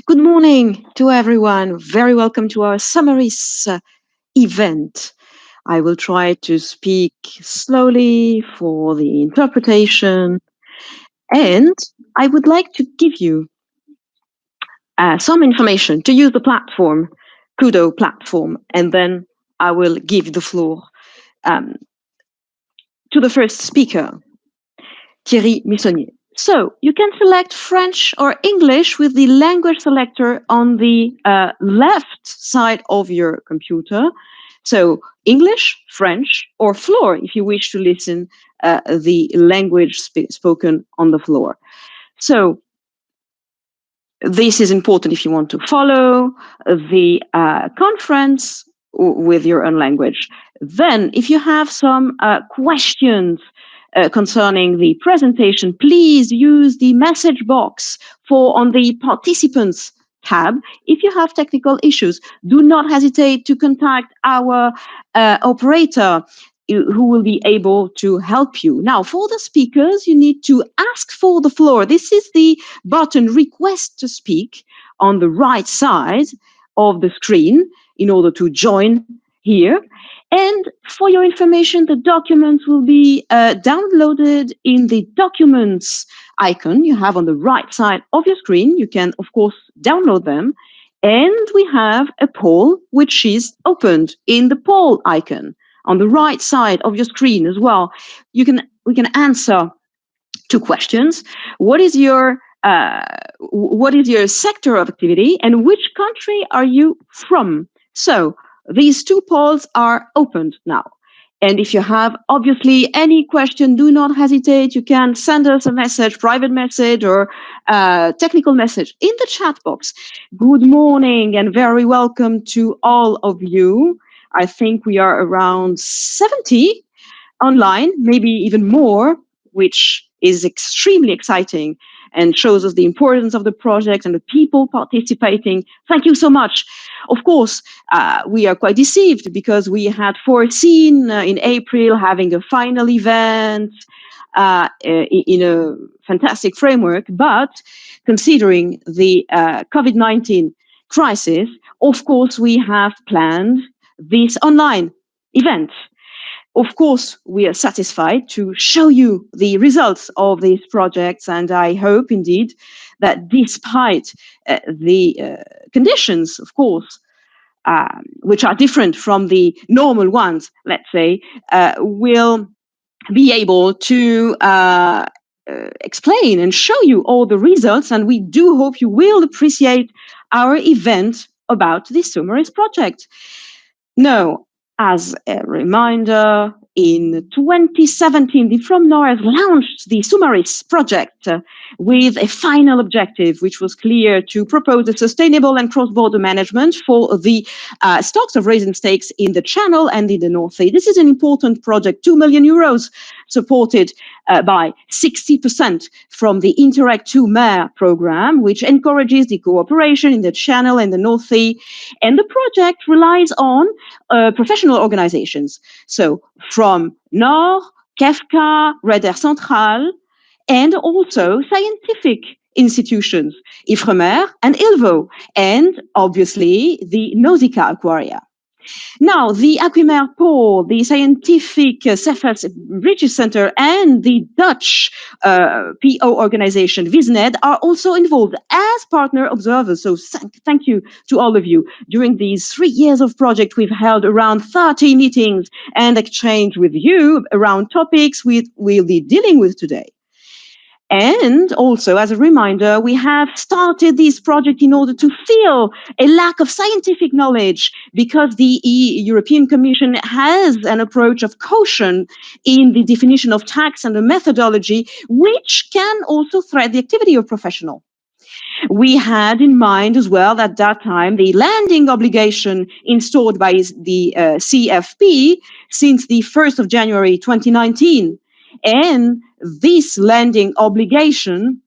Good morning to everyone. Very welcome to our SUMARiS event. I will try to speak slowly for the interpretation, and I would like to give you some information to use the platform, Kudo platform, and then I will give the floor um, to the first speaker, Thierry Missonnier. So you can select French or English with the language selector on the left side of your computer. So English, French, or floor if you wish to listen the language spoken on the floor. So this is important if you want to follow the conference with your own language. Then, if you have some questions concerning the presentation, please use the message box for on the participants tab. If you have technical issues, do not hesitate to contact our operator who will be able to help you. Now, for the speakers, you need to ask for the floor. This is the button request to speak on the right side of the screen in order to join here. And for your information, the documents will be downloaded in the documents icon you have on the right side of your screen. You can, of course, download them. And we have a poll which is opened in the poll icon on the right side of your screen as well. We can answer two questions. What is your sector of activity and which country are you from? So these two polls are opened now. And if you have obviously any question, do not hesitate. You can send us a message, private message or technical message in the chat box. Good morning and very welcome to all of you. I think we are around 70 online, maybe even more, which is extremely exciting and shows us the importance of the project and the people participating. Thank you so much. Of course, we are quite deceived because we had foreseen in April having a final event in a fantastic framework, but considering the COVID-19 crisis, of course, we have planned this online event. Of course, we are satisfied to show you the results of these projects, and I hope indeed that despite the conditions, of course, which are different from the normal ones, let's say, will be able to explain and show you all the results, and we do hope you will appreciate our event about the SUMARiS project. No, as a reminder, in 2017, the From North launched the SUMARiS project with a final objective, which was clear to propose a sustainable and cross-border management for the stocks of raisin stakes in the Channel and in the North Sea. This is an important project, 2 million euros, supported by 60% from the Interact 2 Mer program, which encourages the cooperation in the Channel and the North Sea. And the project relies on professional organizations. So from NOR, KEFCA, Red Air Central, and also scientific institutions, Ifremer and ILVO, and obviously the Nausicaa Aquaria. Now, the Aquimer Pool, the Scientific Cephas Research Center, and the Dutch PO organization, Visned, are also involved as partner observers. So thank you to all of you. During these 3 years of project, we've held around 30 meetings and exchange with you around topics we'll be dealing with today. And also, as a reminder, we have started this project in order to fill a lack of scientific knowledge because the European Commission has an approach of caution in the definition of tax and the methodology, which can also threat the activity of professionals. We had in mind as well at that time the landing obligation installed by the CFP since the 1st of January 2019. And this landing obligation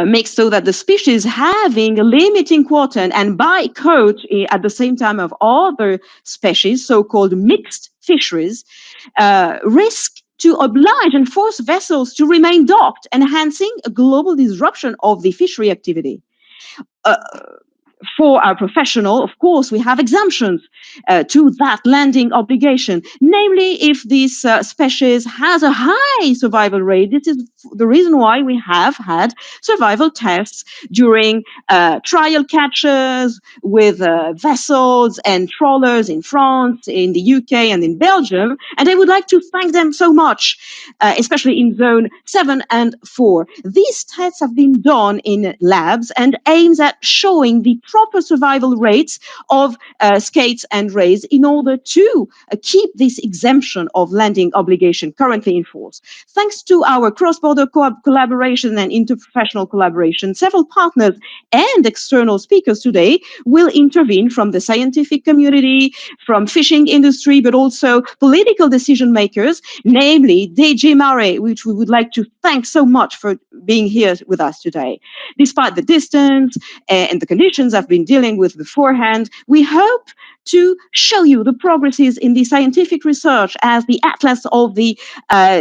makes so that the species having a limiting quota and bycatch at the same time of other species, so-called mixed fisheries, risk to oblige and force vessels to remain docked, enhancing a global disruption of the fishery activity. Uh, for our professional, of course, we have exemptions to that landing obligation. Namely, if this species has a high survival rate, this is the reason why we have had survival tests during trial catches with vessels and trawlers in France, in the UK, and in Belgium. And I would like to thank them so much, especially in zone 7 and 4. These tests have been done in labs and aims at showing the proper survival rates of skates and rays in order to keep this exemption of landing obligation currently in force. Thanks to our cross-border collaboration and interprofessional collaboration, several partners and external speakers today will intervene from the scientific community, from fishing industry, but also political decision makers, namely DG Mare, which we would like to thank so much for being here with us today. Despite the distance and the conditions I've been dealing with beforehand, we hope to show you the progresses in the scientific research as the atlas of the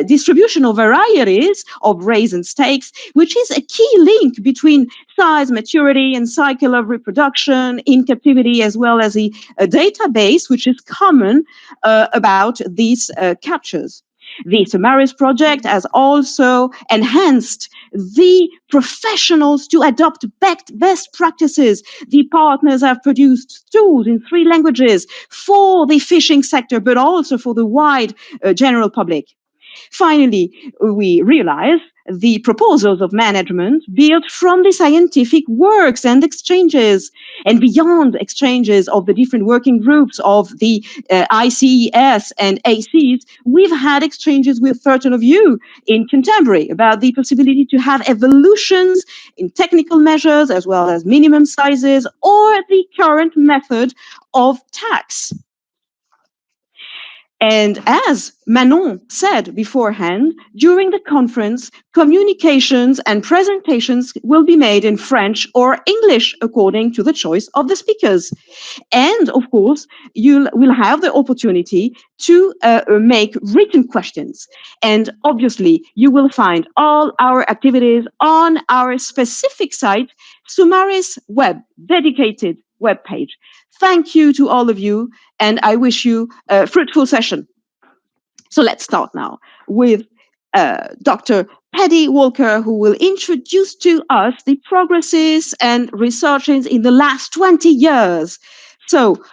distributional varieties of rays and stakes, which is a key link between size, maturity, and cycle of reproduction in captivity, as well as a database which is common about these captures. The SUMARiS project has also enhanced the professionals to adopt best practices. The partners have produced tools in 3 languages for the fishing sector, but also for the wide general public. Finally, we realize the proposals of management built from the scientific works and exchanges, and beyond exchanges of the different working groups of the ICES and ACs, we've had exchanges with certain of you in Canterbury about the possibility to have evolutions in technical measures as well as minimum sizes or the current method of tax. And as Manon said beforehand, during the conference, communications and presentations will be made in French or English according to the choice of the speakers. And of course, you will have the opportunity to make written questions. And obviously, you will find all our activities on our specific site, SUMARiS web, dedicated web page. Thank you to all of you, and I wish you a fruitful session. So let's start now with Dr. Paddy Walker, who will introduce to us the progresses and researches in the last 20 years. So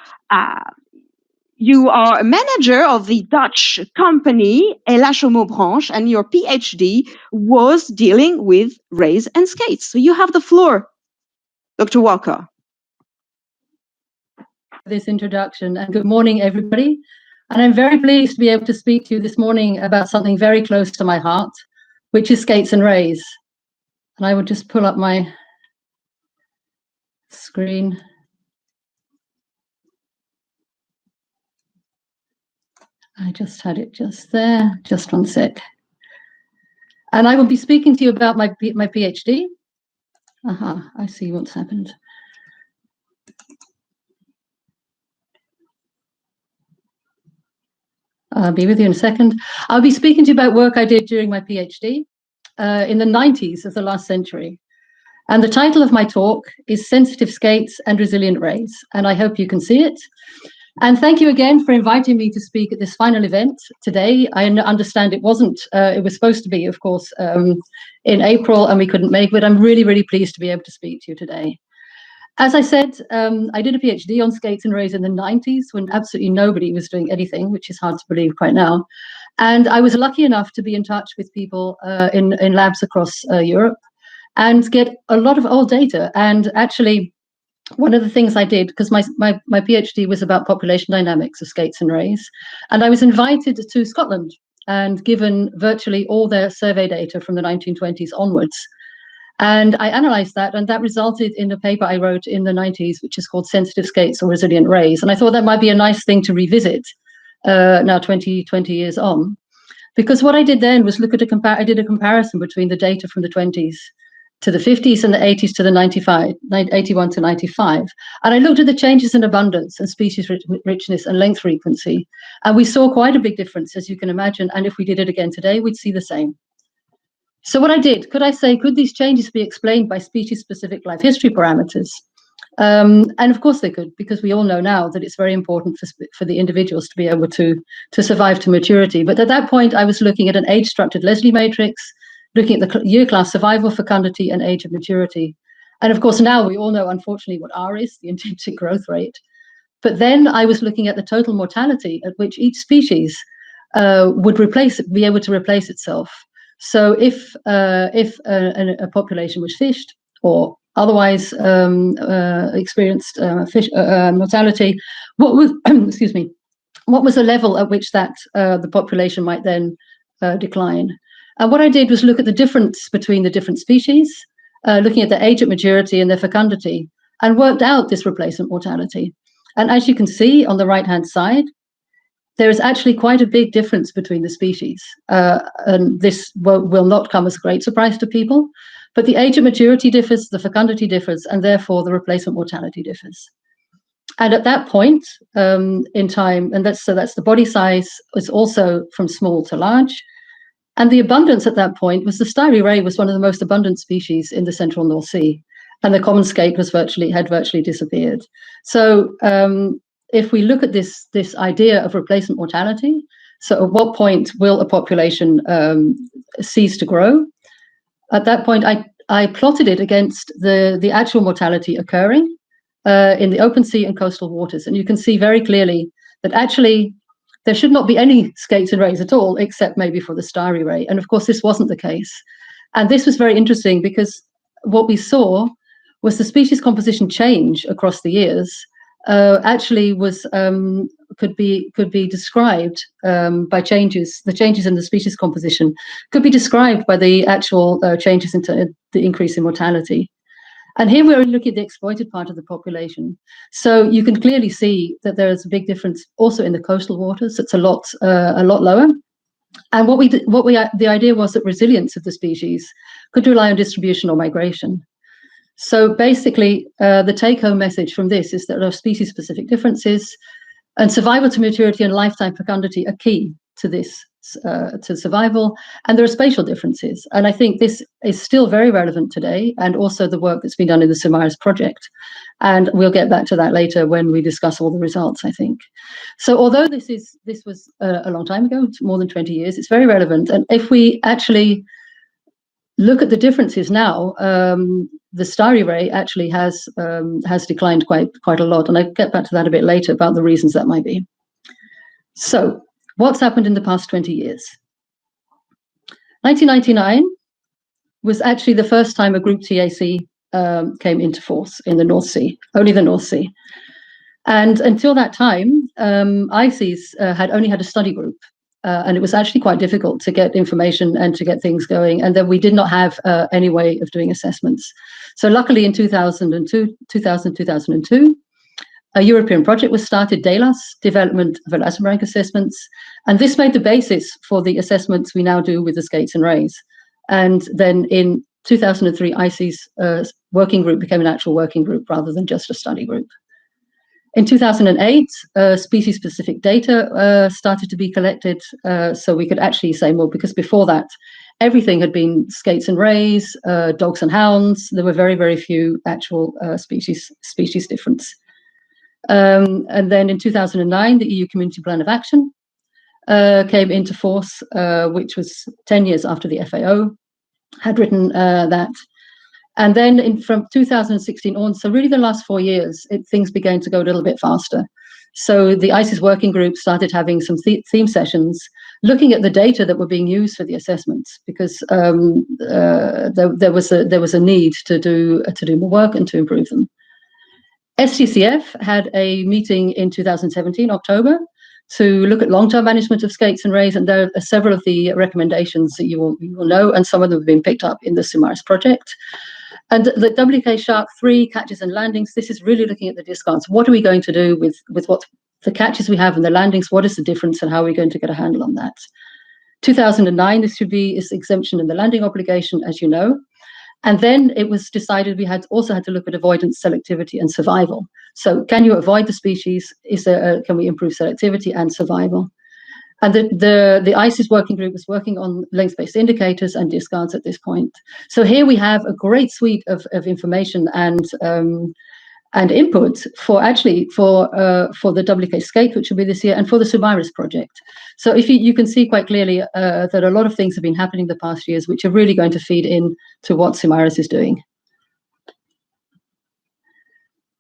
you are a manager of the Dutch company La Chaumont branch, and your PhD was dealing with rays and skates. So you have the floor, Dr. Walker. This introduction, and good morning, everybody. And I'm very pleased to be able to speak to you this morning about something very close to my heart, which is skates and rays. And I will just pull up my screen. I just had it just there, just one sec. And I will be speaking to you about my PhD. I see what's happened. I'll be with you in a second. I'll be speaking to you about work I did during my PhD in the 90s of the last century. And the title of my talk is Sensitive Skates and Resilient Rays. And I hope you can see it. And thank you again for inviting me to speak at this final event today. I understand it wasn't, it was supposed to be, of course, in April, and we couldn't make it. I'm really, really pleased to be able to speak to you today. As I said, I did a PhD on skates and rays in the 90s when absolutely nobody was doing anything, which is hard to believe quite now. And I was lucky enough to be in touch with people in labs across Europe and get a lot of old data. And actually, one of the things I did, because my PhD was about population dynamics of skates and rays, and I was invited to Scotland and given virtually all their survey data from the 1920s onwards. And I analyzed that, and that resulted in a paper I wrote in the 90s, which is called Sensitive Skates or Resilient Rays. And I thought that might be a nice thing to revisit now 20 years on. Because what I did then was look at I did a comparison between the data from the 20s to the 50s and the 80s to the 81 to 95. And I looked at the changes in abundance and species richness and length frequency. And we saw quite a big difference, as you can imagine. And if we did it again today, we'd see the same. So what I did, could these changes be explained by species-specific life history parameters? And of course they could, because we all know now that it's very important for the individuals to be able to survive to maturity. But at that point, I was looking at an age-structured Leslie matrix, looking at the year class survival, fecundity, and age of maturity. And of course, now we all know, unfortunately, what R is, the intrinsic growth rate. But then I was looking at the total mortality at which each species would be able to replace itself. So if a population was fished or otherwise experienced fish mortality, what was excuse me, what was the level at which that the population might then decline? And what I did was look at the difference between the different species, looking at their age at maturity and their fecundity, and worked out this replacement mortality. And as you can see on the right-hand side, there is actually quite a big difference between the species. And this will not come as a great surprise to people, but the age of maturity differs, the fecundity differs, and therefore the replacement mortality differs. And at that point in time, and that's the body size is also from small to large. And the abundance at that point was the starry ray was one of the most abundant species in the central North Sea. And the common skate had virtually disappeared. So if we look at this idea of replacement mortality, so at what point will a population cease to grow? At that point, I plotted it against the actual mortality occurring in the open sea and coastal waters. And you can see very clearly that actually there should not be any skates and rays at all, except maybe for the starry ray. And of course, this wasn't the case. And this was very interesting because what we saw was the species composition change across the years actually was could be described by changes. The changes in the species composition could be described by the actual changes into the increase in mortality. And here we're looking at the exploited part of the population. So you can clearly see that there is a big difference also in the coastal waters. It's a lot lower. And the idea was that resilience of the species could rely on distribution or migration. So basically, the take-home message from this is that there are species-specific differences, and survival to maturity and lifetime fecundity are key to this, to survival, and there are spatial differences. And I think this is still very relevant today, and also the work that's been done in the SUMARiS project. And we'll get back to that later when we discuss all the results, I think. So although this was a long time ago, more than 20 years, it's very relevant. And if we actually look at the differences now, the starry ray actually has declined quite a lot, and I'll get back to that a bit later about the reasons that might be. So, what's happened in the past 20 years? 1999 was actually the first time a group TAC came into force in the North Sea, only the North Sea. And until that time, ICES had only had a study group. And it was actually quite difficult to get information and to get things going. And then we did not have any way of doing assessments. So luckily in 2002, a European project was started, DELAS, Development of Elastomeric Assessments. And this made the basis for the assessments we now do with the skates and rays. And then in 2003, ICES working group became an actual working group rather than just a study group. In 2008, species-specific data started to be collected, so we could actually say more, because before that, everything had been skates and rays, dogs and hounds. There were very, very few actual species difference. And then in 2009, the EU Community Plan of Action came into force, which was 10 years after the FAO had written that. And then from 2016 on, so really the last 4 years, things began to go a little bit faster. So the ICES working group started having some theme sessions, looking at the data that were being used for the assessments, because there was a need to do more work and to improve them. STCF had a meeting in 2017, October, to look at long-term management of skates and rays, and there are several of the recommendations that you will know, and some of them have been picked up in the SUMARiS project. And the WK Shark 3 catches and landings, this is really looking at the discards. What are we going to do with what the catches we have and the landings? What is the difference, and how are we going to get a handle on that? 2009, this should be exemption in the landing obligation, as you know. And then it was decided we also had to look at avoidance, selectivity, and survival. So can you avoid the species? Can we improve selectivity and survival? And the ICES working group is working on length-based indicators and discards at this point. So here we have a great suite of information and input for the WK Skate, which will be this year, and for the SUMARiS project. So if you can see quite clearly that a lot of things have been happening the past years, which are really going to feed in to what SUMARiS is doing.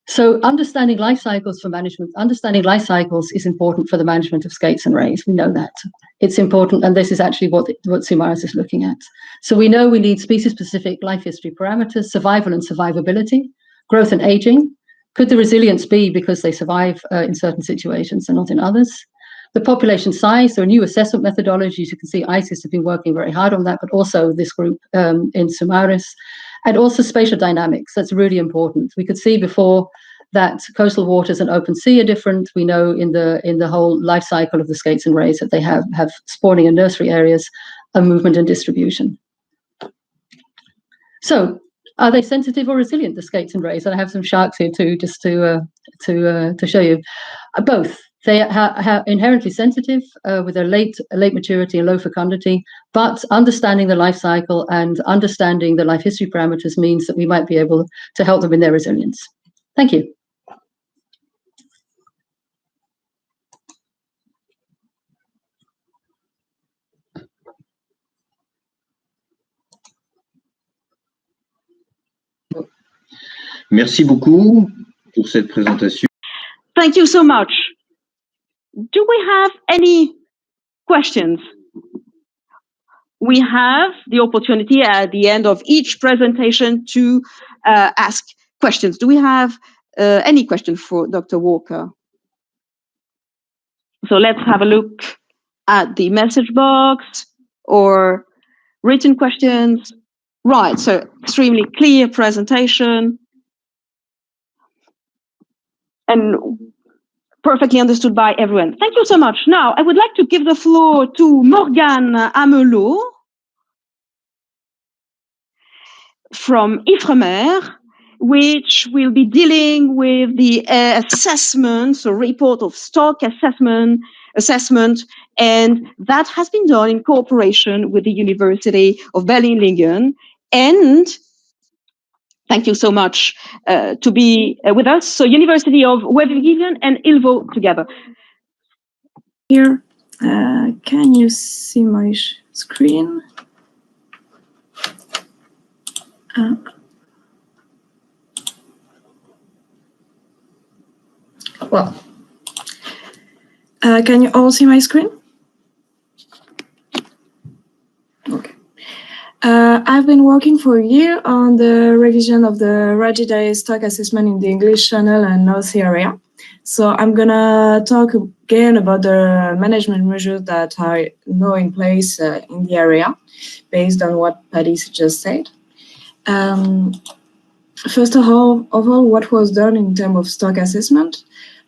So understanding life cycles for management, understanding life cycles is important for the management of skates and rays. We know that. It's important, and this is actually what SUMARiS is looking at. So we know we need species-specific life history parameters, survival and survivability, growth and aging. Could the resilience be because they survive in certain situations and not in others? The population size, there are new assessment methodologies. You can see ICES have been working very hard on that, but also this group in SUMARiS. And also spatial dynamics, that's really important. We could see before that coastal waters and open sea are different. We know in the whole life cycle of the skates and rays that they have spawning and nursery areas, a movement and distribution. So are they sensitive or resilient, the skates and rays? And I have some sharks here too, just to show you. Both. They are inherently sensitive with a late maturity and low fecundity, but understanding the life cycle and understanding the life history parameters means that we might be able to help them in their resilience. Thank you. Merci beaucoup pour cette présentation. Thank you so much. Do we have any questions? We have the opportunity at the end of each presentation to ask questions. Do we have any question for Dr. Walker? So let's have a look at the message box or written questions. Right, so extremely clear presentation and perfectly understood by everyone. Thank you so much. Now, I would like to give the floor to Morgane Amelot from Ifremer, which will be dealing with the assessment, so report of stock assessment, and that has been done in cooperation with the University of Berlin-Lingen. And thank you so much to be with us. So University of Wageningen and ILVO together. Here, can you see my screen? Well, can you all see my screen? Okay. I've been working for a year on the revision of the Rajidae stock assessment in the English Channel and North area. So I'm gonna talk again about the management measures that are now in place in the area, based on what Paddy just said. First of all, what was done in terms of stock assessment?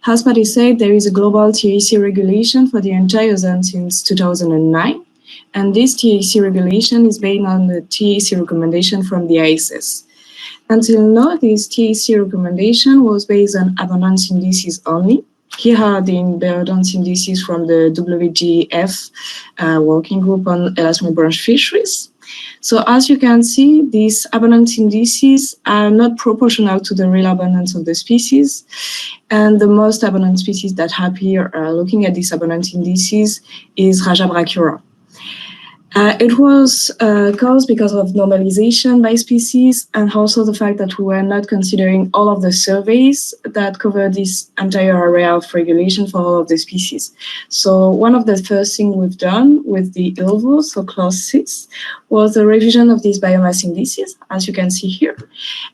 As Paddy said, there is a global TAC regulation for the entire zone since 2009. And this TAC regulation is based on the TAC recommendation from the ICES. Until now, this TAC recommendation was based on abundance indices only. Here are the abundance indices from the WGF working group on elasmobranch branch fisheries. So as you can see, these abundance indices are not proportional to the real abundance of the species. And the most abundant species that appear looking at these abundance indices is Raja brachyura. It was caused because of normalization by species and also the fact that we were not considering all of the surveys that cover this entire area of regulation for all of the species. So one of the first things we've done with the ILVO, so clause 6, was the revision of these biomass indices, as you can see here.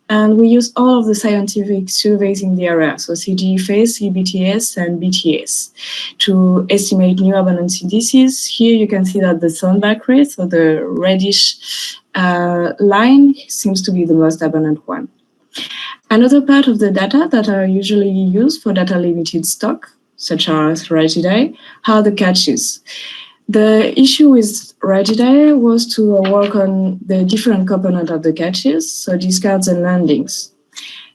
And we use all of the scientific surveys in the area, so CGFS, CBTS, and BTS, to estimate new abundance indices. Here you can see that the thornback rate, so the reddish line, seems to be the most abundant one. Another part of the data that are usually used for data-limited stock, such as Rajidae, are the catches. The issue with Rajidae was to work on the different components of the catches, so discards and landings.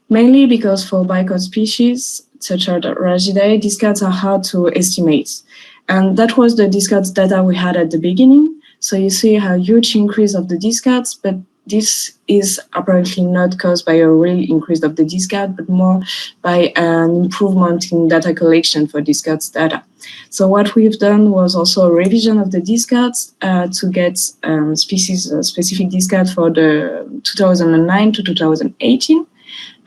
Mainly because for bicod species, such as Rajidae, discards are hard to estimate. And that was the discards data we had at the beginning. So you see a huge increase of the discards, but this is apparently not caused by a real increase of the discard, but more by an improvement in data collection for discards data. So what we've done was also a revision of the discards to get species-specific discard for the 2009 to 2018.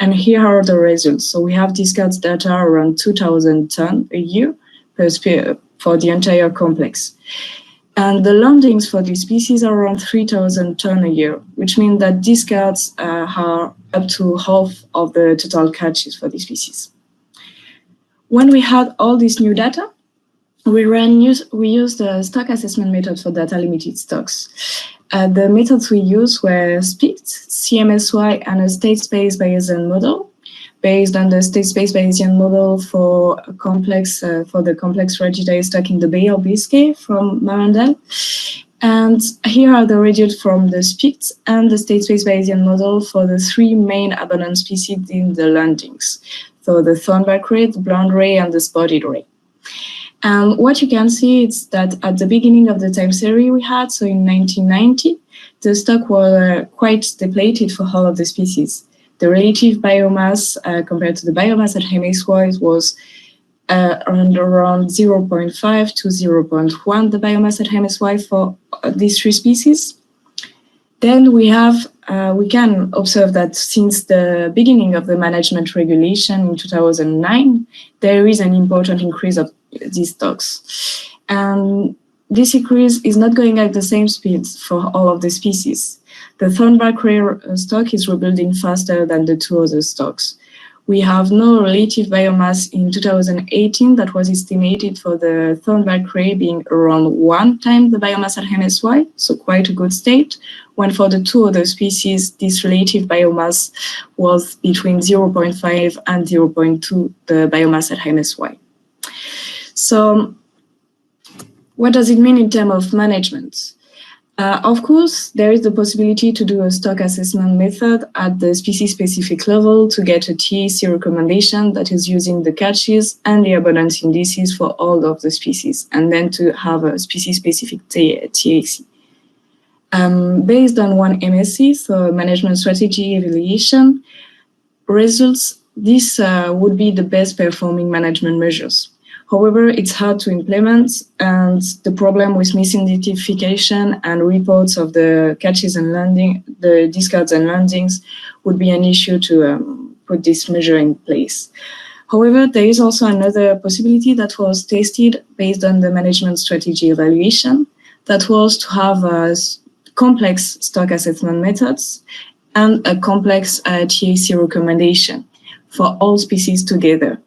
And here are the results. So we have discards data around 2,000 tons a year for the entire complex. And the landings for these species are around 3,000 tons a year, which means that discards are up to half of the total catches for these species. When we had all this new data, we used the stock assessment method for data limited stocks. The methods we used were SPICT, CMSY, and a state space Bayesian model, based on the state space Bayesian model for the complex Regidae stock in the Bay of Biscay from Marandel. And here are the results from the SPICT and the state space Bayesian model for the three main abundant species in the landings. So the thornback ray, the blonde ray, and the spotted ray. And what you can see is that at the beginning of the time series we had, so in 1990, the stock was quite depleted for all of the species. The relative biomass compared to the biomass at MSY was around 0.5 to 0.1, the biomass at MSY for these three species. Then we can observe that since the beginning of the management regulation in 2009, there is an important increase of these stocks. And this increase is not going at the same speed for all of the species. The thornback ray stock is rebuilding faster than the two other stocks. We have no relative biomass in 2018 that was estimated for the thornback ray being around 1 time the biomass at MSY, so quite a good state, when for the two other species, this relative biomass was between 0.5 and 0.2 the biomass at MSY. So what does it mean in terms of management? Of course, there is the possibility to do a stock assessment method at the species-specific level to get a TAC recommendation that is using the catches and the abundance indices for all of the species, and then to have a species-specific TAC. Based on one MSC, so management strategy evaluation results, this would be the best performing management measures. However, it's hard to implement, and the problem with misidentification and reports of the catches and landing, the discards and landings, would be an issue to put this measure in place. However, there is also another possibility that was tested based on the management strategy evaluation, that was to have complex stock assessment methods and a complex TAC recommendation for all species together.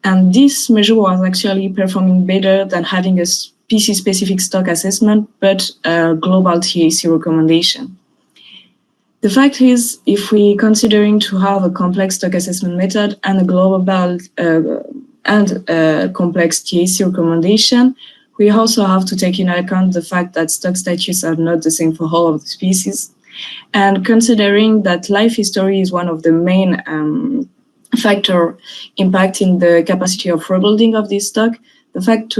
And this measure was actually performing better than having a species-specific stock assessment, but a global TAC recommendation. The fact is, if we're considering to have a complex stock assessment method and a global and a complex TAC recommendation, we also have to take into account the fact that stock status are not the same for all of the species. And considering that life history is one of the main factor impacting the capacity of rebuilding of this stock, the fact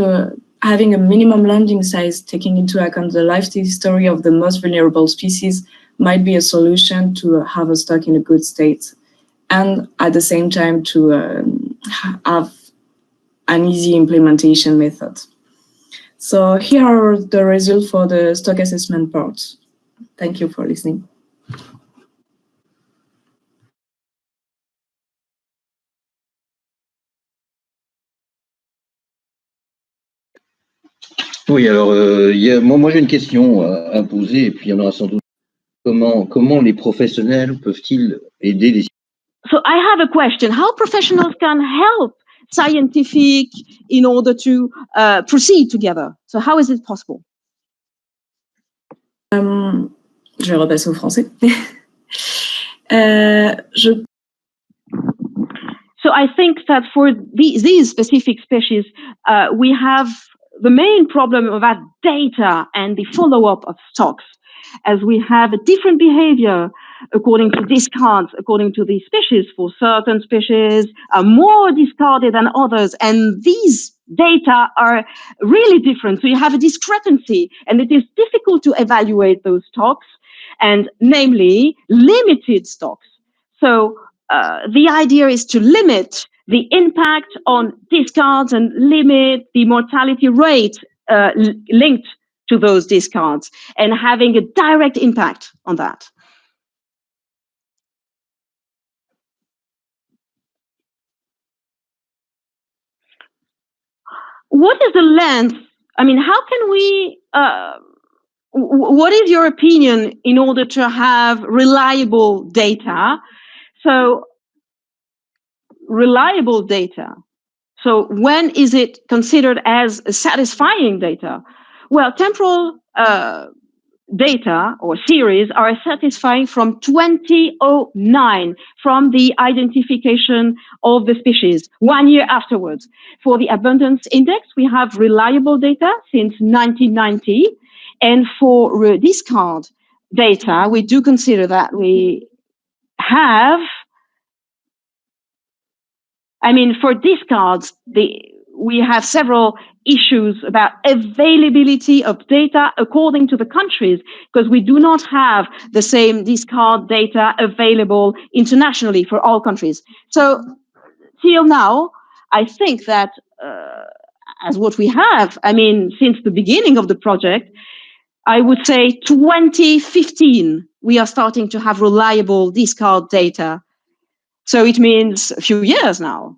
having a minimum landing size taking into account the life history of the most vulnerable species might be a solution to have a stock in a good state, and at the same time to have an easy implementation method. So here are the results for the stock assessment part. Thank you for listening. Oui, alors moi j'ai une question à poser, et puis il y en aura sans doute. Comment les professionnels peuvent-ils aider les... So I have a question. How professionals can help scientific in order to proceed together? So how is it possible? Je vais repasser au français. So I think that for these specific species, we have the main problem of that data and the follow-up of stocks, as we have a different behavior according to discards, according to the species. For certain species are more discarded than others, and these data are really different. So you have a discrepancy, and it is difficult to evaluate those stocks, and namely limited stocks. So the idea is to limit the impact on discards and limit the mortality rate linked to those discards, and having a direct impact on that. What is the length? I mean, how can we, what is your opinion in order to have reliable data? So, reliable data. So when is it considered as satisfying data? Well, temporal data or series are satisfying from 2009, from the identification of the species, 1 year afterwards. For the abundance index, we have reliable data since 1990. And for discard data, we do consider that we have, I mean, for discards, we have several issues about availability of data according to the countries, because we do not have the same discard data available internationally for all countries. So till now, I think that as what we have, I mean, since the beginning of the project, I would say 2015, we are starting to have reliable discard data. So it means a few years now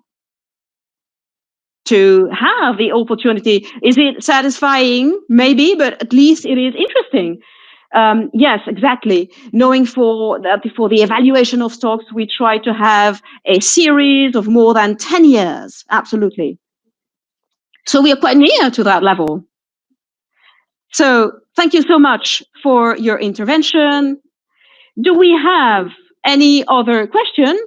to have the opportunity. Is it satisfying? Maybe, but at least it is interesting. Yes, exactly. Knowing for the evaluation of stocks, we try to have a series of more than 10 years. Absolutely. So we are quite near to that level. So thank you so much for your intervention. Do we have any other question?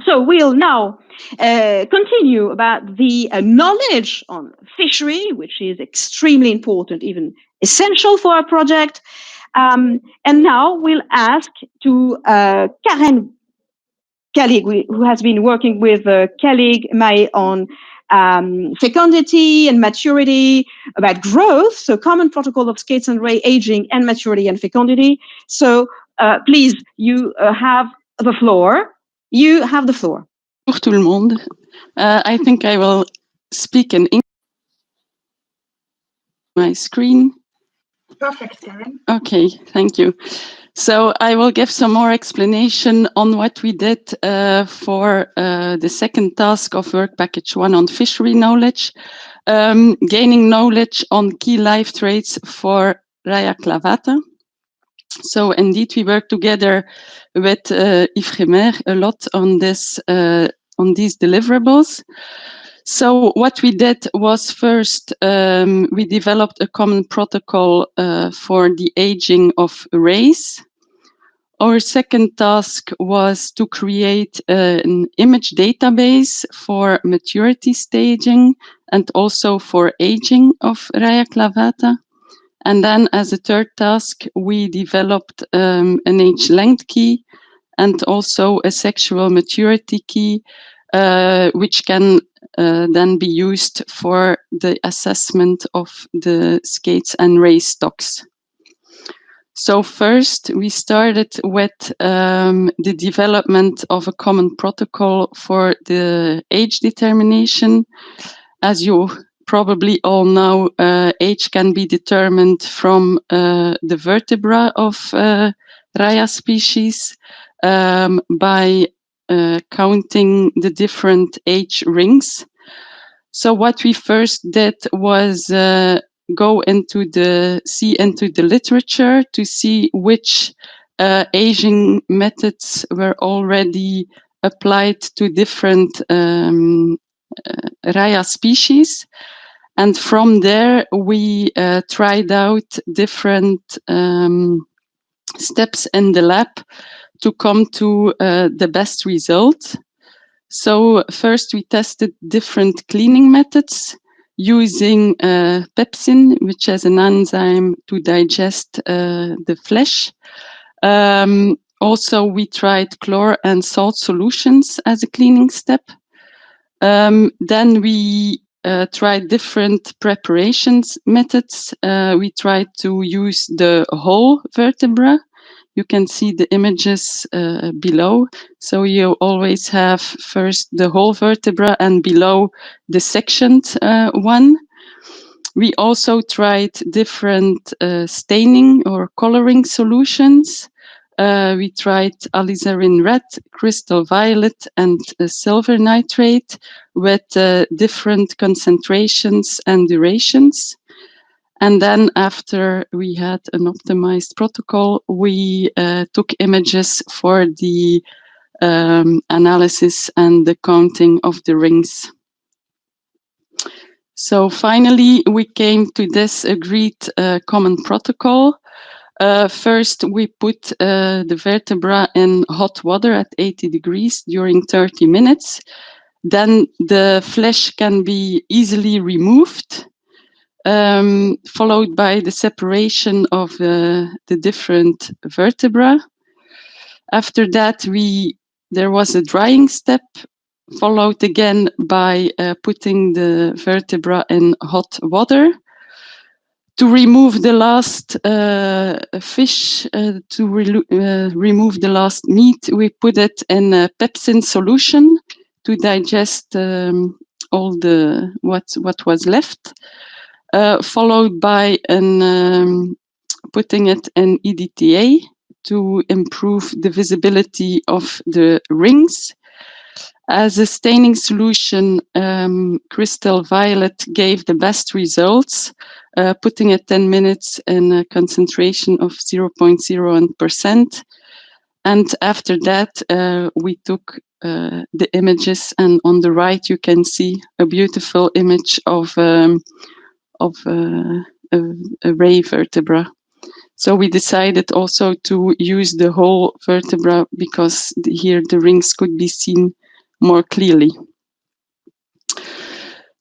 So we'll now continue about the knowledge on fishery, which is extremely important, even essential for our project. And now we'll ask to Karen Kellig, who has been working with Kellig May on fecundity and maturity, about growth, so common protocol of skates and ray aging and maturity and fecundity. So please, you have the floor. You have the floor. Bonjour tout le monde. I think I will speak in English. My screen. Perfect, Karen. Okay, thank you. So I will give some more explanation on what we did for the second task of work package 1 on fishery knowledge, gaining knowledge on key life traits for Raya clavata. So indeed, we worked together with Yves a lot on this, on these deliverables. So what we did was first, we developed a common protocol for the aging of rays. Our second task was to create an image database for maturity staging and also for aging of Raya clavata. And then as a third task, we developed an age length key and also a sexual maturity key, which can then be used for the assessment of the skates and ray stocks. So first, we started with the development of a common protocol for the age determination. As you probably all know, age can be determined from the vertebra of Raya species by counting the different age rings. So what we first did was go into the literature to see which aging methods were already applied to different Raya species. And from there, we tried out different steps in the lab to come to the best result. So first we tested different cleaning methods using pepsin, which is an enzyme to digest the flesh. Also, we tried chlor and salt solutions as a cleaning step. Then we tried different preparations methods. We tried to use the whole vertebra. You can see the images below. So you always have first the whole vertebra and below the sectioned one. We also tried different staining or coloring solutions. We tried alizarin red, crystal violet, and silver nitrate with different concentrations and durations. And then after we had an optimized protocol, we took images for the analysis and the counting of the rings. So finally, we came to this agreed common protocol. First, we put the vertebra in hot water at 80 degrees during 30 minutes. Then the flesh can be easily removed, followed by the separation of the different vertebra. After that, there was a drying step, followed again by putting the vertebra in hot water. To remove the last fish, remove the last meat, we put it in a pepsin solution to digest all the what was left, followed by putting it in EDTA to improve the visibility of the rings. As a staining solution, crystal violet gave the best results, putting it 10 minutes in a concentration of 0.01%. And after that, we took the images, and on the right you can see a beautiful image of a ray vertebra. So we decided also to use the whole vertebra because here the rings could be seen more clearly.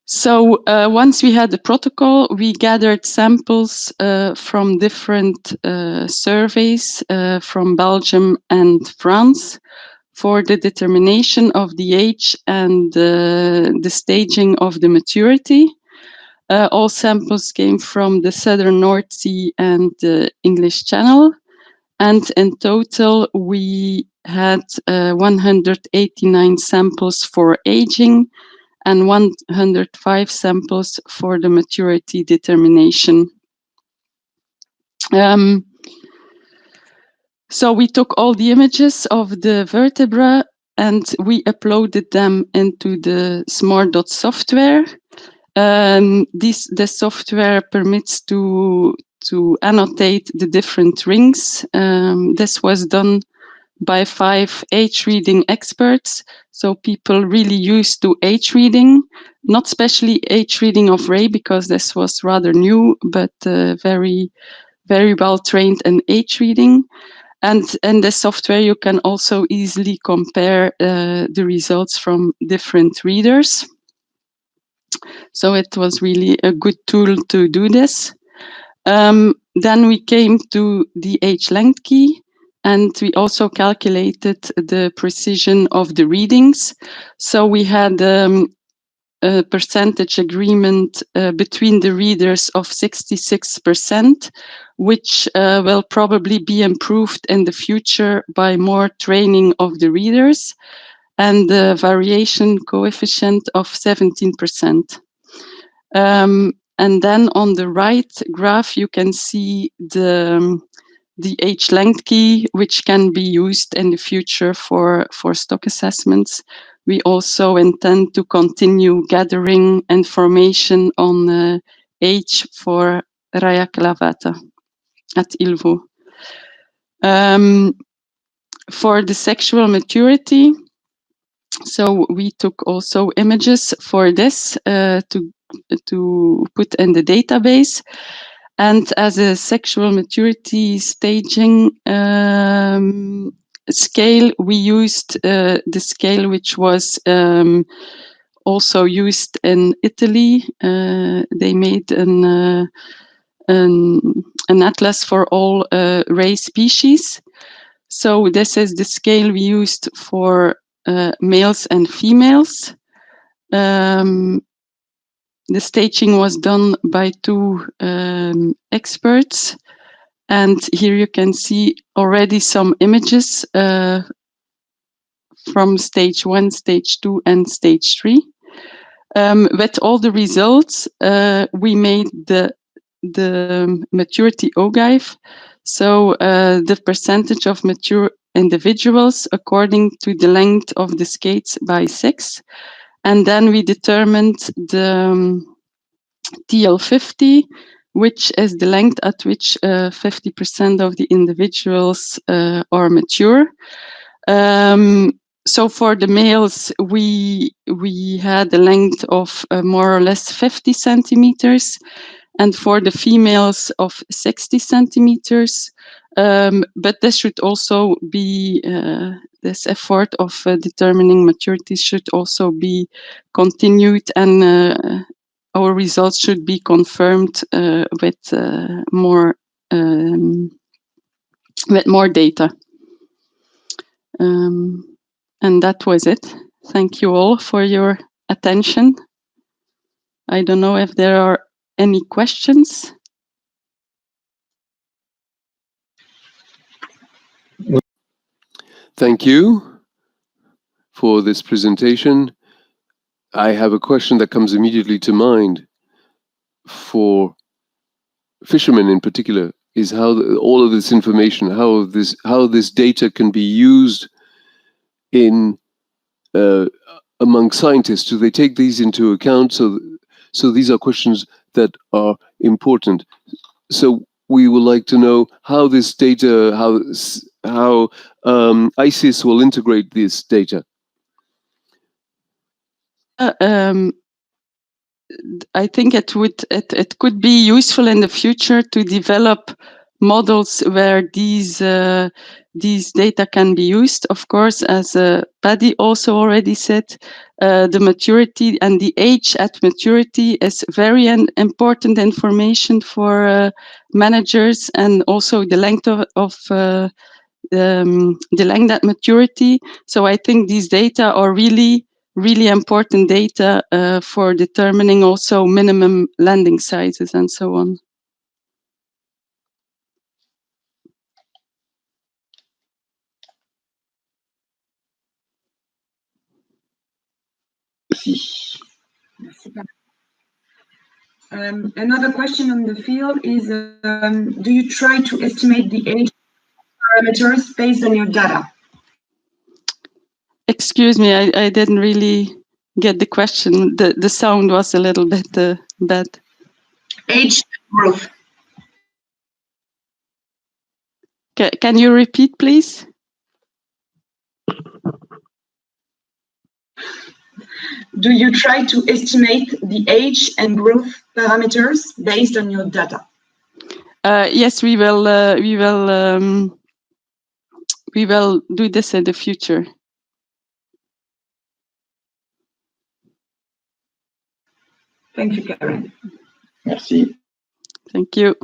So once we had the protocol, we gathered samples from different surveys from Belgium and France for the determination of the age and the staging of the maturity. All samples came from the Southern North Sea and the English Channel. And in total, we had 189 samples for aging and 105 samples for the maturity determination. So we took all the images of the vertebra and we uploaded them into the SMART software. The software permits to annotate the different rings. This was done by 5 age reading experts. So people really used to age reading, not especially age reading of Ray because this was rather new, but very, very well trained in age reading. And in the software, you can also easily compare the results from different readers. So it was really a good tool to do this. Then we came to the age length key, and we also calculated the precision of the readings. So we had a percentage agreement between the readers of 66%, which will probably be improved in the future by more training of the readers, and the variation coefficient of 17%. And then on the right graph, you can see the age length key, which can be used in the future for stock assessments. We also intend to continue gathering information on age for Raya clavata at Ilvo. For the sexual maturity, so we took also images for this to put in the database. And as a sexual maturity staging scale, we used the scale which was also used in Italy. They made an atlas for all ray species. So this is the scale we used for males and females. The staging was done by two experts. And here you can see already some images from stage 1, stage 2, and stage 3. With all the results, we made the maturity ogive. So the percentage of mature individuals according to the length of the skates by sex. And then we determined the TL50, which is the length at which 50% of the individuals are mature. So for the males, we had a length of more or less 50 centimeters, and for the females of 60 centimeters. But this should also be, this effort of determining maturity should also be continued, and our results should be confirmed with more data. And that was it. Thank you all for your attention. I don't know if there are any questions. Thank you for this presentation. I have a question that comes immediately to mind for fishermen in particular, is how all of this information, how this data can be used in among scientists. Do they take these into account? So these are questions that are important. So we would like to know how this data, how ICIS will integrate this data. I think it could be useful in the future to develop models where these data can be used. Of course, as Paddy also already said, the maturity and the age at maturity is very important information for managers, and also the length of the length at maturity. So I think these data are really important data for determining also minimum landing sizes and so on. Another question on the field is, do you try to estimate the age parameters based on your data? Excuse me, I didn't really get the question. The sound was a little bit bad. Age growth. Can you repeat, please? Do you try to estimate the age and growth parameters based on your data? Yes, we will do this in the future. Thank you, Karen. Merci. Thank you.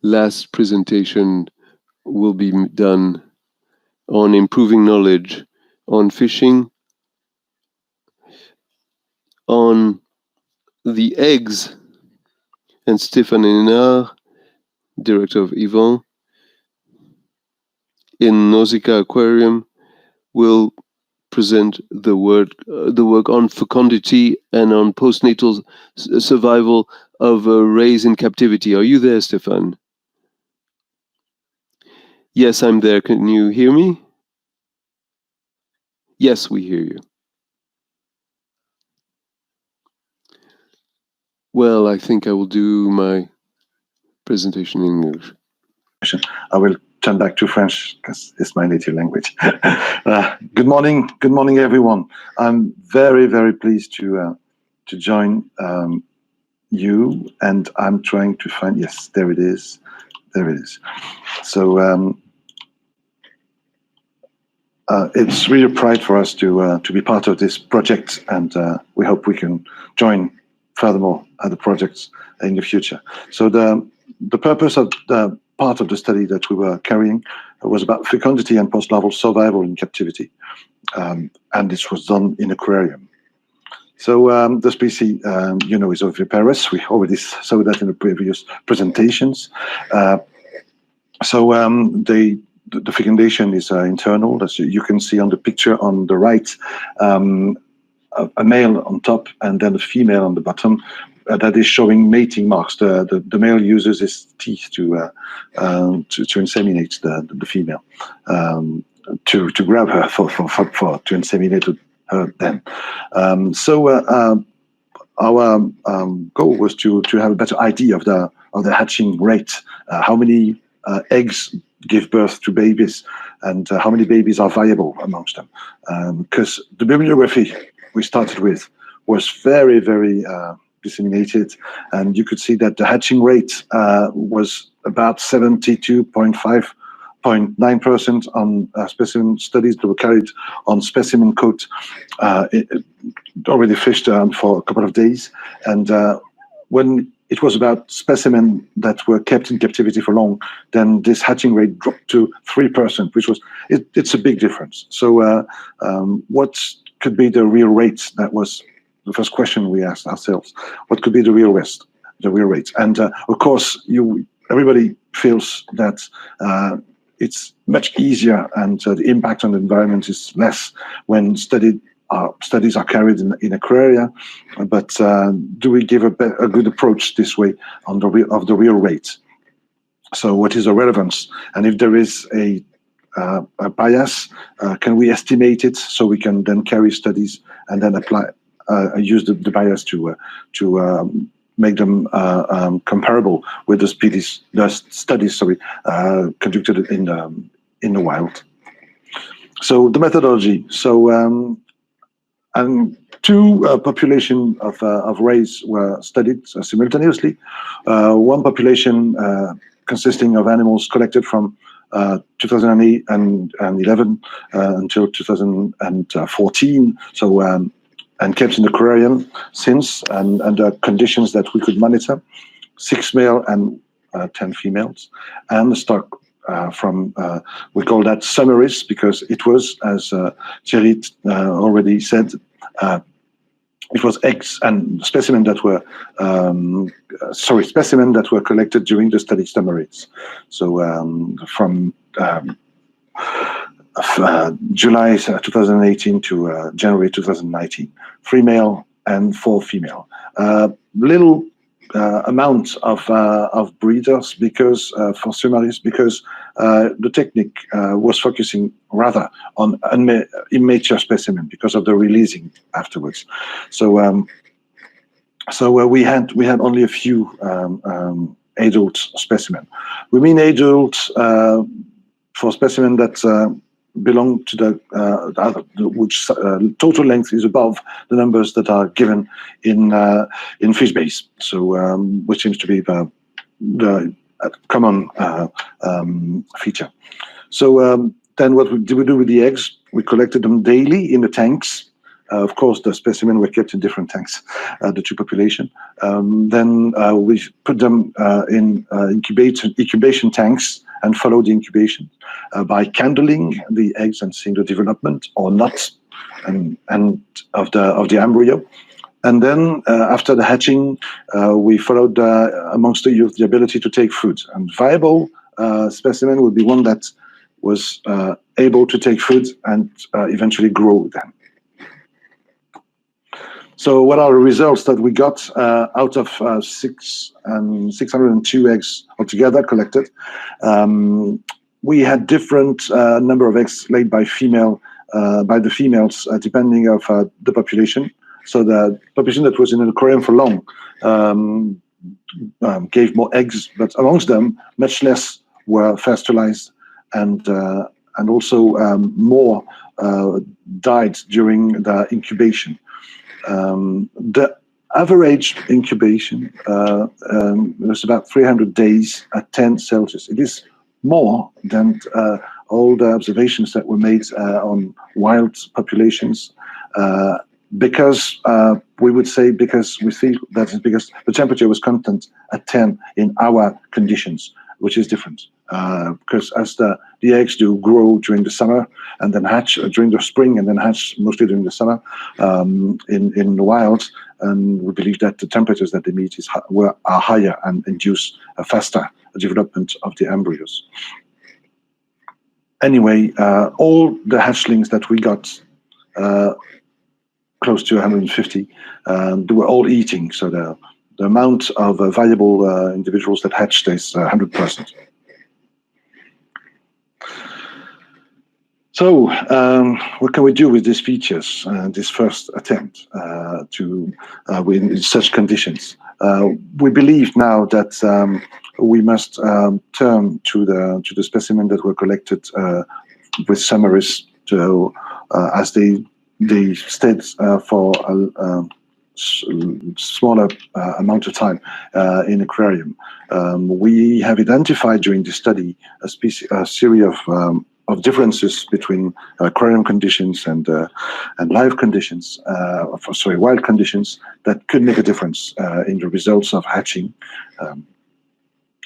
Last presentation will be done on improving knowledge on fishing, on the eggs, and Stéphane Hénard, director of Yvon, in Nausicaa Aquarium, will present the work on fecundity and on postnatal survival of rays in captivity. Are you there, Stéphane? Yes, I'm there. Can you hear me? Yes, we hear you. Well, I think I will do my presentation in English. I will turn back to French because it's my native language. Good morning, everyone. I'm very, very pleased to join you, and I'm trying to find. Yes, there it is. There it is. So it's really a pride for us to be part of this project, and we hope we can join furthermore other projects in the future. So the purpose of the part of the study that we were carrying was about fecundity and post-larval survival in captivity, and this was done in aquarium. So the species, is oviparous. We already saw that in the previous presentations. The fecundation is internal, as you can see on the picture on the right, a male on top and then a female on the bottom. That is showing mating marks. The male uses his teeth to inseminate the female, to grab her to inseminate her then. Our goal was to have a better idea of the hatching rate, how many eggs give birth to babies, and how many babies are viable amongst them. Because the bibliography we started with was very, very disseminated, and you could see that the hatching rate was about 72.9% on specimen studies that were carried on specimen coat, already fished for a couple of days. And when it was about specimen that were kept in captivity for long, then this hatching rate dropped to 3%, which was, it's a big difference. So what could be the real rate? That was the first question we asked ourselves. What could be the real rate? And of course, everybody feels that it's much easier and the impact on the environment is less when studies are carried in aquaria. But do we give a good approach this way of the real rate? So what is the relevance? And if there is a bias, can we estimate it so we can then carry studies and then use the bias to make them comparable with the studies conducted in the wild. So the methodology. So and two populations of rays were studied simultaneously. One population consisting of animals collected from 2008 and 11 until 2014. So and kept in the aquarium since, and under conditions that we could monitor, 6 male and 10 females, and the stock from, we call that SUMARiS because it was, as Thierry already said, it was eggs and specimen that were collected during the study SUMARiS. So from July 2018 to January 2019, 3 male and 4 female. Little amount of breeders because for SUMARiS, because the technique was focusing rather on immature specimen because of the releasing afterwards. So we had only a few adult specimen. We mean adult for specimen that belong to the which total length is above the numbers that are given in fish base. So which seems to be the common feature. So then what did we do with the eggs? We collected them daily in the tanks. Of course, the specimen were kept in different tanks, the two population. Then we put them in incubation tanks and follow the incubation by candling the eggs and seeing the development or not, and of the embryo. And then after the hatching, we followed amongst the youth the ability to take food. And viable specimen would be one that was able to take food and eventually grow then. So what are the results that we got out of 602 eggs altogether collected? We had different number of eggs laid by the females depending of the population. So the population that was in an aquarium for long gave more eggs, but amongst them, much less were fertilized, and also more died during the incubation. The average incubation was about 300 days at 10 Celsius. It is more than all the observations that were made on wild populations because we would say, because we feel that it's because the temperature was constant at 10 in our conditions, which is different. Because as the eggs do grow during the summer and then hatch during the spring and then hatch mostly during the summer in the wild, and we believe that the temperatures that they meet are higher and induce a faster development of the embryos. Anyway, all the hatchlings that we got, close to 150, they were all eating. So the amount of viable individuals that hatched is 100%. So what can we do with these features, this first attempt in such conditions? We believe now that we must turn to the specimen that were collected with SUMARiS as they stayed for a smaller amount of time in aquarium. We have identified during the study a series of differences between aquarium conditions and live conditions, wild conditions, that could make a difference in the results of hatching,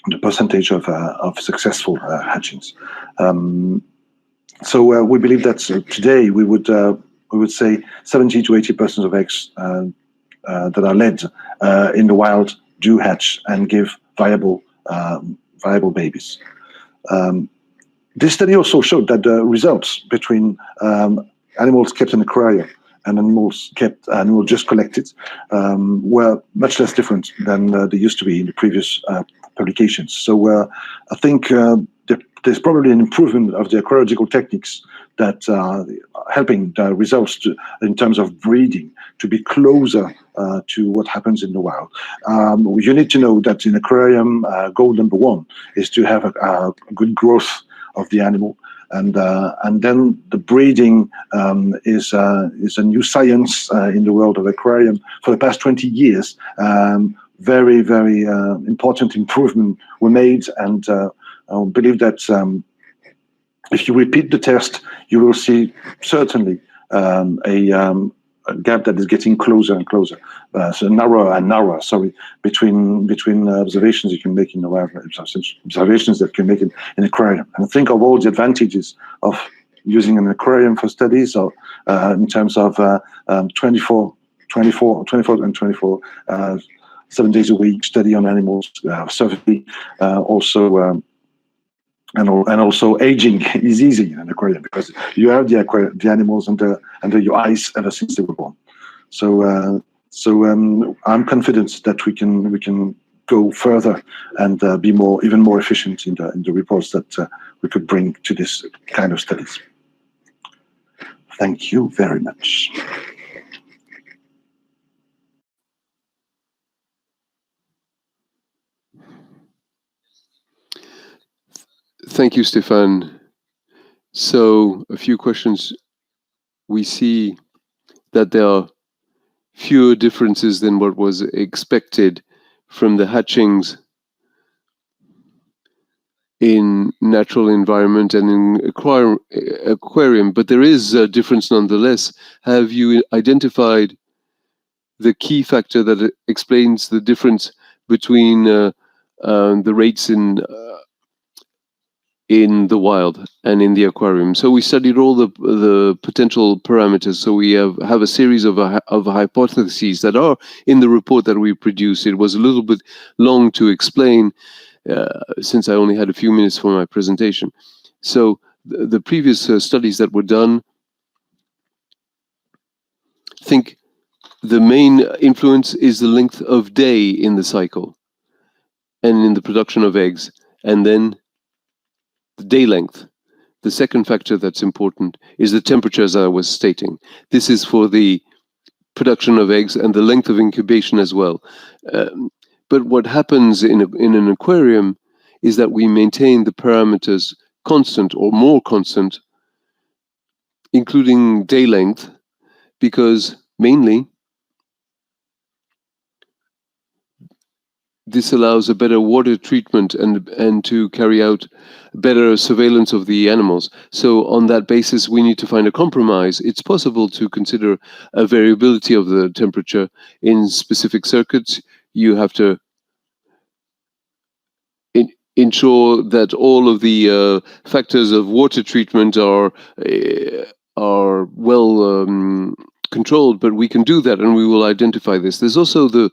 the percentage of successful hatchings. So we believe that today we would say 70 to 80% of eggs that are laid in the wild do hatch and give viable babies. This study also showed that the results between animals kept in aquarium and animals just collected were much less different than they used to be in the previous publications. So I think there's probably an improvement of the aquariological techniques that are helping the results in terms of breeding to be closer to what happens in the wild. You need to know that in aquarium, goal number one is to have a good growth of the animal, and then the breeding is a new science in the world of aquarium. For the past 20 years, very, very important improvement were made, and I believe that if you repeat the test, you will see certainly a gap that is getting closer and closer, so narrower and narrower. Sorry, between observations you can make in the wild, observations that you can make in aquarium. And think of all the advantages of using an aquarium for studies, or in terms of 24 and 24, 7 days a week study on animals, survey, also. And also aging is easy in an aquarium because you have the animals under your eyes ever since they were born. So I'm confident that we can go further and be even more efficient in the reports that we could bring to this kind of studies. Thank you very much. Thank you, Stéphane. So a few questions. We see that there are fewer differences than what was expected from the hatchings in natural environment and in aquarium, but there is a difference nonetheless. Have you identified the key factor that explains the difference between the rates in the wild and in the aquarium? So we studied all the potential parameters. So we have a series of hypotheses that are in the report that we produced. It was a little bit long to explain since I only had a few minutes for my presentation. So the previous studies that were done, I think the main influence is the length of day in the cycle and in the production of eggs, and then the day length. The second factor that's important is the temperature, as I was stating. This is for the production of eggs and the length of incubation as well. But what happens in an aquarium is that we maintain the parameters constant or more constant, including day length, because mainly this allows a better water treatment and to carry out better surveillance of the animals. So on that basis, we need to find a compromise. It's possible to consider a variability of the temperature in specific circuits. You have to ensure that all of the factors of water treatment are well controlled, but we can do that, and we will identify this. There's also the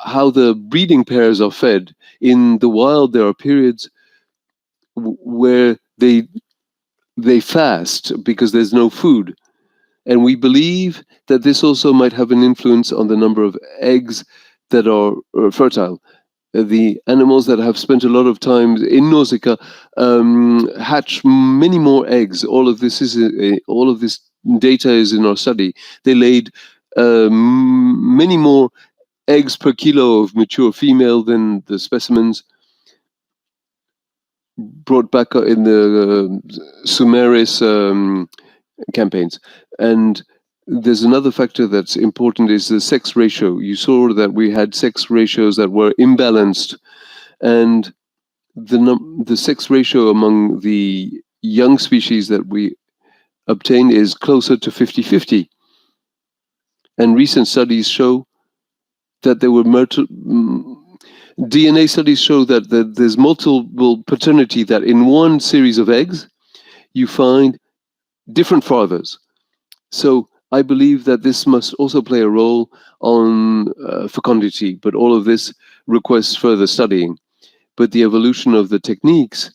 how the breeding pairs are fed. In the wild, there are periods where they fast because there's no food, and we believe that this also might have an influence on the number of eggs that are fertile. The animals that have spent a lot of time in Nausicaa hatch many more eggs. All of this data is in our study. They laid many more eggs per kilo of mature female than the specimens brought back in the SUMARiS campaigns. And there's another factor that's important, is the sex ratio. You saw that we had sex ratios that were imbalanced, and the sex ratio among the young species that we obtained is closer to 50-50. And recent studies show that there were DNA studies show that there's multiple paternity, that in one series of eggs, you find different fathers. So I believe that this must also play a role on fecundity, but all of this requires further studying. But the evolution of the techniques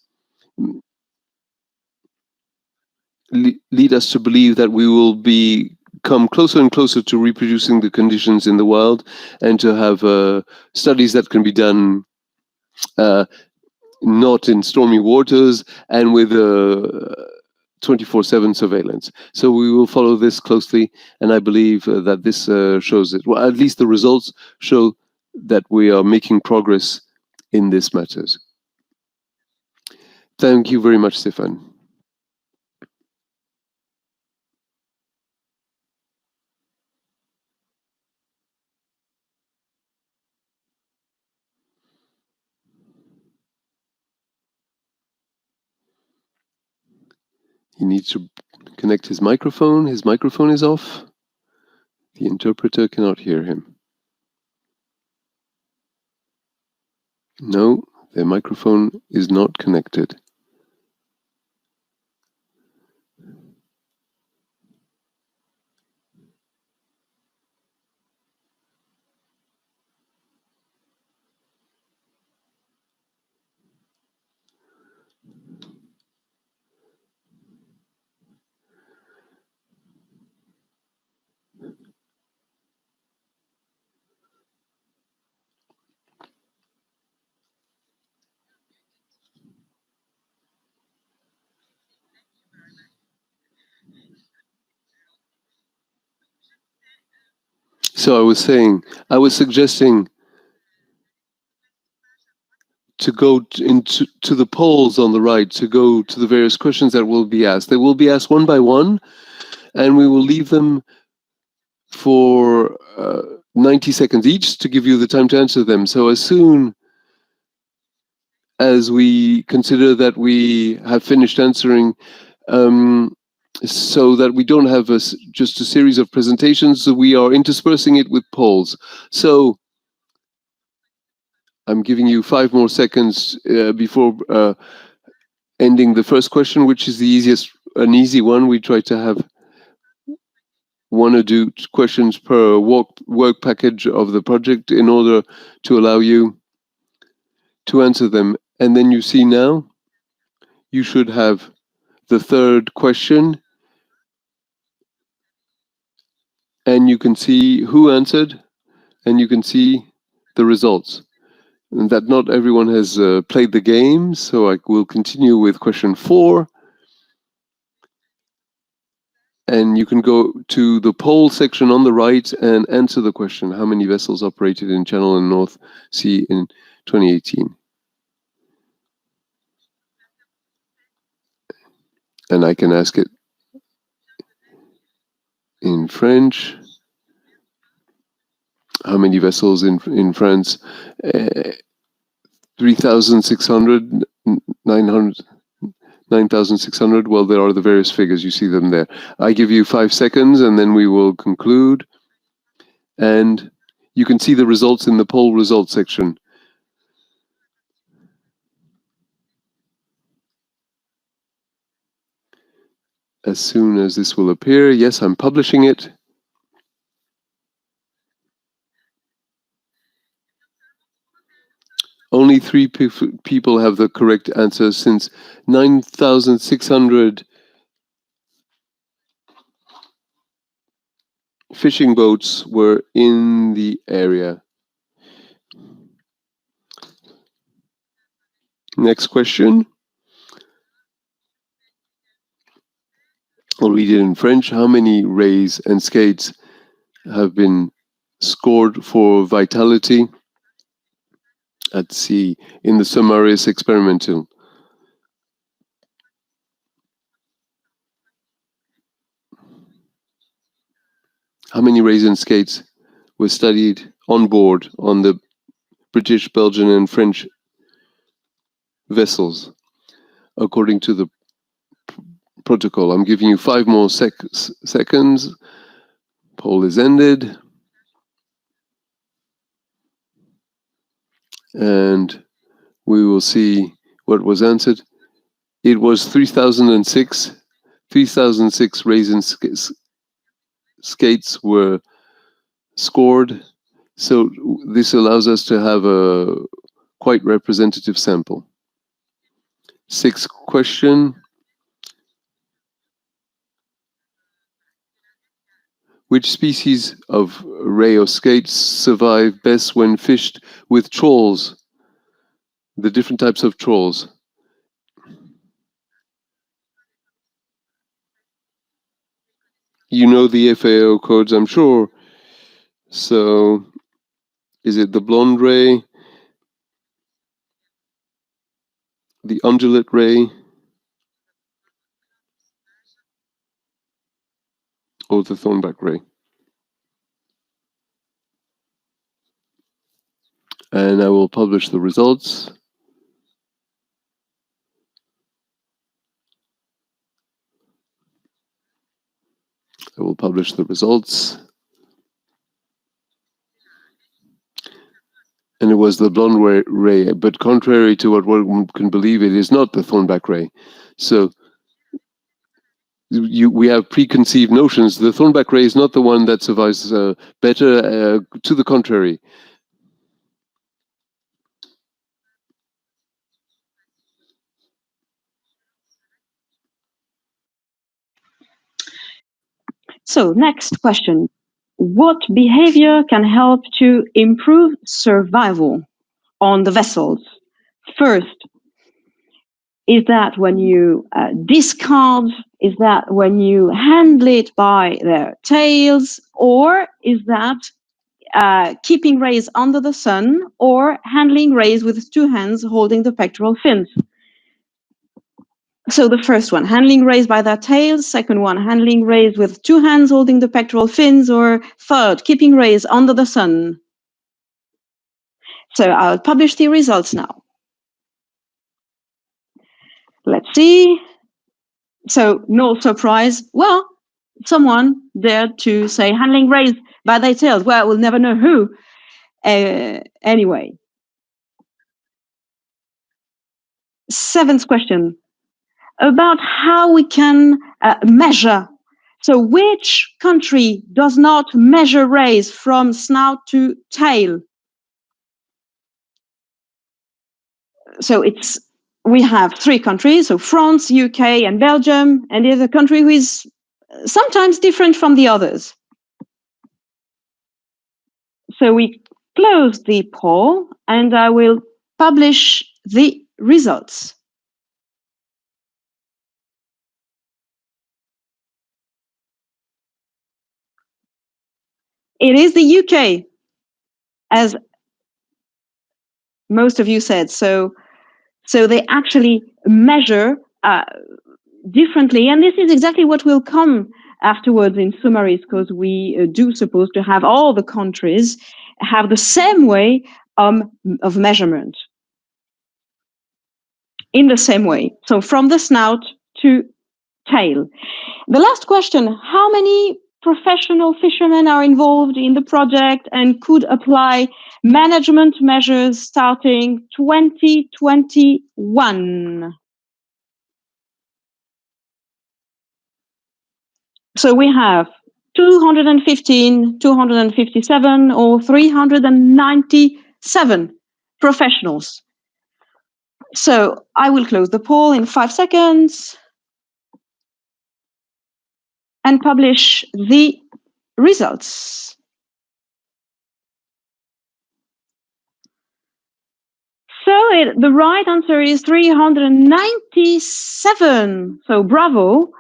lead us to believe that we will come closer and closer to reproducing the conditions in the wild, and to have studies that can be done not in stormy waters and with 24/7 surveillance. So we will follow this closely, and I believe that this shows it. Well, at least the results show that we are making progress in these matters. Thank you very much, Stéphane. He needs to connect his microphone. His microphone is off. The interpreter cannot hear him. No, the microphone is not connected. So I was suggesting to go into the polls on the right, to go to the various questions that will be asked. They will be asked one by one, and we will leave them for 90 seconds each to give you the time to answer them. So as soon as we consider that we have finished answering, so that we don't have just a series of presentations, we are interspersing it with polls. So I'm giving you 5 more seconds before ending the first question, which is an easy one. We try to have 1 or 2 questions per work package of the project in order to allow you to answer them. And then you see now, you should have the third question, and you can see who answered, and you can see the results. And that not everyone has played the game, so I will continue with question 4. And you can go to the poll section on the right and answer the question: how many vessels operated in Channel and North Sea in 2018? And I can ask it in French. how many vessels in France? 3,600, 900, 9,600. Well, there are the various figures. You see them there. I give you 5 seconds, and then we will conclude. And you can see the results in the poll results section. As soon as this will appear, yes, I'm publishing it. Only 3 people have the correct answer, since 9,600 fishing boats were in the area. Next question. I'll read it in French. How many rays and skates have been scored for vitality at sea in the SUMARiS experimental? How many rays and skates were studied on board on the British, Belgian, and French vessels according to the protocol? I'm giving you 5 more seconds. Poll is ended. And we will see what was answered. It was 3,006. 3,006 rays and skates were scored. So this allows us to have a quite representative sample. 6th question. Which species of ray or skates survive best when fished with trawls? The different types of trawls. You know the FAO codes, I'm sure. So, is it the blonde ray, the undulate ray, or the thornback ray? And I will publish the results. I will publish the results. And it was the blonde ray, but contrary to what one can believe, it is not the thornback ray. So we have preconceived notions. The thornback ray is not the one that survives better. To the contrary. So, next question. What behavior can help to improve survival on the vessels? First, is that when you discard? Is that when you handle it by their tails? Or is that keeping rays under the sun or handling rays with 2 hands holding the pectoral fins? So the first one, handling rays by their tails. Second one, handling rays with 2 hands holding the pectoral fins. Or third, keeping rays under the sun. So I'll publish the results now. Let's see. So no surprise. Well, someone dared to say handling rays by their tails. Well, we'll never know who. Anyway. 7th question. About how we can measure. So which country does not measure rays from snout to tail? So we have 3 countries, so France, UK, and Belgium, and there's a country who is sometimes different from the others. So we close the poll, and I will publish the results. It is the UK, as most of you said. So they actually measure differently, and this is exactly what will come afterwards in SUMARiS, because we do suppose to have all the countries, have the same way of measurement. In the same way. So from the snout to tail. The last question, how many professional fishermen are involved in the project and could apply management measures starting 2021? So we have 215, 257, or 397 professionals. So I will close the poll in 5 seconds and publish the results. So the right answer is 397. So bravo.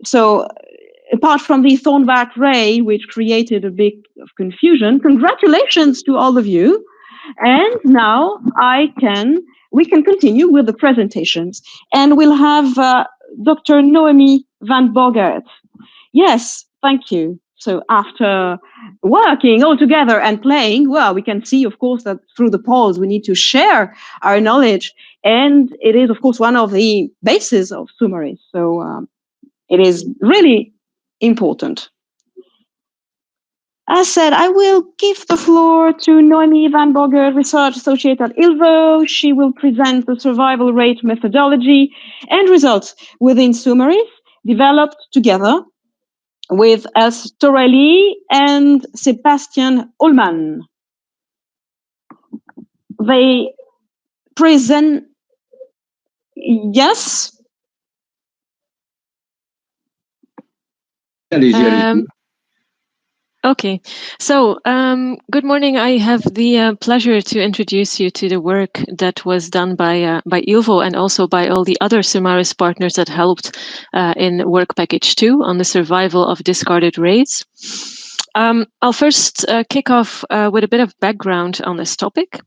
So apart from the Thornback ray, which created a bit of confusion, congratulations to all of you. And now we can continue with the presentations. And we'll have Dr. Noemi van Borgert. Yes, thank you. So after working all together and playing, well, we can see, of course, that through the polls, we need to share our knowledge. And it is, of course, one of the bases of SUMARiS. So it is really important. As said, I will give the floor to Noemi van Borgert, Research Associate at ILVO. She will present the survival rate methodology and results within SUMARiS, developed together with Els Torelli and Sebastian Ullmann. They present, yes? Allez-y. Okay, so good morning. I have the pleasure to introduce you to the work that was done by ILVO and also by all the other SUMARiS partners that helped in work package 2 on the survival of discarded rays. I'll first kick off with a bit of background on this topic.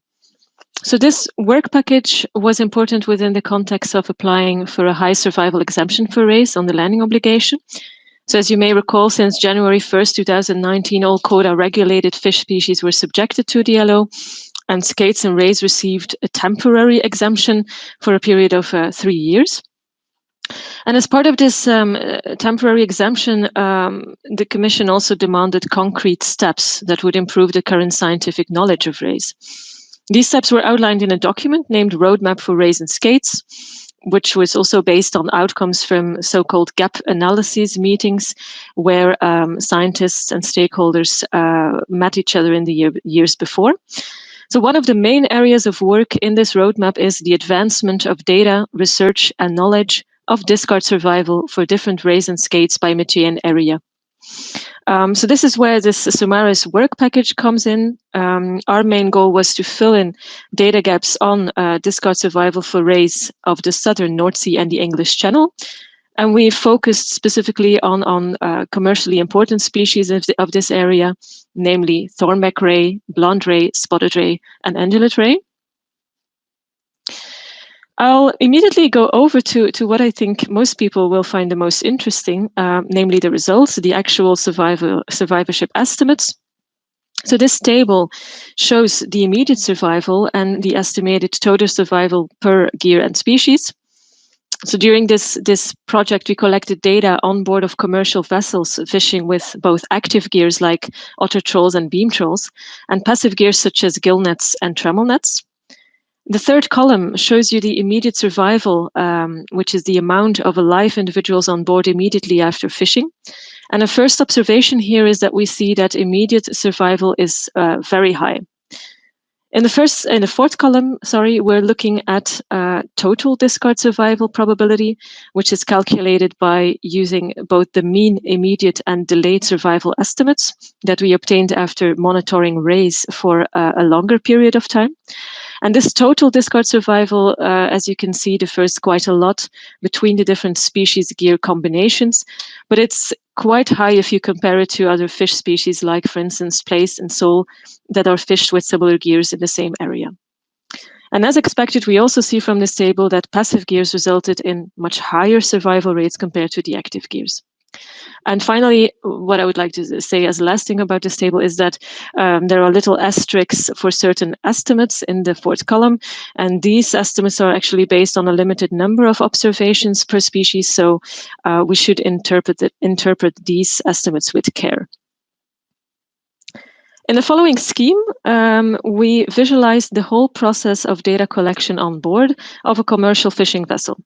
So this work package was important within the context of applying for a high survival exemption for rays on the landing obligation. So as you may recall, since January 1st, 2019, all quota-regulated fish species were subjected to the LO, and skates and rays received a temporary exemption for a period of 3 years. And as part of this temporary exemption, the Commission also demanded concrete steps that would improve the current scientific knowledge of rays. These steps were outlined in a document named Roadmap for Rays and Skates, which was also based on outcomes from so-called gap analysis meetings, where scientists and stakeholders met each other in the years before. So one of the main areas of work in this roadmap is the advancement of data, research, and knowledge of discard survival for different rays and skates by métier and area. So this is where this SUMARiS work package comes in. Our main goal was to fill in data gaps on discard survival for rays of the southern North Sea and the English Channel. And we focused specifically on commercially important species of this area, namely thornback ray, blonde ray, spotted ray, and undulate ray. I'll immediately go over to what I think most people will find the most interesting, namely the results, the actual survivorship estimates. So this table shows the immediate survival and the estimated total survival per gear and species. So during this project, we collected data on board of commercial vessels fishing with both active gears like otter trawls and beam trawls, and passive gears such as gill nets and trammel nets. The third column shows you the immediate survival, which is the amount of alive individuals on board immediately after fishing. And a first observation here is that we see that immediate survival is very high. In the fourth column, we're looking at total discard survival probability, which is calculated by using both the mean, immediate, and delayed survival estimates that we obtained after monitoring rays for a longer period of time. And this total discard survival, as you can see, differs quite a lot between the different species gear combinations, but it's quite high if you compare it to other fish species like, for instance, plaice and sole that are fished with similar gears in the same area. And as expected, we also see from this table that passive gears resulted in much higher survival rates compared to the active gears. And finally, what I would like to say as last thing about this table is that there are little asterisks for certain estimates in the fourth column, and these estimates are actually based on a limited number of observations per species, so we should interpret these estimates with care. In the following scheme, we visualize the whole process of data collection on board of a commercial fishing vessel.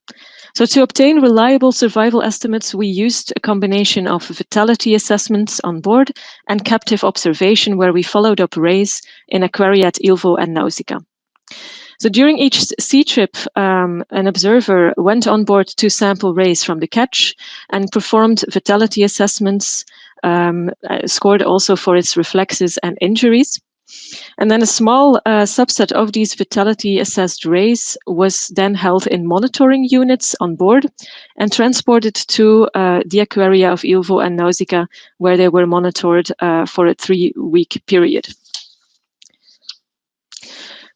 So to obtain reliable survival estimates, we used a combination of vitality assessments on board and captive observation, where we followed up rays in aquaria at Ilvo and Nausicaa. So during each sea trip, an observer went on board to sample rays from the catch and performed vitality assessments, scored also for its reflexes and injuries. And then a small subset of these vitality assessed rays was then held in monitoring units on board and transported to the aquaria of Ilvo and Nausicaa, where they were monitored for a 3-week period.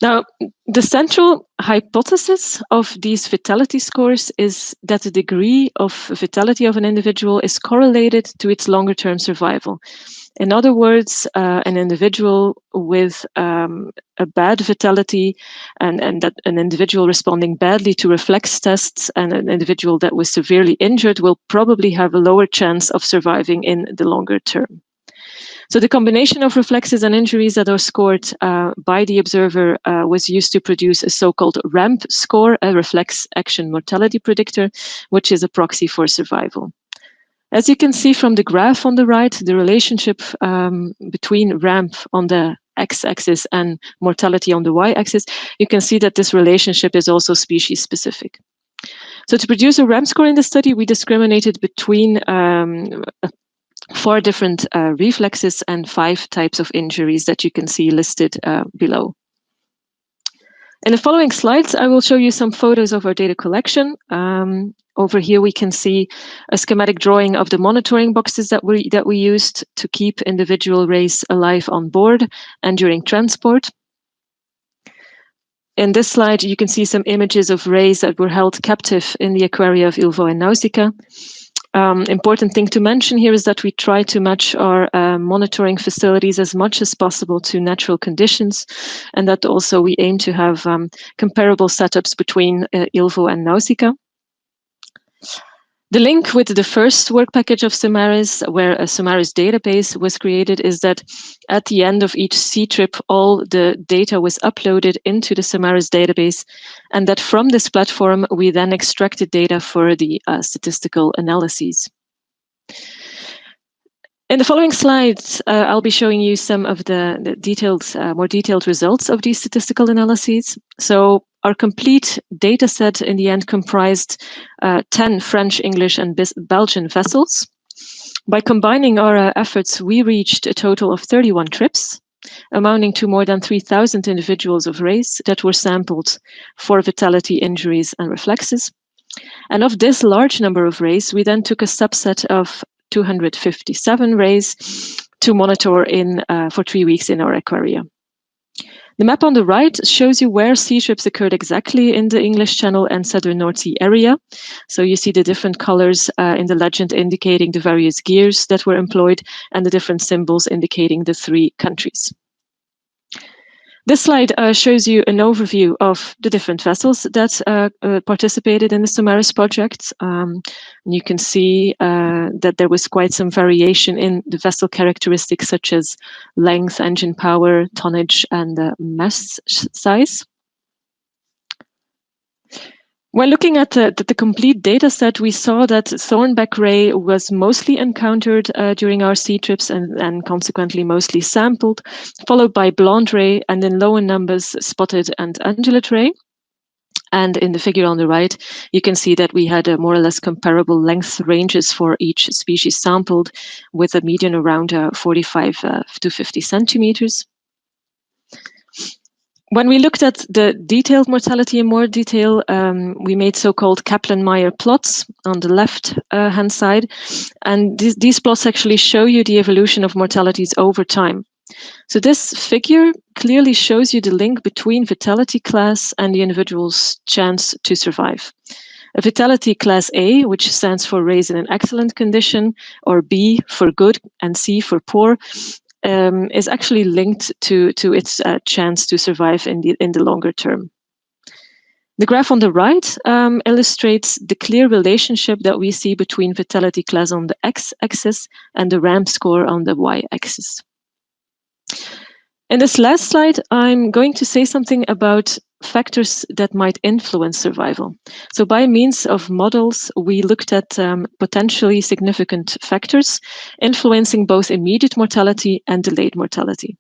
Now, the central hypothesis of these vitality scores is that the degree of vitality of an individual is correlated to its longer-term survival. In other words, an individual with a bad vitality and that an individual responding badly to reflex tests and an individual that was severely injured will probably have a lower chance of surviving in the longer term. So the combination of reflexes and injuries that are scored by the observer was used to produce a so-called RAMP score, a reflex action mortality predictor, which is a proxy for survival. As you can see from the graph on the right, the relationship between RAMP on the x-axis and mortality on the y-axis, you can see that this relationship is also species-specific. So to produce a RAMP score in the study, we discriminated between 4 different reflexes and 5 types of injuries that you can see listed below. In the following slides, I will show you some photos of our data collection. Over here, we can see a schematic drawing of the monitoring boxes that we used to keep individual rays alive on board and during transport. In this slide, you can see some images of rays that were held captive in the aquaria of Ilvo and Nausicaa. Important thing to mention here is that we try to match our monitoring facilities as much as possible to natural conditions, and that also we aim to have comparable setups between Ilvo and Nausicaa. The link with the first work package of SUMARiS, where a SUMARiS database was created, is that at the end of each sea trip, all the data was uploaded into the SUMARiS database, and that from this platform, we then extracted data for the statistical analyses. In the following slides, I'll be showing you some of the detailed, more detailed results of these statistical analyses. So our complete data set in the end comprised 10 French, English, and Belgian vessels. By combining our efforts, we reached a total of 31 trips, amounting to more than 3,000 individuals of rays that were sampled for vitality, injuries, and reflexes. And of this large number of rays, we then took a subset of 257 rays to monitor for 3 weeks in our aquaria. The map on the right shows you where sea trips occurred exactly in the English Channel and Southern North Sea area. So you see the different colors in the legend indicating the various gears that were employed and the different symbols indicating the 3 countries. This slide shows you an overview of the different vessels that participated in the SUMARiS project. You can see that there was quite some variation in the vessel characteristics such as length, engine power, tonnage, and mass size. When looking at the complete data set, we saw that thornback ray was mostly encountered during our sea trips and consequently mostly sampled, followed by blonde ray and in lower numbers spotted and undulate ray. And in the figure on the right, you can see that we had more or less comparable length ranges for each species sampled, with a median around 45 to 50 centimeters. When we looked at the detailed mortality in more detail, we made so-called Kaplan-Meier plots on the left-hand side. And these plots actually show you the evolution of mortalities over time. So this figure clearly shows you the link between vitality class and the individual's chance to survive. A vitality class A, which stands for raised in an excellent condition, or B for good and C for poor, is actually linked to its chance to survive in the longer term. The graph on the right illustrates the clear relationship that we see between vitality class on the x-axis and the ramp score on the y-axis. In this last slide, I'm going to say something about factors that might influence survival. So by means of models, we looked at potentially significant factors influencing both immediate mortality and delayed mortality.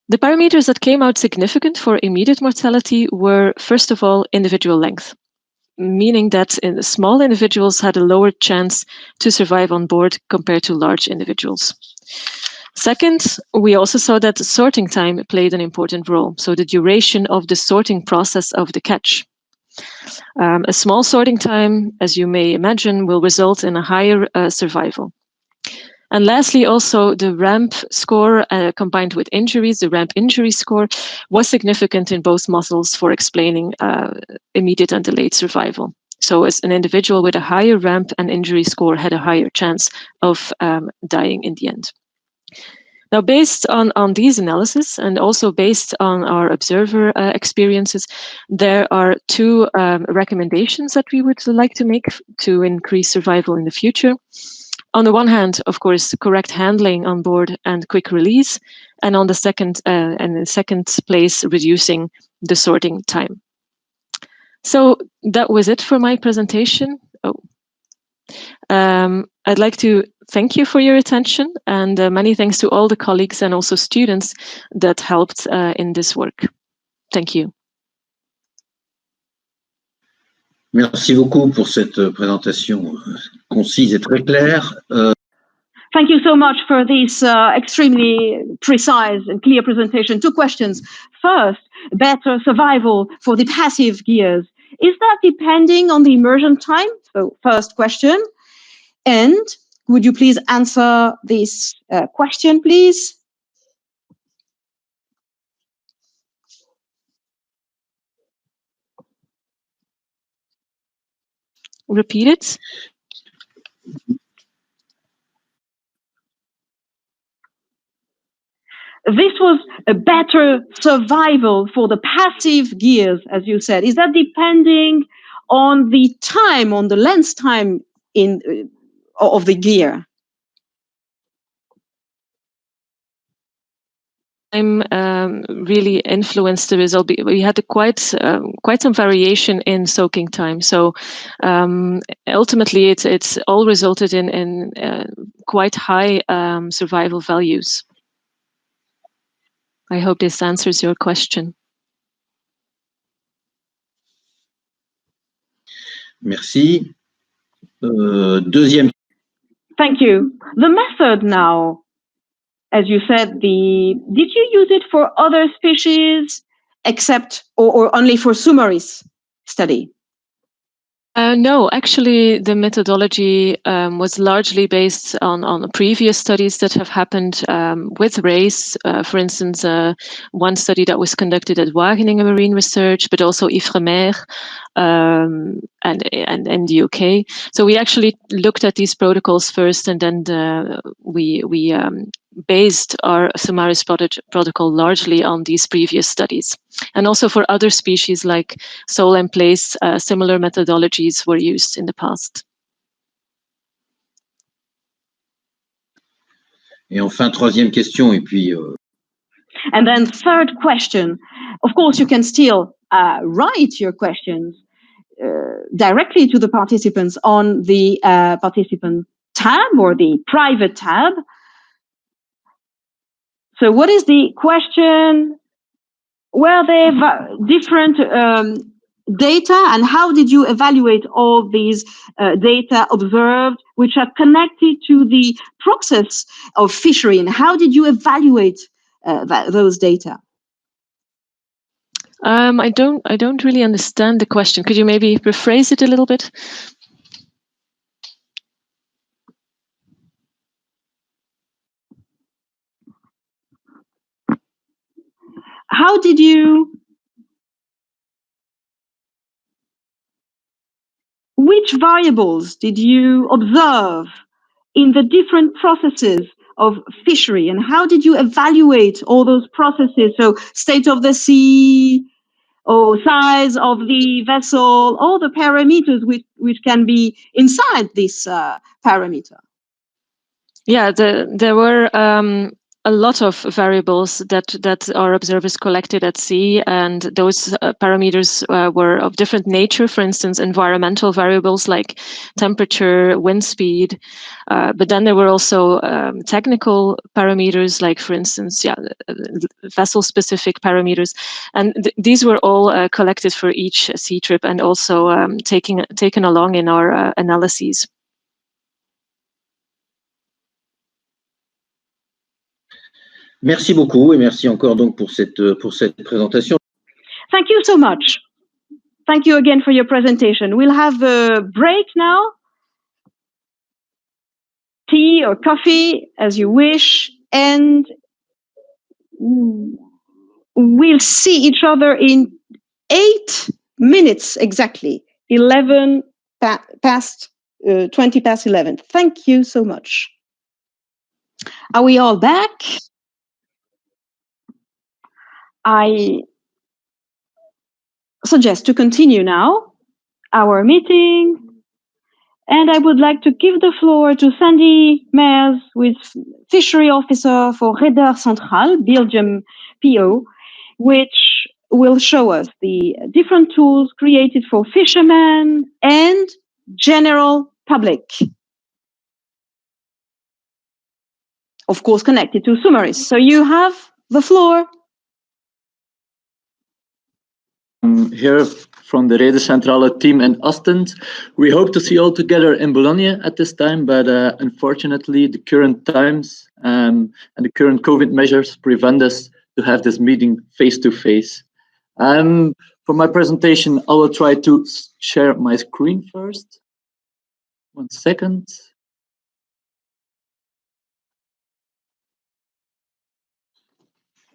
The parameters that came out significant for immediate mortality were, first of all, individual length, meaning that small individuals had a lower chance to survive on board compared to large individuals. Second, we also saw that sorting time played an important role, so the duration of the sorting process of the catch. A small sorting time, as you may imagine, will result in a higher survival. And lastly, also the ramp score combined with injuries, the ramp injury score, was significant in both models for explaining immediate and delayed survival. So as an individual with a higher ramp and injury score had a higher chance of dying in the end. Now, based on these analyses and also based on our observer experiences, there are two recommendations that we would like to make to increase survival in the future. On the one hand, of course, correct handling on board and quick release, and on the second, and in second place, reducing the sorting time. So that was it for my presentation. I'd like to thank you for your attention, and many thanks to all the colleagues and also students that helped in this work. Thank you. Merci beaucoup pour cette présentation concise et très claire. Thank you so much for this extremely precise and clear presentation. Two questions. First, better survival for the passive gears. Is that depending on the immersion time? So first question. And would you please answer this question, please? Repeat it. This was a better survival for the passive gears, as you said. Is that depending on the time, on the length time of the gear? Time really influenced the result. We had quite some variation in soaking time. So ultimately, it's all resulted in quite high survival values. I hope this answers your question. Merci. Deuxième. Thank you. The method now, as you said, did you use it for other species except or only for SUMARiS study? No, actually, the methodology was largely based on previous studies that have happened with race. For instance, one study that was conducted at Wageningen Marine Research, but also Ifremer and in the UK. So we actually looked at these protocols first, and then we based our SUMARiS protocol largely on these previous studies. And also for other species like sole and place, similar methodologies were used in the past. Et enfin, troisième question, et puis... And then third question. Of course, you can still write your questions directly to the participants on the participant tab or the private tab. So what is the question? Were there different data, and how did you evaluate all these data observed, which are connected to the process of fishery, and how did you evaluate those data? I don't really understand the question. Could you maybe rephrase it a little bit? How did you which variables did you observe in the different processes of fishery, and how did you evaluate all those processes? So state of the sea, or size of the vessel, all the parameters which can be inside this parameter. Yeah, there were a lot of variables that our observers collected at sea, and those parameters were of different nature. For instance, environmental variables like temperature, wind speed, but then there were also technical parameters like, for instance, vessel-specific parameters, and these were all collected for each sea trip and also taken along in our analyses. Merci beaucoup et merci encore donc pour cette présentation. Thank you so much. Thank you again for your presentation. We'll have a break now. Tea or coffee, as you wish, and we'll see each other in 8 minutes exactly. 20 past 11. Thank you so much. Are we all back? I suggest to continue now our meeting, and I would like to give the floor to Sandy Mears, who is Fishery Officer for Reder Central, Belgium PO, which will show us the different tools created for fishermen and general public. Of course, connected to SUMARiS. So you have the floor. Here from the Reder Centrale team in Ostend. We hope to see you all together in Bologna at this time, but unfortunately the current times and the current COVID measures prevent us to have this meeting face to face. For my presentation, I will try to share my screen first. 1 second.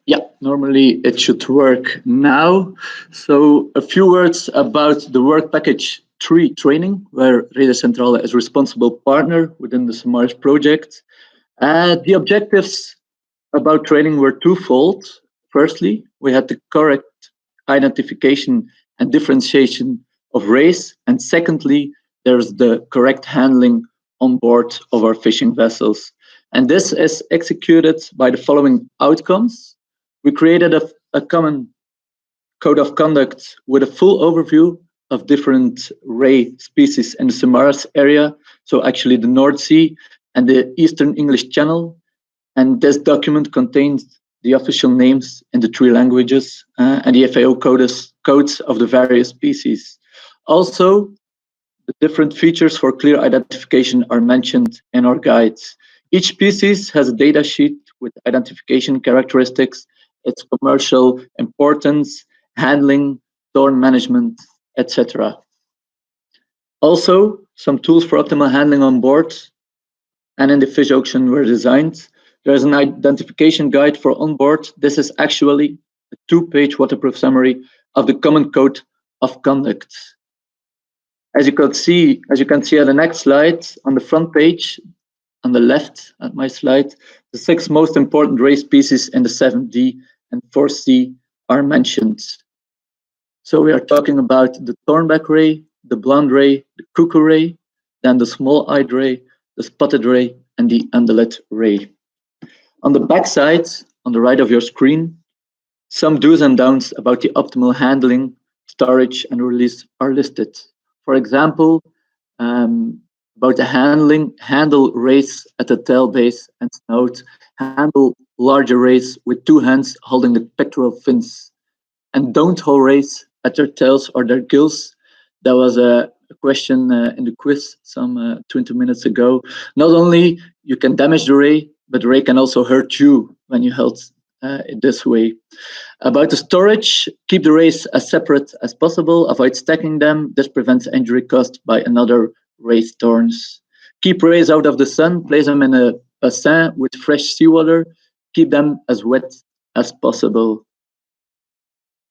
Yeah, normally it should work now. So a few words about the work package 3 training, where Reder Centrale is responsible partner within the SUMARiS project. The objectives about training were twofold. Firstly, we had the correct identification and differentiation of race. And secondly, there's the correct handling on board of our fishing vessels. And this is executed by the following outcomes. We created a common code of conduct with a full overview of different ray species in the SUMARiS area, so actually the North Sea and the Eastern English Channel. And this document contains the official names in the 3 languages and the FAO codes of the various species. Also, the different features for clear identification are mentioned in our guides. Each species has a data sheet with identification characteristics, its commercial importance, handling, thorn management, etc. Also, some tools for optimal handling on board and in the fish auction were designed. There is an identification guide for on board. This is actually a 2-page waterproof summary of the common code of conduct. As you can see on the next slide, on the front page, on the left at my slide, the 6 most important ray species in the 7D and 4C are mentioned. So we are talking about the thornback ray, the blonde ray, the cuckoo ray, then the small-eyed ray, the spotted ray, and the undulate ray. On the back side, on the right of your screen, some do's and don'ts about the optimal handling, storage, and release are listed. For example, about the handle rays at the tail base and snout, handle larger rays with 2 hands holding the pectoral fins, and don't hold rays at their tails or their gills. That was a question in the quiz some 20 minutes ago. Not only you can damage the ray, but the ray can also hurt you when you held it this way. About the storage, keep the rays as separate as possible, avoid stacking them. This prevents injury caused by another ray's thorns. Keep rays out of the sun, place them in a bassin with fresh seawater, keep them as wet as possible.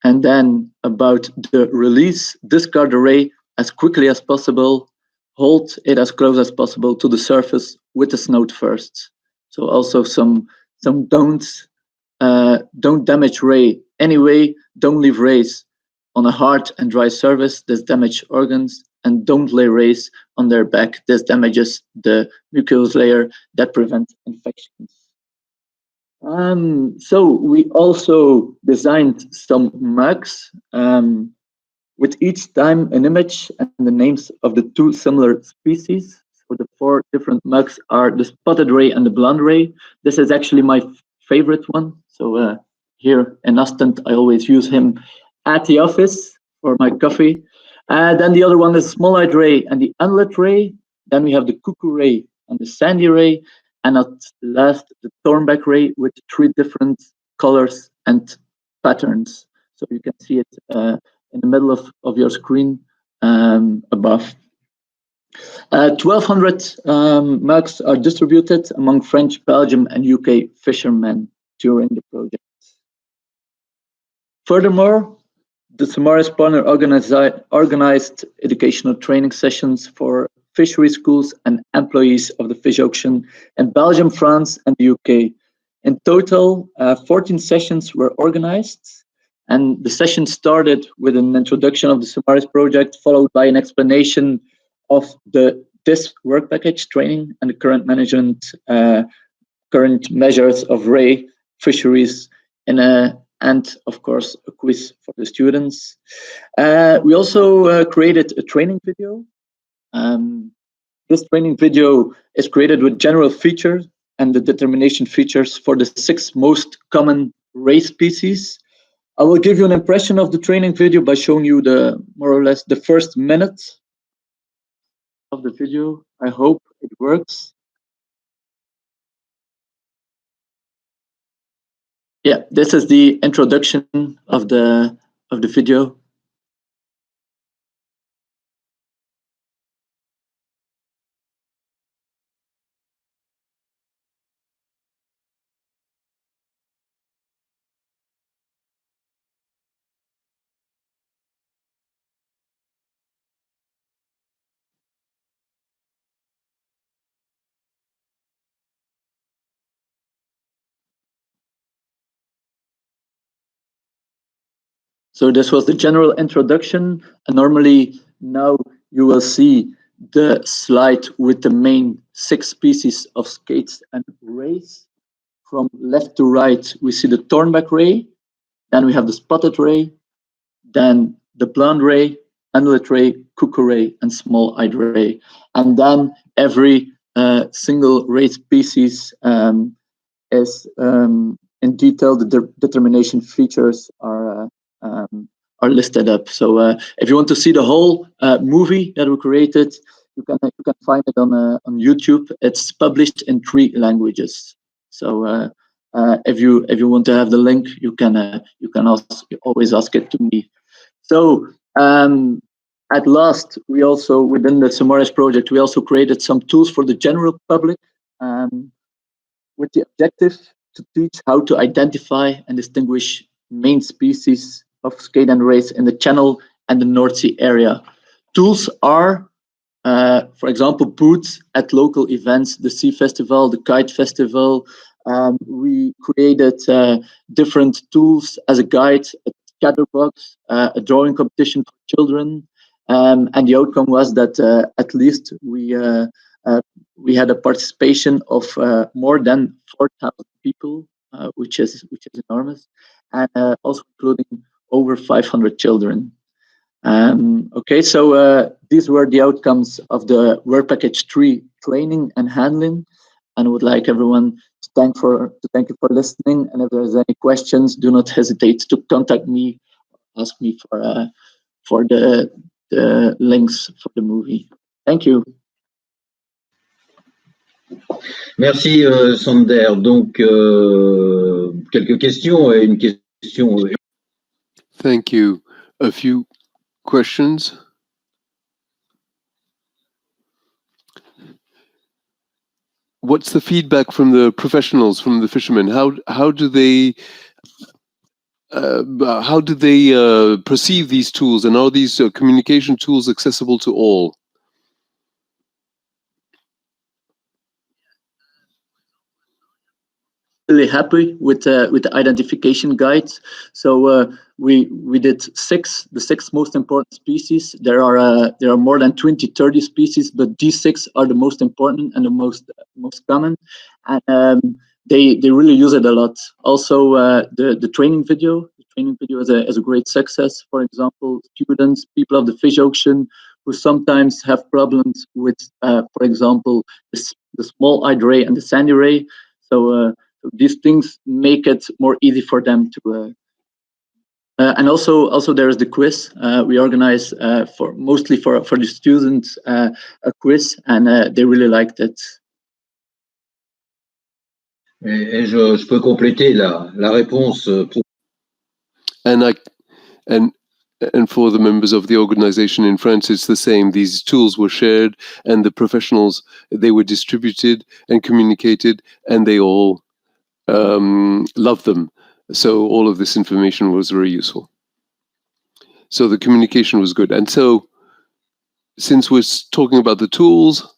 And then about the release, discard the ray as quickly as possible, hold it as close as possible to the surface with the snout first. So also some don't damage ray anyway. Don't leave rays on a hard and dry surface. This damages organs, and don't lay rays on their back. This damages the mucous layer that prevents infections. So we also designed some mugs with each time an image and the names of the two similar species. So the 4 different mugs are the spotted ray and the blonde ray. This is actually my favorite one. So here in Ostend, I always use him at the office for my coffee. Then the other one is small-eyed ray and the unlet ray. Then we have the cuckoo ray and the sandy ray. And at last, the thornback ray with 3 different colors and patterns. So you can see it in the middle of your screen above. 1,200 mugs are distributed among French, Belgium, and UK fishermen during the project. Furthermore, the SUMARiS partner organized educational training sessions for fishery schools and employees of the fish auction in Belgium, France, and the UK. In total, 14 sessions were organized, and the session started with an introduction of the SUMARiS project, followed by an explanation of this work package training and the current measures of ray fisheries and of course a quiz for the students. We also created a training video. This training video is created with general features and the determination features for the 6 most common ray species. I will give you an impression of the training video by showing you more or less the first minute of the video. I hope it works. Yeah, this is the introduction of the video. So this was the general introduction, and normally now you will see the slide with the main 6 species of skates and rays. From left to right, we see the thornback ray, then we have the spotted ray, then the blonde ray, unlet ray, cuckoo ray, and small-eyed ray. And then every single ray species is in detail. The determination features are listed up. So if you want to see the whole movie that we created, you can find it on YouTube. It's published in 3 languages. So if you want to have the link, you can always ask it to me. So at last, we also within the SUMARiS project, we also created some tools for the general public with the objective to teach how to identify and distinguish main species of skate and rays in the Channel and the North Sea area. Tools are, for example, booths at local events, the Sea Festival, the Kite Festival. We created different tools as a guide, a scatterbox, a drawing competition for children, and the outcome was that at least we had a participation of more than 4,000 people, which is enormous, and also including over 500 children. Okay, so these were the outcomes of the Work Package 3 training and handling, and I would like everyone to thank you for listening. And if there's any questions, do not hesitate to contact me, ask me for the links for the movie. Thank you. Merci Sander. Donc quelques questions. Une question. Thank you. A few questions. What's the feedback from the professionals, from the fishermen? How do they perceive these tools, and are these communication tools accessible to all? really happy with the identification guides. So we did the six most important species. There are more than 20-30 species, but these 6 are the most important and the most common, and they really use it a lot. Also, the training video. The training video is a great success. For example, students, people of the fish ocean, who sometimes have problems with, for example, the small-eyed ray and the sandy ray. So these things make it more easy for them to. And also there is the quiz. We organize mostly for the students a quiz, and they really liked it. Et je peux compléter la réponse pour... And for the members of the organization in France, it's the same. These tools were shared, and the professionals, they were distributed and communicated, and they all loved them. So all of this information was very useful. So the communication was good. And so, since we're talking about the tools,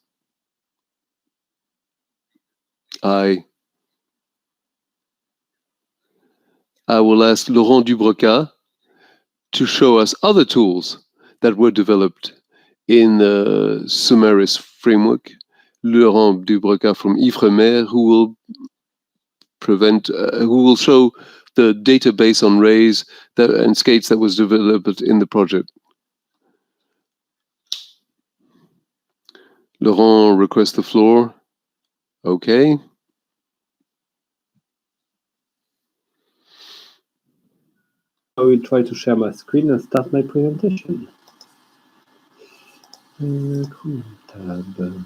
I will ask Laurent Dubroca to show us other tools that were developed in the SUMARiS framework. Laurent Dubroca from Ifremer, who will show the database on rays and skates that was developed in the project. Laurent requests the floor. Okay. I will try to share my screen and start my presentation. Tab.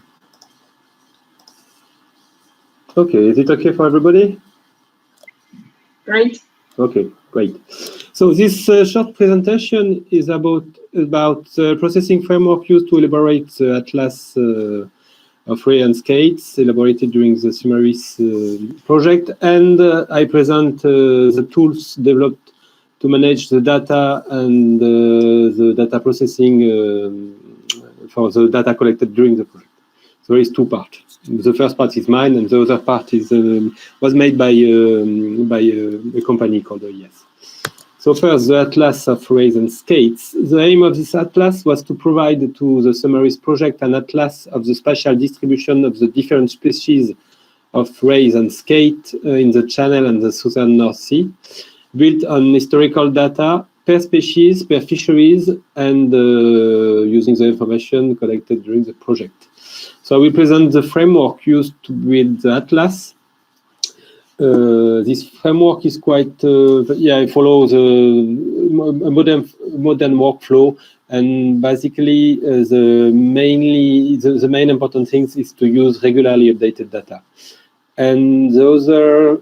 Okay, is it okay for everybody? Great. Okay, great. So this short presentation is about processing framework used to elaborate the atlas of ray and skates elaborated during the SUMARiS project, and I present the tools developed to manage the data and the data processing for the data collected during the project. So there is 2 parts. The first part is mine, and the other part is was made by a company called ES. So first, the atlas of rays and skates. The aim of this atlas was to provide to the SUMARiS project an atlas of the spatial distribution of the different species of rays and skate in the Channel and the Southern North Sea, built on historical data per species, per fisheries, and using the information collected during the project. So we present the framework used to build the atlas. This framework is quite, it follows a modern workflow, and basically the main important things is to use regularly updated data. And the other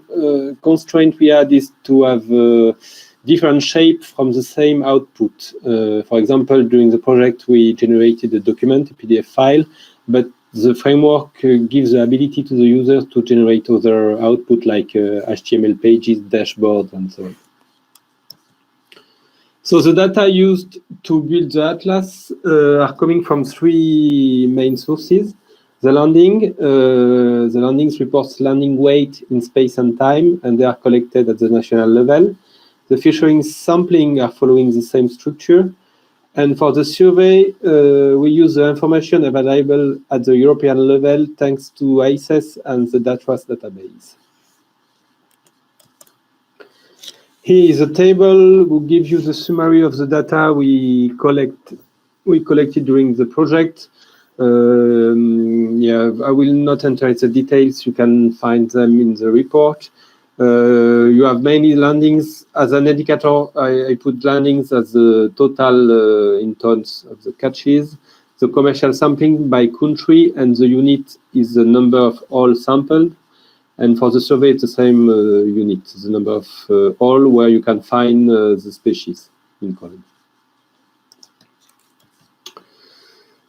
constraint we had is to have different shape from the same output. For example, during the project, we generated a document, a PDF file, but the framework gives the ability to the user to generate other output like HTML pages, dashboards, and so on. So the data used to build the atlas are coming from 3 main sources. The landings reports landing weight in space and time, and they are collected at the national level. The fisheries sampling are following the same structure. And for the survey, we use the information available at the European level thanks to ICES and the DATRAS database. Here is a table who gives you the summary of the data we collected during the project. I will not enter into the details. You can find them in the report. You have many landings as an indicator. I put landings as the total in tons of the catches. The commercial sampling by country, and the unit is the number of all sampled. And for the survey, it's the same unit, the number of all, where you can find the species in column.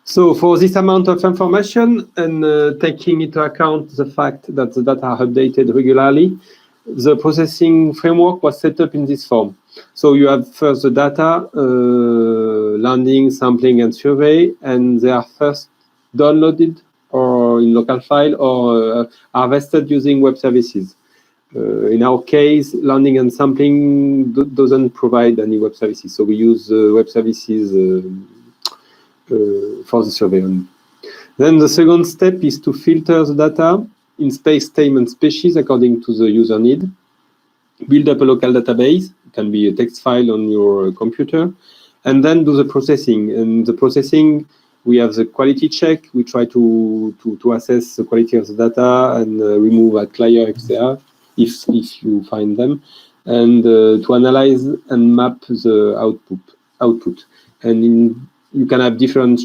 So for this amount of information, and taking into account the fact that the data are updated regularly, the processing framework was set up in this form. So you have first the data, landing, sampling, and survey, and they are first downloaded or in local file or harvested using web services. In our case, landing and sampling doesn't provide any web services, so we use web services for the survey only. Then the second step is to filter the data in space, time, and species according to the user need. Build up a local database, it can be a text file on your computer, and then do the processing. And the processing, we have the quality check. We try to assess the quality of the data and remove outlier if you find them, and to analyze and map the output. And you can have different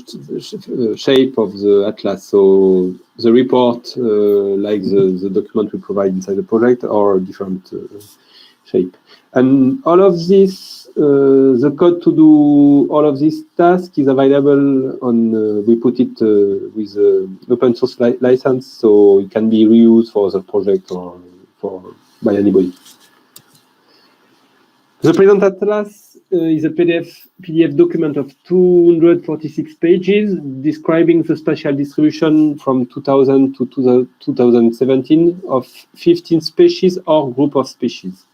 shape of the atlas. So the report, like the document we provide inside the project, or different shape. And all of this, the code to do all of this task is available on, we put it with open source license, so it can be reused for the project or by anybody. The present atlas is a PDF document of 246 pages describing the spatial distribution from 2000 to 2017 of 15 species or group of species.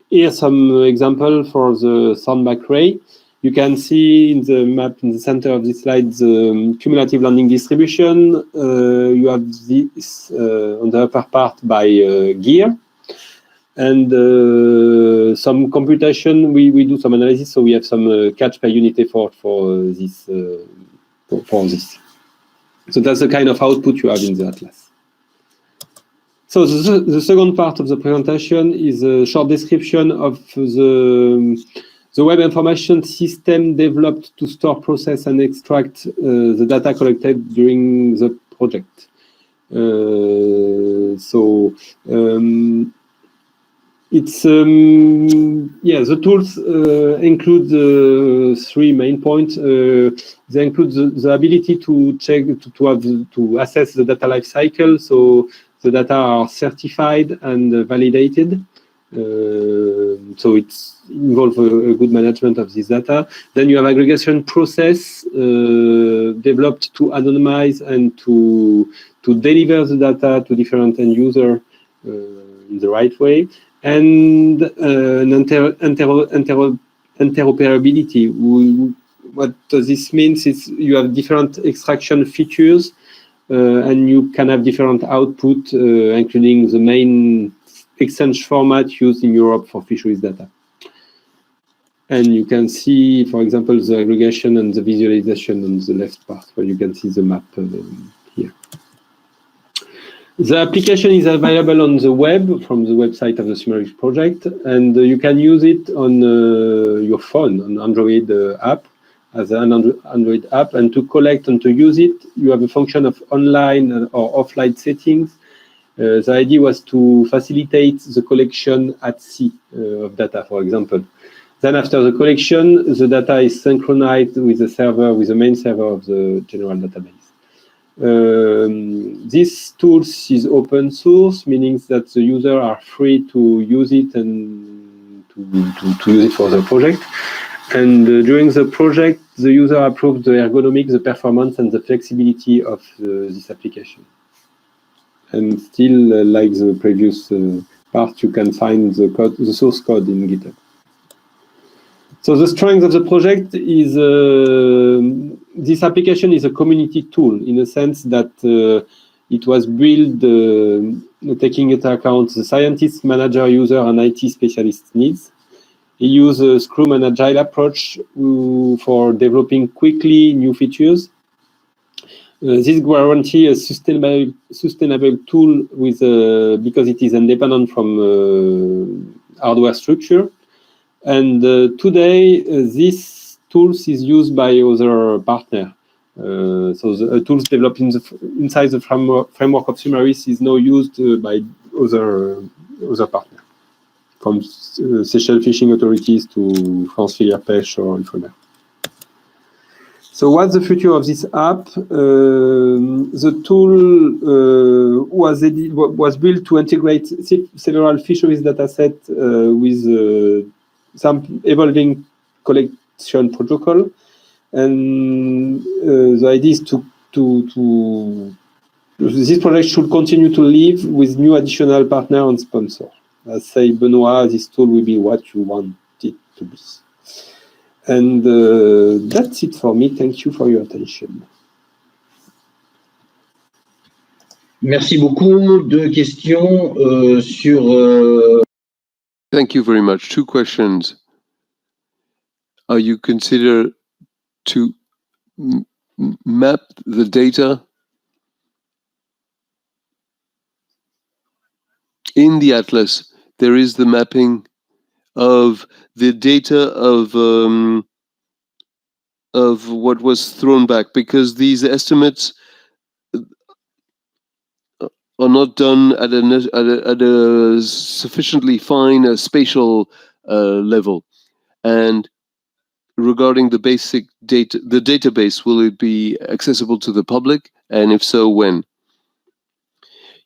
Here's some example for the soundback ray. You can see in the map in the center of this slide the cumulative landing distribution. You have this on the upper part by gear. And some computation, we do some analysis, so we have some catch per unit effort for this. So that's the kind of output you have in the atlas. So the second part of the presentation is a short description of the web information system developed to store, process, and extract the data collected during the project. It's the tools include three main points. They include the ability to check to assess the data life cycle, so the data are certified and validated. So it's involves a good management of this data. Then you have aggregation process developed to anonymize and to deliver the data to different end user in the right way. And interoperability. What this means is you have different extraction features and you can have different output, including the main exchange format used in Europe for fisheries data. And you can see, for example, the aggregation and the visualization on the left part, where you can see the map here. The application is available on the web from the website of the SUMARiS project, and you can use it on your phone, on Android app, as an Android app. And to collect and to use it, you have a function of online or offline settings. The idea was to facilitate the collection at sea of data, for example. Then after the collection, the data is synchronized with the server, with the main server of the general database. This tool is open source, meaning that the users are free to use it and to use it for the project. And during the project, the user approves the ergonomics, the performance, and the flexibility of this application. And still, like the previous part, you can find the code, the source code in GitHub. So the strength of the project is this application is a community tool in a sense that it was built taking into account the scientist, manager, user, and IT specialist needs. It uses a Scrum and Agile approach for developing quickly new features. This guarantee a sustainable tool with because it is independent from hardware structure. And today, this tools is used by other partners. So the tools developed inside the framework of SUMARiS is now used by other partners, from Seychelles fishing authorities to France Filière Pêche or Ifremer. So what's the future of this app? The tool was built to integrate several fisheries datasets with some evolving collection protocol, and the idea is to this project should continue to live with new additional partner and sponsor. As say Benoit, this tool will be what you want it to be. And that's it for me. Thank you for your attention. Merci beaucoup. Deux questions sur... Thank you very much. Two questions. Are you consider to map the data in the atlas? There is the mapping of the data of what was thrown back, because these estimates are not done at a sufficiently fine spatial level. And regarding the basic data, the database, will it be accessible to the public? And if so, when?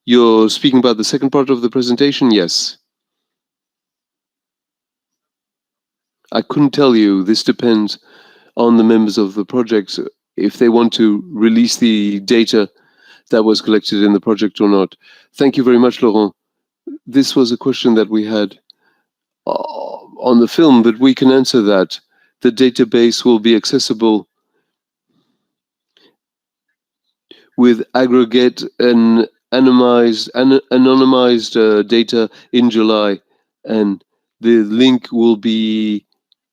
You're speaking about the second part of the presentation? Yes. I couldn't tell you. This depends on the members of the project, if they want to release the data that was collected in the project or not. Thank you very much, Laurent. This was a question that we had on the film, but we can answer that. The database will be accessible with aggregate and anonymized data in July, and the link will be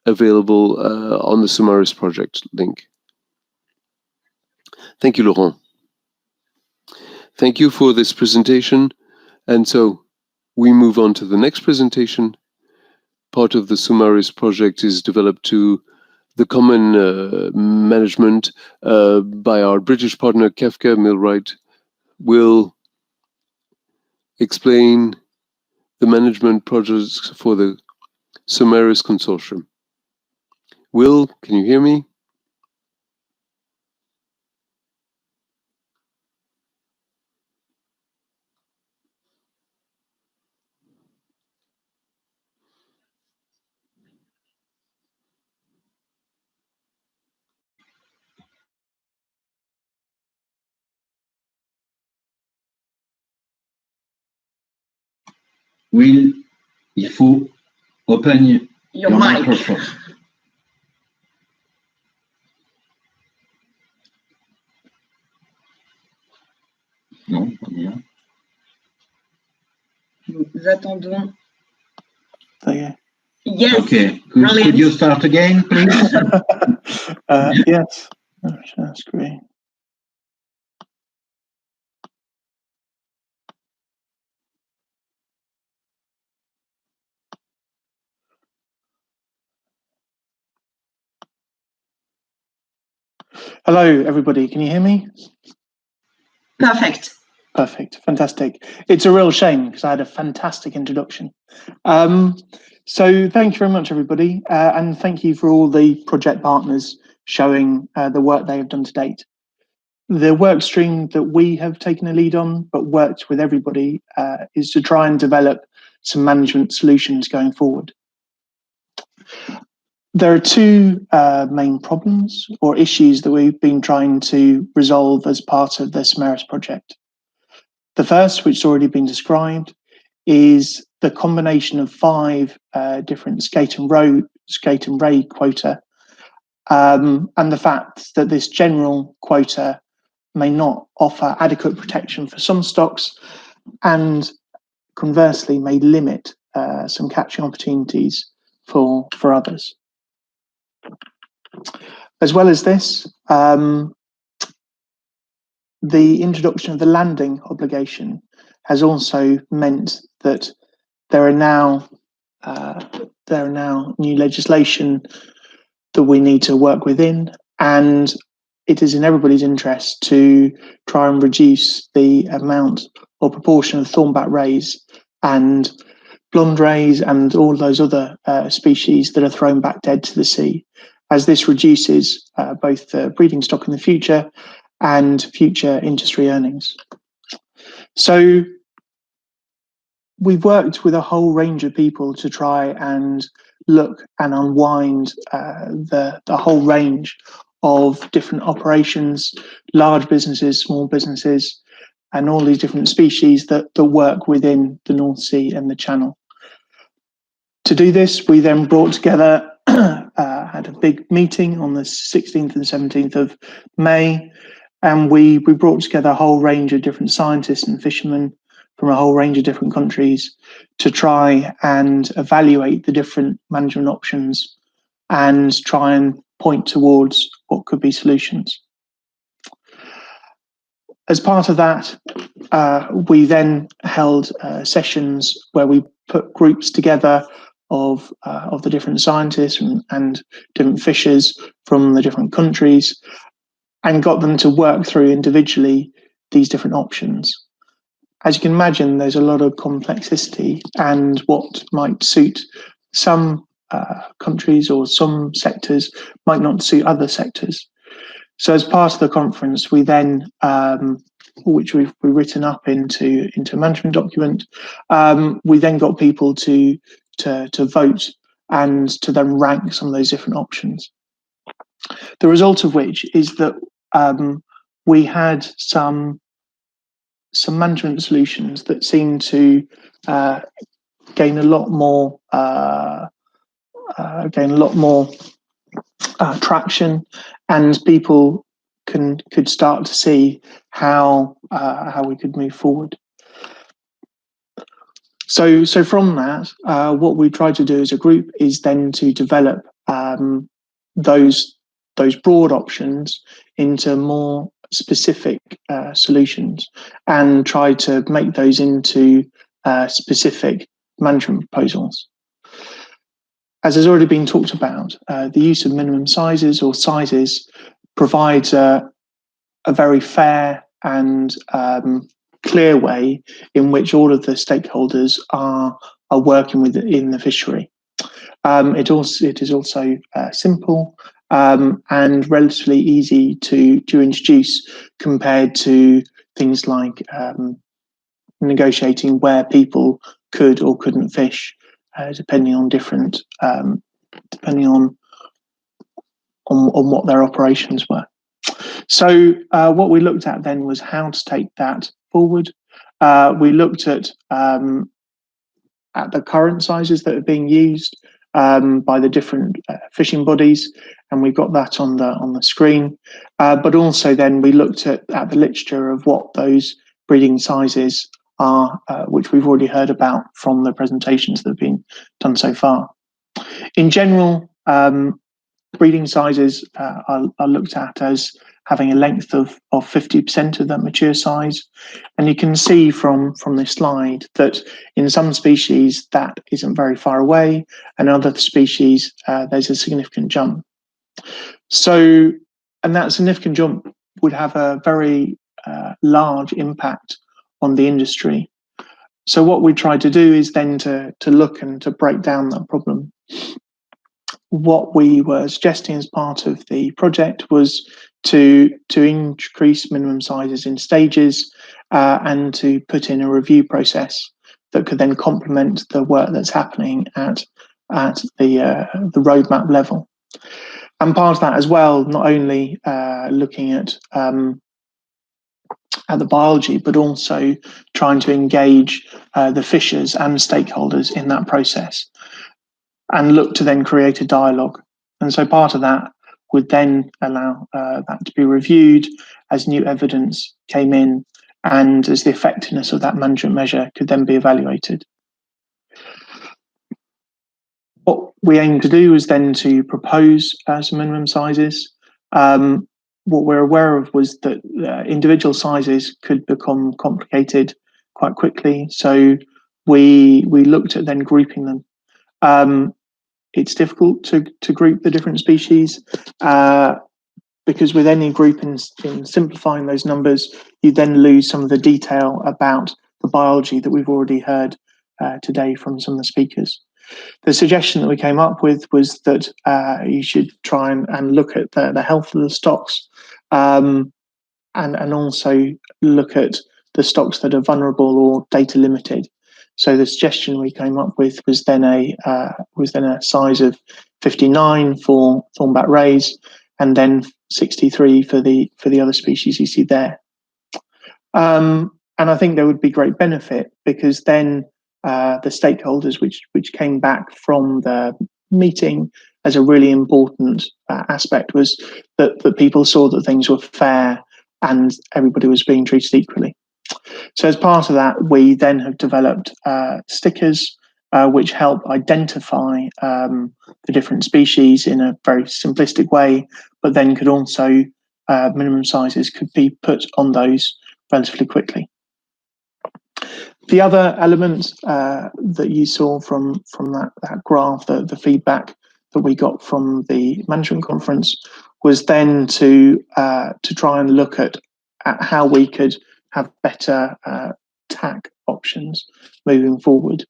available on the SUMARiS project link. Thank you, Laurent. Thank you for this presentation. And so we move on to the next presentation. Part of the SUMARiS project is developed to the common management by our British partner, Kafka Millwright, will explain the management projects for the SUMARiS consortium. Will, can you hear me? Will, il faut open your microphone. Non, pas bien. Nous attendons. Okay. Yes. Okay. Could you start again, please? Yes. That's great. Hello, everybody. Can you hear me? Perfect. Perfect. Fantastic. It's a real shame because I had a fantastic introduction. So thank you very much, everybody. And thank you for all the project partners showing the work they have done to date. The work stream that we have taken a lead on, but worked with everybody, is to try and develop some management solutions going forward. There are two main problems or issues that we've been trying to resolve as part of the SUMARiS project. The first, which has already been described, is the combination of 5 different skate and ray quota, and the fact that this general quota may not offer adequate protection for some stocks, and conversely may limit some catching opportunities for others. As well as this, the introduction of the landing obligation has also meant that there are now new legislation that we need to work within, and it is in everybody's interest to try and reduce the amount or proportion of thornback rays and blonde rays and all those other species that are thrown back dead to the sea, as this reduces both the breeding stock in the future and future industry earnings. So we've worked with a whole range of people to try and look and unwind the whole range of different operations, large businesses, small businesses, and all these different species that work within the North Sea and the Channel. To do this, we then brought together, had a big meeting on the 16th and 17th of May, and we brought together a whole range of different scientists and fishermen from a whole range of different countries to try and evaluate the different management options and try and point towards what could be solutions. As part of that, we then held sessions where we put groups together of the different scientists and different fishers from the different countries and got them to work through individually these different options. As you can imagine, there's a lot of complexity, and what might suit some countries or some sectors might not suit other sectors. So as part of the conference, we then, which we've written up into a management document, we then got people to vote and to then rank some of those different options. The result of which is that we had some management solutions that seem to gain a lot more traction, and people could start to see how we could move forward. So from that, what we try to do as a group is then to develop those broad options into more specific solutions and try to make those into specific management proposals. As has already been talked about, the use of minimum sizes or sizes provides a very fair and clear way in which all of the stakeholders are working within the fishery. It is also simple and relatively easy to introduce compared to things like negotiating where people could or couldn't fish, depending on different depending on what their operations were. So what we looked at then was how to take that forward. We looked at the current sizes that are being used by the different fishing bodies, and we got that on the screen. But also then we looked at the literature of what those breeding sizes are, which we've already heard about from the presentations that have been done so far. In general, breeding sizes are looked at as having a length of 50% of that mature size. And you can see from this slide that in some species that isn't very far away, and other species there's a significant jump. So, and that significant jump would have a very large impact on the industry. So what we tried to do is then to look and to break down that problem. What we were suggesting as part of the project was to increase minimum sizes in stages and to put in a review process that could then complement the work that's happening at the roadmap level. And part of that as well, not only looking at the biology, but also trying to engage the fishers and stakeholders in that process, and look to then create a dialogue. And so part of that would then allow that to be reviewed as new evidence came in and as the effectiveness of that management measure could then be evaluated. What we aim to do is then to propose some minimum sizes. What we're aware of was that individual sizes could become complicated quite quickly. So we looked at then grouping them. It's difficult to group the different species because with any group in simplifying those numbers, you then lose some of the detail about the biology that we've already heard today from some of the speakers. The suggestion that we came up with was that you should try and look at the health of the stocks and also look at the stocks that are vulnerable or data limited. So the suggestion we came up with was then a size of 59 for thornback rays, and then 63 for the other species you see there. I think there would be great benefit, because then the stakeholders which came back from the meeting as a really important aspect was that people saw that things were fair and everybody was being treated equally. So as part of that, we then have developed stickers which help identify the different species in a very simplistic way, but then could also, minimum sizes could be put on those relatively quickly. The other element that you saw from that graph, the feedback that we got from the management conference, was then to try and look at how we could have better TAC options moving forward.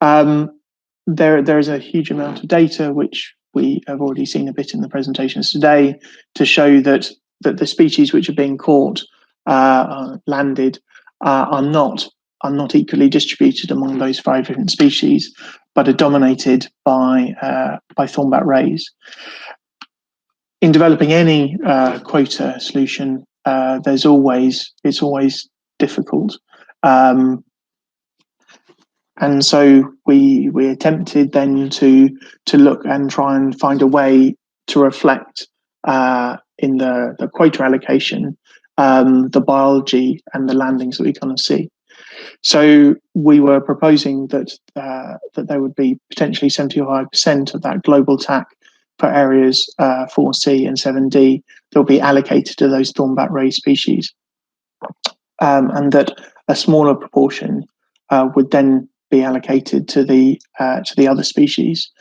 There is a huge amount of data which we have already seen a bit in the presentations today to show that the species which are being caught, landed, are not equally distributed among those 5 different species, but are dominated by thornback rays. In developing any quota solution, it's always difficult, and so we attempted then to look and try and find a way to reflect in the quota allocation the biology and the landings that we kind of see. So we were proposing that there would be potentially 75% of that global TAC for areas 4C and 7D that will be allocated to those thornback ray species, and that a smaller proportion would then be allocated to the other species.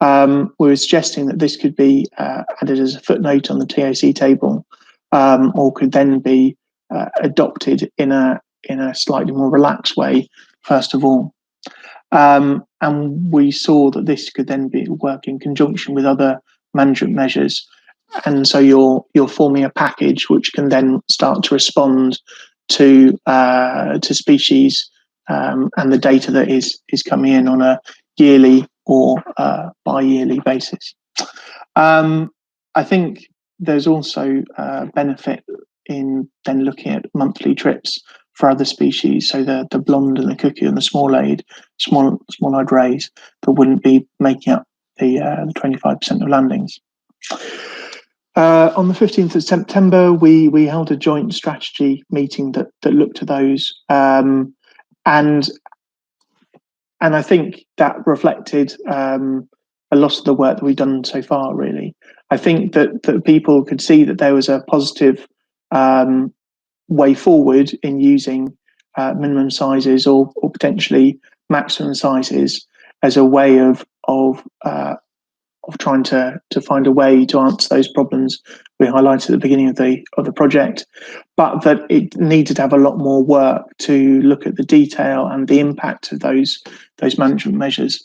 We were suggesting that this could be added as a footnote on the TAC table, or could then be adopted in a slightly more relaxed way, first of all. And we saw that this could then work in conjunction with other management measures. And so you're forming a package which can then start to respond to species and the data that is coming in on a yearly or bi-yearly basis. I think there's also benefit in then looking at monthly trips for other species, so the blonde and the cuckoo and the small-eyed rays that wouldn't be making up the 25% of landings. On the 15th of September, we held a joint strategy meeting that looked at those, and I think that reflected a lot of the work that we've done so far, really. I think that people could see that there was a positive way forward in using minimum sizes or potentially maximum sizes as a way of trying to find a way to answer those problems we highlighted at the beginning of the project, but that it needed to have a lot more work to look at the detail and the impact of those management measures.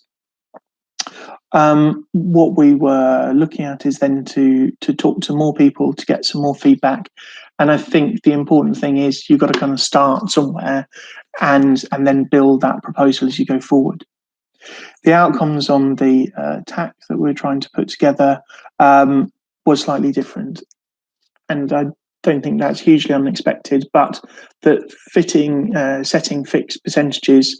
What we were looking at is then to talk to more people to get some more feedback. And I think the important thing is you've got to kind of start somewhere and then build that proposal as you go forward. The outcomes on the TAC that we're trying to put together was slightly different. And I don't think that's hugely unexpected, but that setting fixed percentages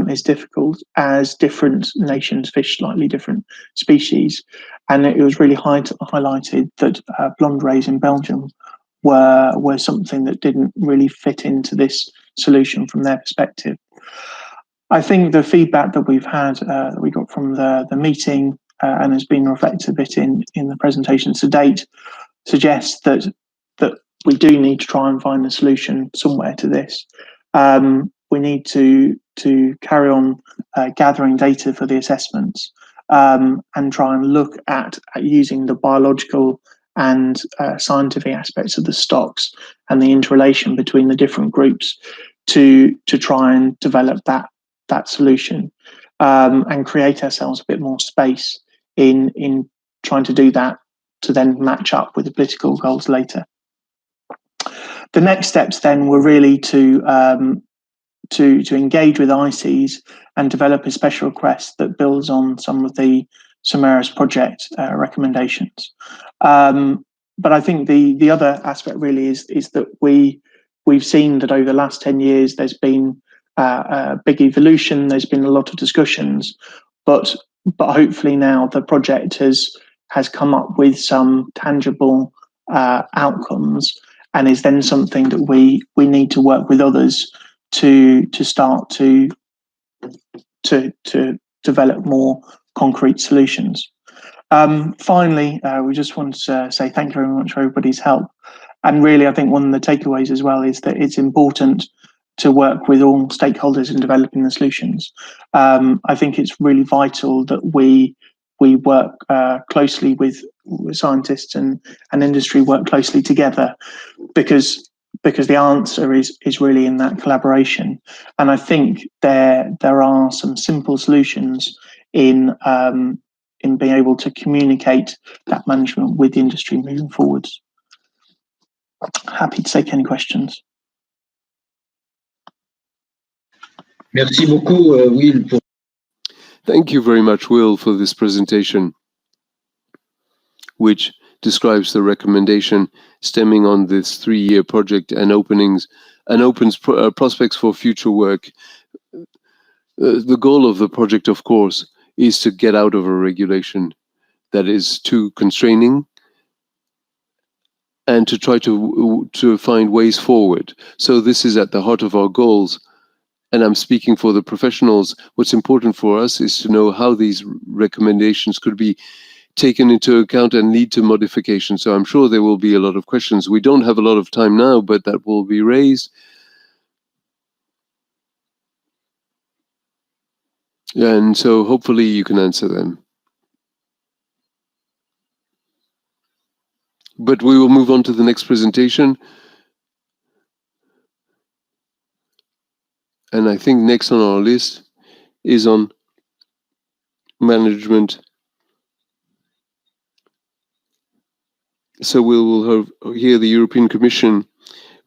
is difficult, as different nations fish slightly different species. And it was really highlighted that blonde rays in Belgium were something that didn't really fit into this solution from their perspective. I think the feedback that we've had, that we got from the meeting and has been reflected a bit in the presentations to date, suggests that we do need to try and find a solution somewhere to this. We need to carry on gathering data for the assessments and try and look at using the biological and scientific aspects of the stocks and the interrelation between the different groups to try and develop that solution and create ourselves a bit more space in trying to do that to then match up with the political goals later. The next steps then were really to engage with ICs and develop a special request that builds on some of the SUMARiS project recommendations. But I think the other aspect really is that we we've seen that over the last 10 years, there's been a big evolution. There's been a lot of discussions, but hopefully now the project has come up with some tangible outcomes, and is then something that we need to work with others to start to develop more concrete solutions. Finally, we just want to say thank you very much for everybody's help. And really, I think one of the takeaways as well is that it's important to work with all stakeholders in developing the solutions. I think it's really vital that we work closely with scientists and industry work closely together, because the answer is really in that collaboration. And I think there are some simple solutions in being able to communicate that management with the industry moving forwards. Happy to take any questions. Merci beaucoup, Will. Thank you very much, Will, for this presentation, which describes the recommendation stemming on this 3-year project and opens prospects for future work. The goal of the project, of course, is to get out of a regulation that is too constraining and to try to find ways forward. So this is at the heart of our goals. And I'm speaking for the professionals. What's important for us is to know how these recommendations could be taken into account and lead to modification. So I'm sure there will be a lot of questions. We don't have a lot of time now, but that will be raised. And so hopefully you can answer them. But we will move on to the next presentation. And I think next on our list is on management. So we will hear the European Commission,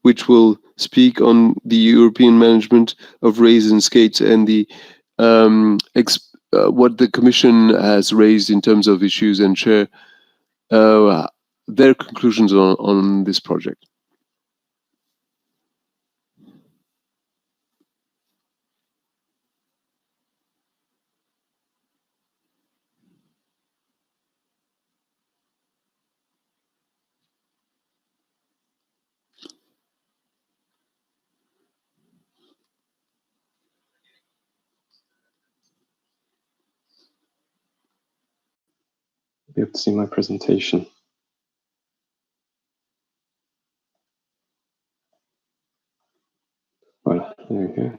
which will speak on the European management of rays and skates and the what the Commission has raised in terms of issues, and share their conclusions on this project. Be able to see my presentation. Voilà, there we go.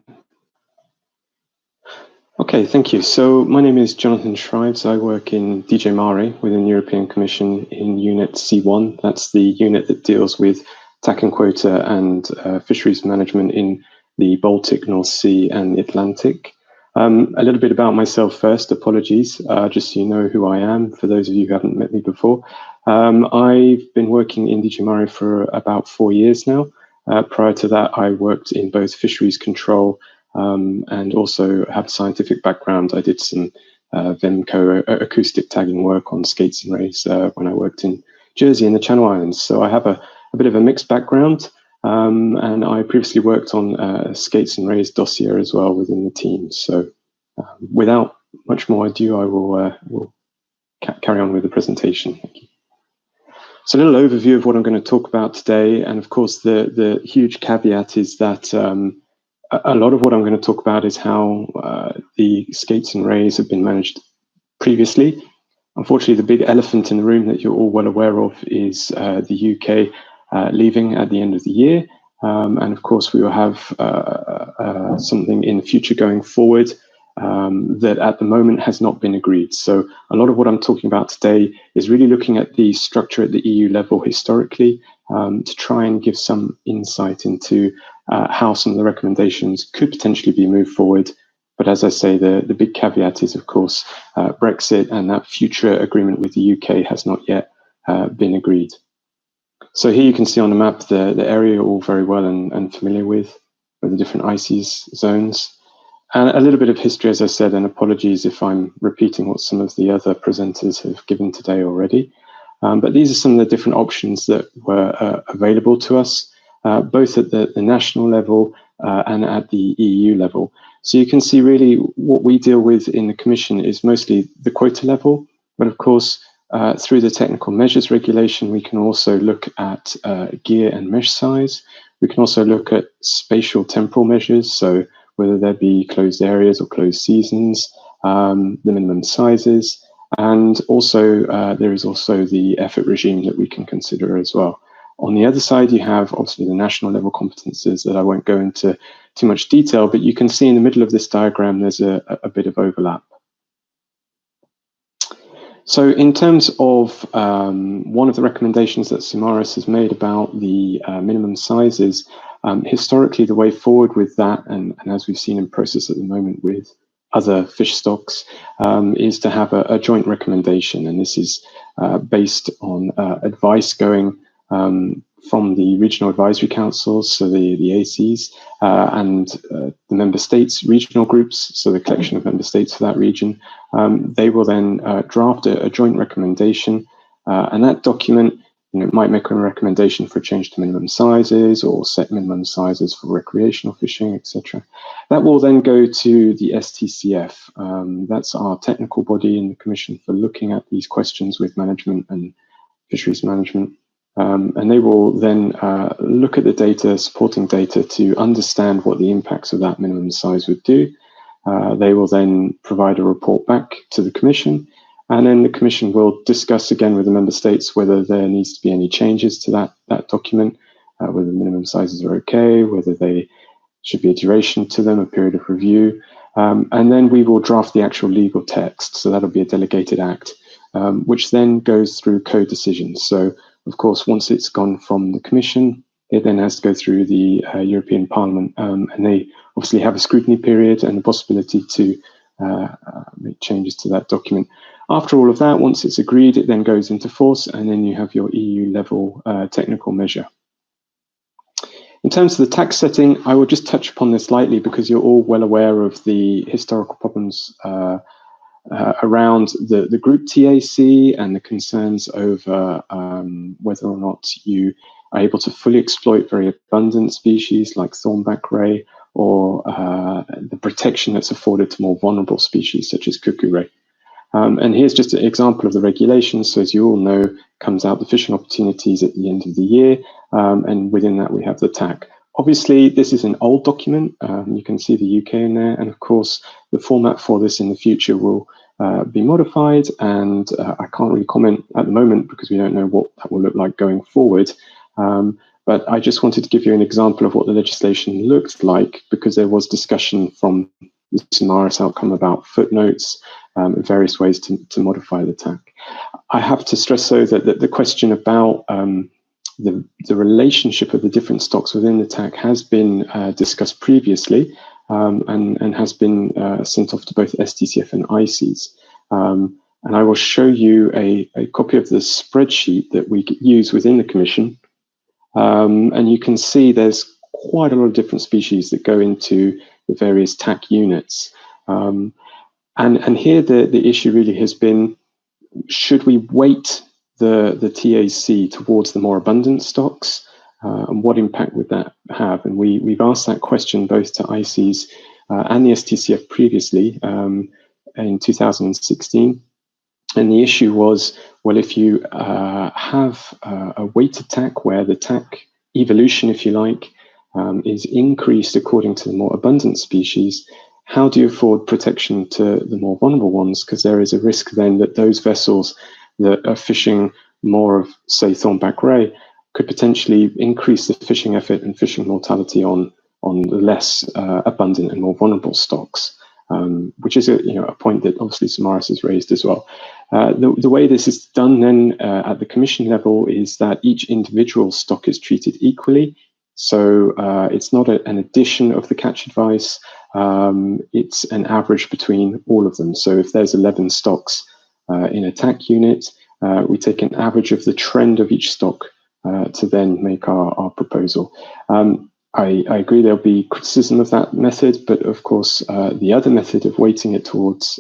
Okay, thank you. So my name is Jonathan Shrives. I work in DG Mare within the European Commission in Unit C1. That's the unit that deals with TAC and quota and fisheries management in the Baltic, North Sea and the Atlantic. A little bit about myself first, apologies, just so you know who I am, for those of you who haven't met me before. I've been working in DG Mare for about 4 years now. Prior to that, I worked in both fisheries control and also have a scientific background. I did some VEMCO acoustic tagging work on skates and rays when I worked in Jersey and the Channel Islands. So I have a bit of a mixed background. And I previously worked on skates and rays dossier as well within the team. So without much more ado, I will carry on with the presentation. Thank you. So a little overview of what I'm going to talk about today. And of course, the huge caveat is that a lot of what I'm going to talk about is how the skates and rays have been managed previously. Unfortunately, the big elephant in the room that you're all well aware of is the UK leaving at the end of the year. And of course, we will have something in the future going forward that at the moment has not been agreed. So a lot of what I'm talking about today is really looking at the structure at the EU level historically to try and give some insight into how some of the recommendations could potentially be moved forward. But as I say, the big caveat is, of course, Brexit, and that future agreement with the UK has not yet been agreed. So here you can see on the map the area you're all very well and familiar with the different ICES zones. And a little bit of history, as I said, and apologies if I'm repeating what some of the other presenters have given today already. But these are some of the different options that were available to us. both at the national level and at the EU level. So you can see really what we deal with in the Commission is mostly the quota level, but of course, through the technical measures regulation, we can also look at gear and mesh size. We can also look at spatial temporal measures, so whether there be closed areas or closed seasons, the minimum sizes, and also there is also the effort regime that we can consider as well. On the other side, you have obviously the national level competences that I won't go into too much detail, but you can see in the middle of this diagram, there's a bit of overlap. So in terms of one of the recommendations that SUMARiS has made about the minimum sizes, historically the way forward with that, and as we've seen in process at the moment with other fish stocks, is to have a joint recommendation. And this is based on advice going from the regional advisory councils, so the ACs, and the member states regional groups, so the collection of member states for that region. They will then draft a joint recommendation, and that document might make a recommendation for a change to minimum sizes or set minimum sizes for recreational fishing, etc. That will then go to the STCF. That's our technical body in the Commission for looking at these questions with management and fisheries management. And they will then look at the data, supporting data, to understand what the impacts of that minimum size would do. They will then provide a report back to the Commission, and then the Commission will discuss again with the member states whether there needs to be any changes to that document, whether the minimum sizes are okay, whether they should be a duration to them, a period of review. And then we will draft the actual legal text. So that'll be a delegated act, which then goes through co-decisions. So of course, once it's gone from the Commission, it then has to go through the European Parliament, and they obviously have a scrutiny period and the possibility to make changes to that document. After all of that, once it's agreed, it then goes into force, and then you have your EU level technical measure. In terms of the tax setting, I will just touch upon this lightly because you're all well aware of the historical problems around the group TAC and the concerns over whether or not you are able to fully exploit very abundant species like thornback ray, or the protection that's afforded to more vulnerable species such as cuckoo ray. And here's just an example of the regulations. So as you all know, comes out the fishing opportunities at the end of the year, and within that we have the TAC. Obviously, this is an old document. You can see the UK in there, and of course, the format for this in the future will be modified, and I can't really comment at the moment because we don't know what that will look like going forward. But I just wanted to give you an example of what the legislation looked like, because there was discussion from the SUMARiS outcome about footnotes and various ways to modify the TAC. I have to stress, though, that the question about the relationship of the different stocks within the TAC has been discussed previously, and has been sent off to both STCF and ICES. And I will show you a copy of the spreadsheet that we use within the Commission. And you can see there's quite a lot of different species that go into the various TAC units. And here the issue really has been, should we weight the TAC towards the more abundant stocks? And what impact would that have? And we've asked that question both to ICES and the STCF previously in 2016. And the issue was, well, if you have a weighted TAC where the TAC evolution, if you like, is increased according to the more abundant species, how do you afford protection to the more vulnerable ones? Because there is a risk then that those vessels that are fishing more of, say, thornback ray could potentially increase the fishing effort and fishing mortality on the less abundant and more vulnerable stocks, which is a point that obviously SUMARiS has raised as well. The way this is done then at the Commission level is that each individual stock is treated equally. So it's not an addition of the catch advice, it's an average between all of them. So if there's 11 stocks in a TAC unit, we take an average of the trend of each stock to then make our proposal. I agree there'll be criticism of that method, but of course the other method of weighting it towards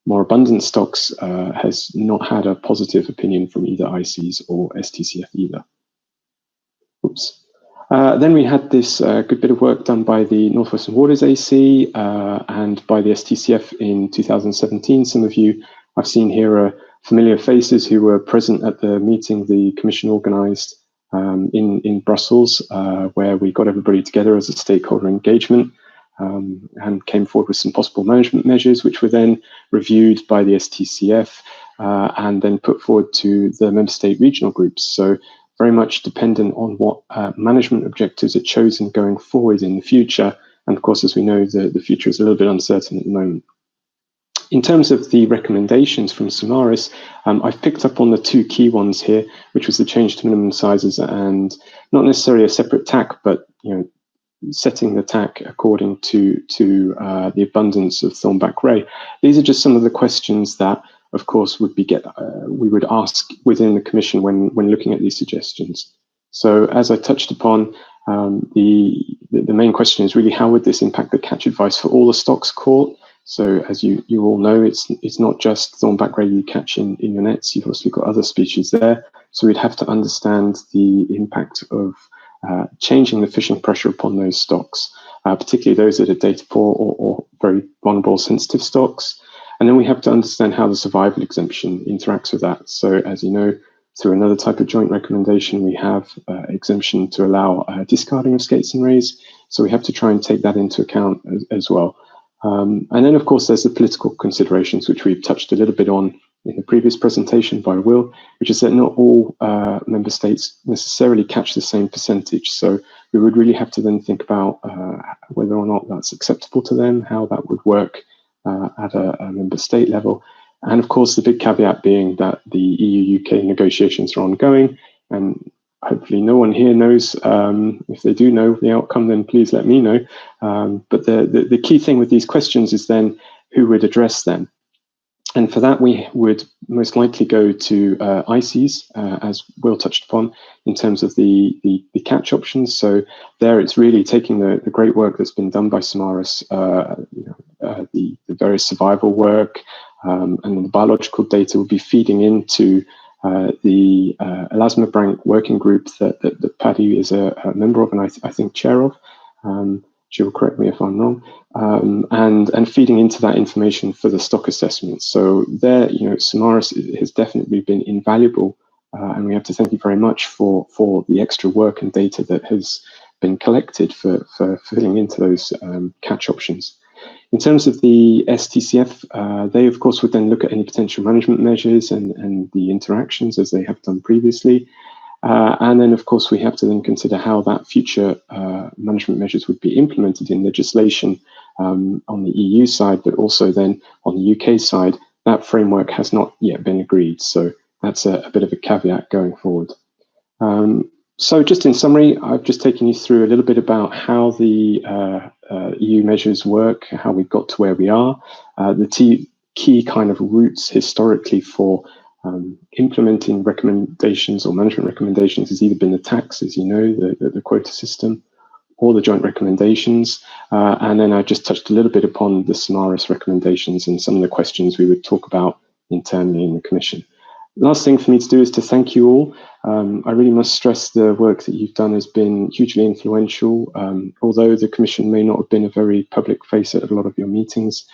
more abundant stocks has not had a positive opinion from either ICES or STCF either. Oops. Then we had this good bit of work done by the Northwestern Waters AC and by the STCF in 2017. Some of you I've seen here are familiar faces who were present at the meeting the Commission organised in Brussels, where we got everybody together as a stakeholder engagement and came forward with some possible management measures, which were then reviewed by the STCF and then put forward to the member state regional groups. So very much dependent on what management objectives are chosen going forward in the future. And of course, as we know, the future is a little bit uncertain at the moment. In terms of the recommendations from SUMARiS, I've picked up on the two key ones here, which was the change to minimum sizes and not necessarily a separate TAC, but setting the TAC according to the abundance of thornback ray. These are just some of the questions that, of course, we would ask within the Commission when looking at these suggestions. So, as I touched upon, the main question is really how would this impact the catch advice for all the stocks caught? So, as you all know, it's not just thornback ray you catch in your nets. You've also got other species there. So, we'd have to understand the impact of changing the fishing pressure upon those stocks, particularly those that are data poor or very vulnerable, sensitive stocks. And then we have to understand how the survival exemption interacts with that. So, as you know, through another type of joint recommendation, we have exemption to allow discarding of skates and rays. So we have to try and take that into account as well. And then, of course, there's the political considerations, which we've touched a little bit on in the previous presentation by Will, which is that not all member states necessarily catch the same percentage. So we would really have to then think about whether or not that's acceptable to them, how that would work at a member state level. And of course, the big caveat being that the EU-UK negotiations are ongoing, and hopefully no one here knows. If they do know the outcome, then please let me know. But the key thing with these questions is then who would address them. And for that, we would most likely go to ICES, as Will touched upon, in terms of the catch options. So there it's really taking the great work that's been done by SUMARiS, the various survival work, and then the biological data will be feeding into the elasmobranch working group that Paddy is a member of and I think chair of. She will correct me if I'm wrong, and feeding into that information for the stock assessment. So there, SUMARiS has definitely been invaluable, and we have to thank you very much for the extra work and data that has been collected for filling into those catch options. In terms of the STCF, they of course would then look at any potential management measures and the interactions as they have done previously. And then, of course, we have to then consider how that future management measures would be implemented in legislation on the EU side, but also then on the UK side. That framework has not yet been agreed. So that's a bit of a caveat going forward. So just in summary, I've just taken you through a little bit about how the EU measures work, how we got to where we are, the key kind of routes historically for implementing recommendations or management recommendations has either been the tax, as you know, the quota system, or the joint recommendations. And then I just touched a little bit upon the SUMARiS recommendations and some of the questions we would talk about internally in the Commission. Last thing for me to do is to thank you all. I really must stress the work that you've done has been hugely influential. Although the Commission may not have been a very public face at a lot of your meetings,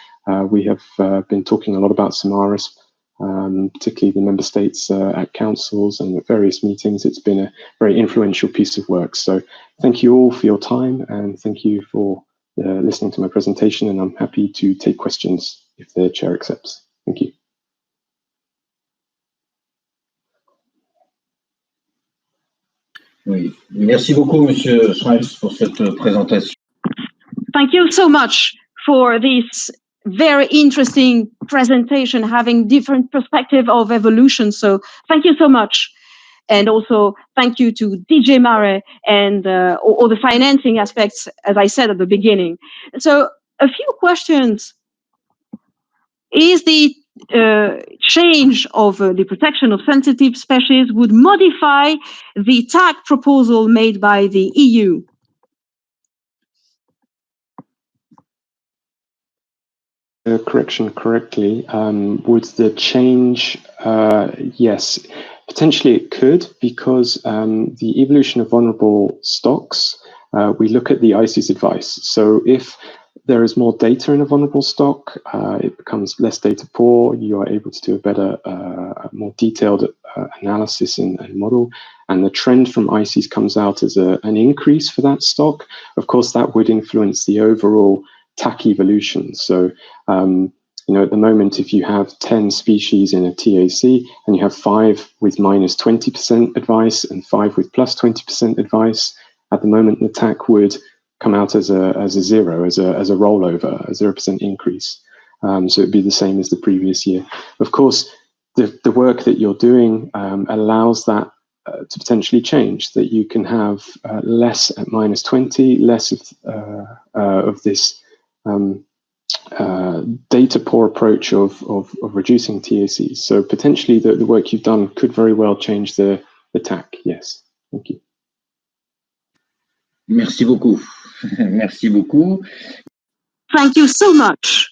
we have been talking a lot about SUMARiS, particularly the member states at councils and at various meetings. It's been a very influential piece of work. So thank you all for your time, and thank you for listening to my presentation, and I'm happy to take questions if the chair accepts. Thank you. Oui. Merci beaucoup, Monsieur Schreims, pour cette présentation. Thank you so much for this very interesting presentation, having different perspective of evolution. So thank you so much. And also thank you to DJ Mare and all the financing aspects, as I said at the beginning. So a few questions. Is the change of the protection of sensitive species would modify the TAC proposal made by the EU? Correction correctly, would the change, yes, Potentially it could, because the evolution of vulnerable stocks, we look at the ICE's advice. So if there is more data in a vulnerable stock, it becomes less data poor, you are able to do a better, more detailed analysis and model, and the trend from ICES comes out as an increase for that stock. Of course, that would influence the overall TAC evolution. So, at the moment, if you have 10 species in a TAC and you have 5 with minus 20% advice and 5 with plus 20% advice, at the moment the TAC would come out as a zero, as a rollover, a 0% increase. So it'd be the same as the previous year. Of course, the work that you're doing allows that to potentially change, that you can have less at minus 20, less of this data poor approach of reducing TACs. So potentially the work you've done could very well change the TAC. Yes, thank you. Merci beaucoup. Merci beaucoup. Thank you so much.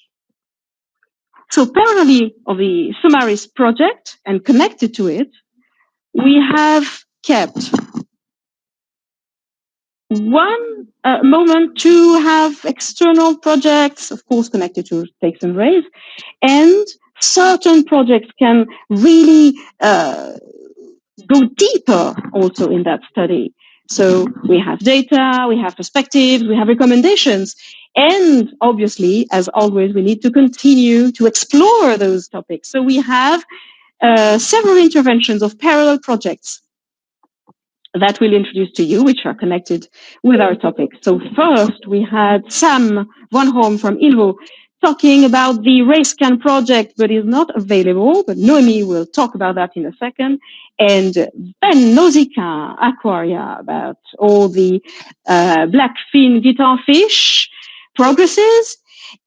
So parallelly of the SUMARiS project and connected to it, we have kept one moment to have external projects, of course, connected to stakes and raise, and certain projects can really go deeper also in that study. So we have data, we have perspectives, we have recommendations, and obviously, as always, we need to continue to explore those topics. So we have several interventions of parallel projects that we'll introduce to you, which are connected with our topic. So first, we had Sam Von Holm from ILVO talking about the RaceScan project, but is not available. But Noemi will talk about that in a second. And Ben Nausicaa, Aquaria, about all the blackfin guitarfish progresses.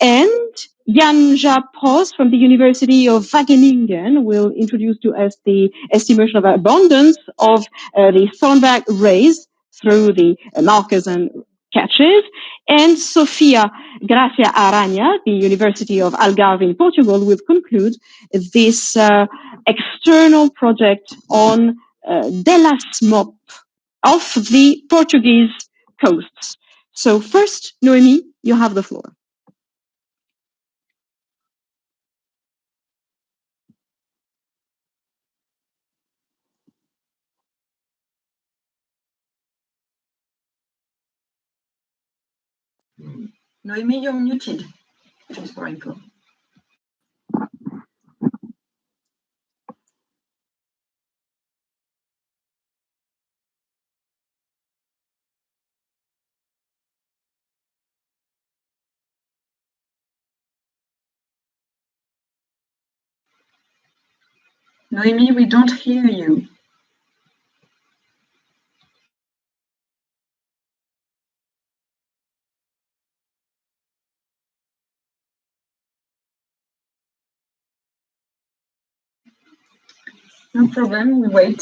And Janja Pros from the University of Wageningen will introduce to us the estimation of abundance of the thornback rays through the markers and catches. And Sofia Gracia Aranha, the University of Algarve in Portugal, will conclude this external project on Delasmop off the Portuguese coasts. So first, Noemi, you have the floor. Noemi, you're muted, just for info. Noemi, we don't hear you. No problem, we wait.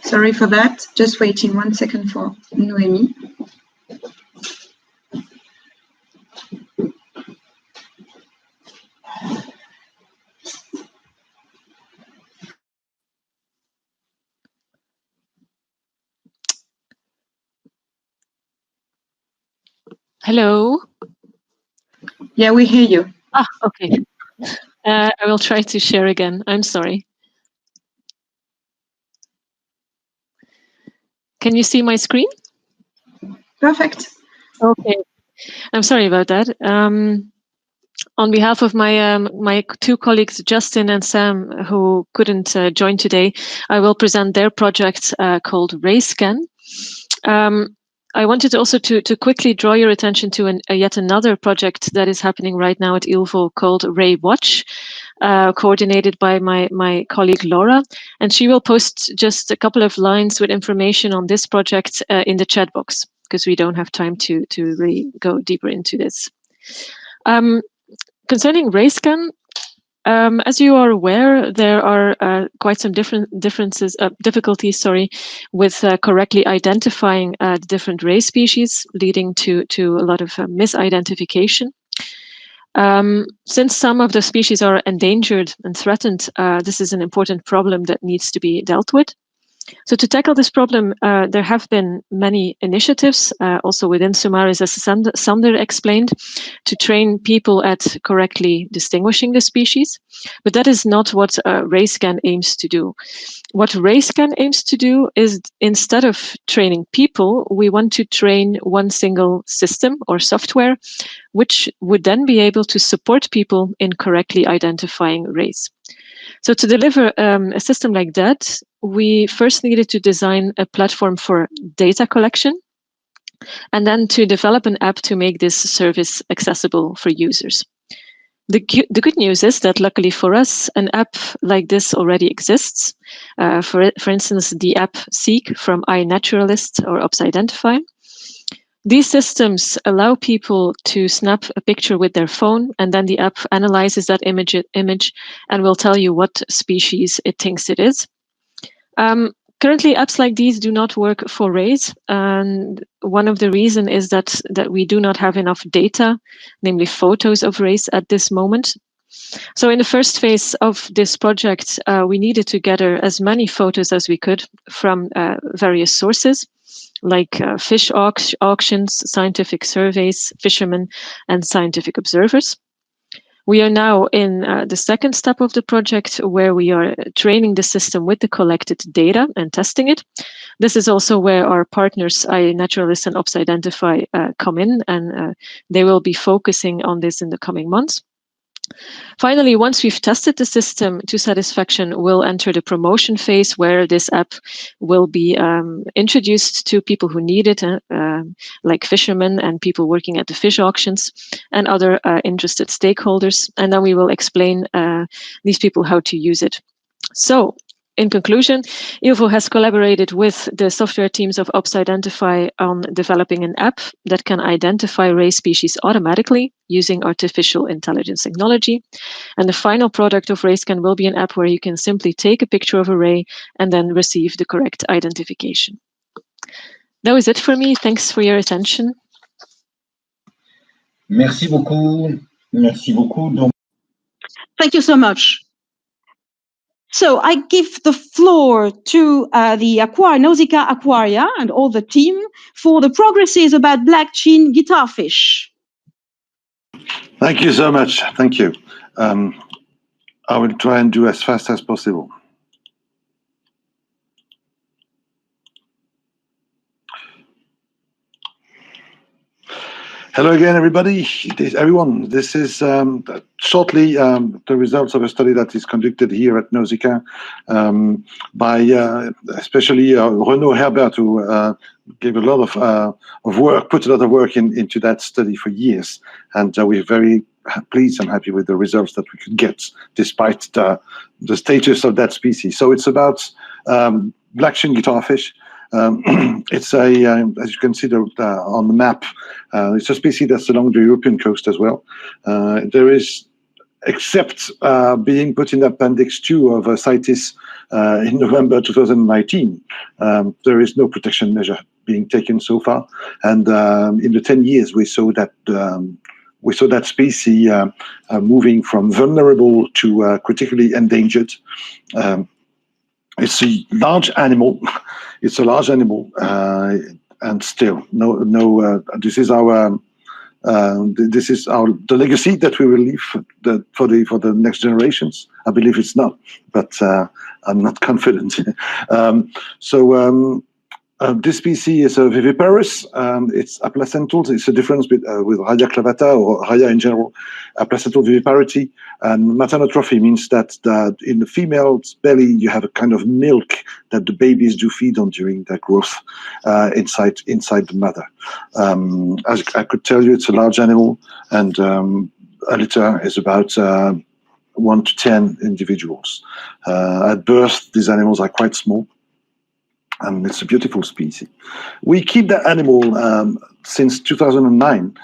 Sorry for that, just waiting 1 second for Noemi. Hello. Yeah, we hear you. Ah, okay. I will try to share again. I'm sorry. Can you see my screen? Perfect. Okay. I'm sorry about that. On behalf of my two colleagues, Justin and Sam, who couldn't join today, I will present their project called RaceScan. I wanted also to quickly draw your attention to yet another project that is happening right now at ILVO called Ray Watch, coordinated by my colleague Laura, and she will post just a couple of lines with information on this project in the chat box, because we don't have time to really go deeper into this. Concerning RayScan, as you are aware, there are quite some difficulties, with correctly identifying the different ray species, leading to a lot of misidentification. Since some of the species are endangered and threatened, this is an important problem that needs to be dealt with. So to tackle this problem, there have been many initiatives, also within SUMARiS, as Sander explained, to train people at correctly distinguishing the species. But that is not what RayScan aims to do. What RayScan aims to do is, instead of training people, we want to train one single system or software, which would then be able to support people in correctly identifying rays. So to deliver a system like that, we first needed to design a platform for data collection, and then to develop an app to make this service accessible for users. The good news is that, luckily for us, an app like this already exists. For instance, the app Seek from iNaturalist or OpsIdentify. These systems allow people to snap a picture with their phone, and then the app analyzes that image and will tell you what species it thinks it is. Currently, apps like these do not work for rays, and one of the reasons is that we do not have enough data, namely photos of rays at this moment. So in the first phase of this project, we needed to gather as many photos as we could from various sources, like fish auctions, scientific surveys, fishermen, and scientific observers. We are now in the second step of the project, where we are training the system with the collected data and testing it. This is also where our partners, iNaturalist and OpsIdentify, come in, and they will be focusing on this in the coming months. Finally, once we've tested the system to satisfaction, we'll enter the promotion phase, where this app will be introduced to people who need it, like fishermen and people working at the fish auctions and other interested stakeholders. And then we will explain these people how to use it. So, in conclusion, ILVO has collaborated with the software teams of OpsIdentify on developing an app that can identify ray species automatically using artificial intelligence technology. And the final product of RayScan will be an app where you can simply take a picture of a ray and then receive the correct identification. That was it for me. Thanks for your attention. Merci beaucoup. Merci beaucoup. Thank you so much. So I give the floor to the Nausicaa Aquaria and all the team for the progresses about black-chin guitarfish. Thank you so much. Thank you. I will try and do as fast as possible. Hello again, everybody. Everyone, this is shortly the results of a study that is conducted here at Nausicaa by especially Renaud Herbert, who gave a lot of work, put a lot of work into that study for years. And we're very pleased and happy with the results that we could get, despite the status of that species. So it's about black-chin guitarfish. It's as you can see on the map, it's a species that's along the European coast as well. There is, except being put in Appendix 2 of CITES in November 2019, there is no protection measure being taken so far. And in the 10 years, we saw that species moving from vulnerable to critically endangered. It's a large animal. It's a large animal, and still, no. This is our the legacy that we will leave for the next generations. I believe it's not, but I'm not confident. This species is a viviparous. It's aplacental. It's a difference with Raya clavata or Raya in general. Aplacental viviparity, and maternotrophy means that in the female's belly you have a kind of milk that the babies do feed on during their growth inside the mother. As I could tell you, it's a large animal, and a litter is about 1 to 10 individuals. At birth, these animals are quite small. and it's a beautiful species. We keep the animal since 2009.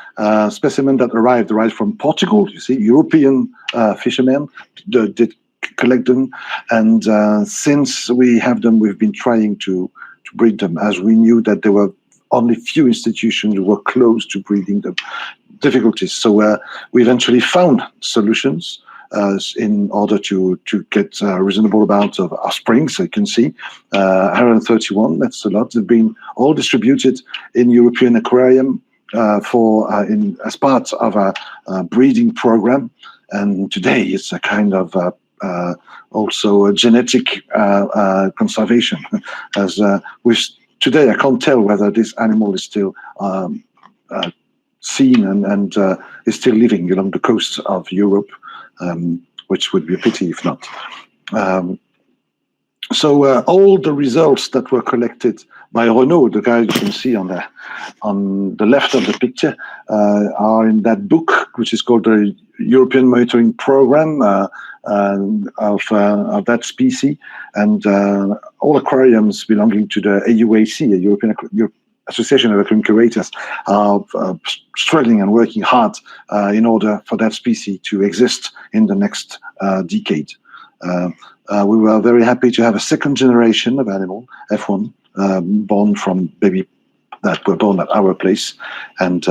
Specimen that arrived from Portugal. You see, European fishermen did collect them, and since we have them, we've been trying to breed them, as we knew that there were only few institutions who were close to breeding them. Difficulties. So we eventually found solutions in order to get a reasonable amount of offspring. So you can see 131, that's a lot. They've been all distributed in European aquarium as part of a breeding program. And today it's a kind of also a genetic conservation. As today I can't tell whether this animal is still seen and is still living along the coast of Europe, which would be a pity if not. So all the results that were collected by Renaud, the guy you can see on the left of the picture, are in that book, which is called the European Monitoring Program of that species, and all aquariums belonging to the AUAC, a European Association of Aquarium Curators, are struggling and working hard in order for that species to exist in the next decade. We were very happy to have a second generation of animal, F1, born from baby that were born at our place, and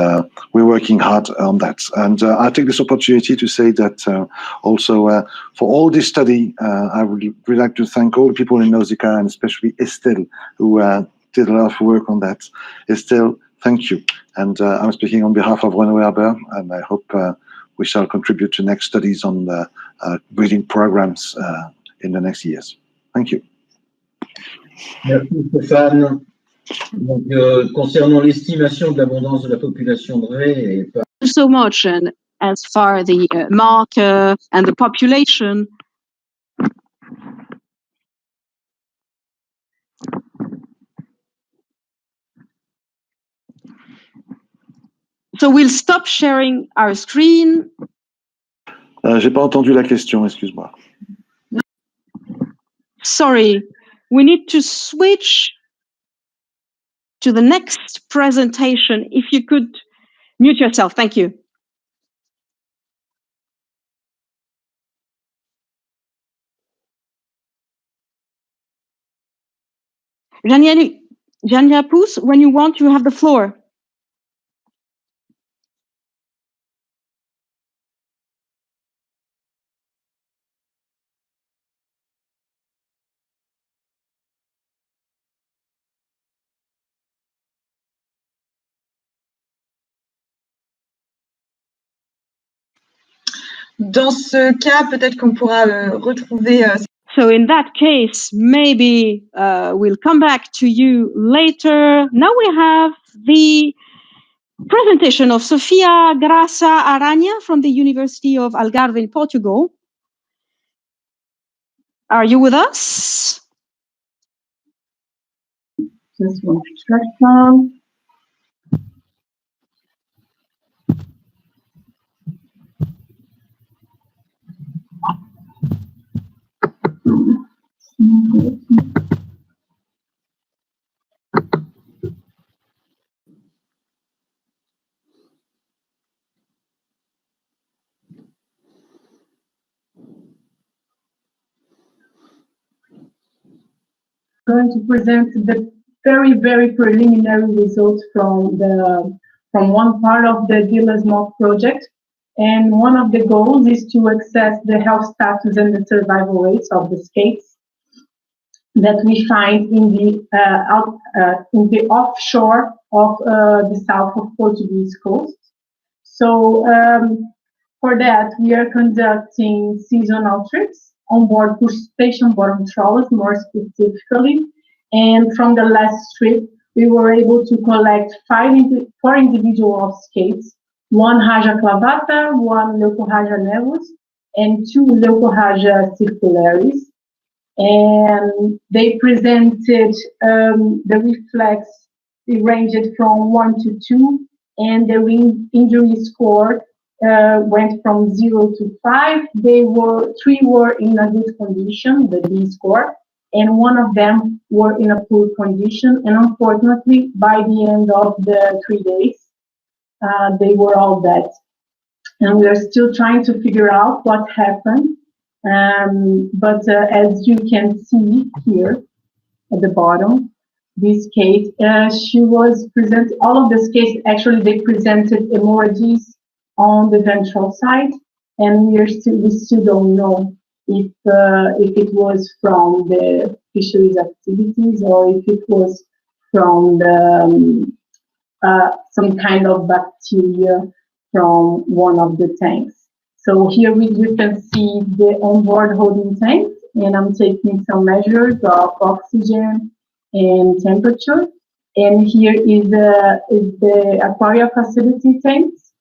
we're working hard on that. And I take this opportunity to say that also for all this study, I would really like to thank all the people in Nausicaa, and especially Estelle, who did a lot of work on that. Estelle, thank you. And I'm speaking on behalf of Renaud Herber, and I hope we shall contribute to next studies on the breeding programs in the next years. Thank you. Merci Stéphane. Donc, concernant l'estimation de l'abondance de la population de raies, so much, and as far the marker and the population. So we'll stop sharing our screen. J'ai pas entendu la question, excuse-moi. Sorry, we need to switch to the next presentation. If you could mute yourself, thank you. Jania Pousse, when you want, you have the floor. Dans ce cas, peut-être qu'on pourra retrouver. So in that case, maybe we'll come back to you later. Now we have the presentation of Sofia Graça Aranha from the University of Algarve in Portugal. Are you with us? Just one second. Going to present the very, very preliminary results from one part of the Gilas Moth project. And one of the goals is to assess the health status and the survival rates of the skates that we find in the offshore of the south of Portuguese coast. So for that, we are conducting seasonal trips on board crustacean bottom trawlers, more specifically. And from the last trip, we were able to collect 4 individual skates, 1 Haja clavata, 1 Leucohaja nevus, and 2 Leucohaja circularis. And they presented the reflex, it ranged from 1 to 2, and the injury score went from 0 to 5. 3 were in a good condition, the D score, and one of them were in a poor condition. And unfortunately, by the end of the 3 days, they were all dead. And we are still trying to figure out what happened. But as you can see here at the bottom, this case, she was present. All of this case, actually, they presented hemorrhages on the ventral side, and we still don't know if it was from the fisheries activities or if it was from the some kind of bacteria from one of the tanks. So here you can see the onboard holding tanks, and I'm taking some measures of oxygen and temperature. And here is the aquaria facility tanks,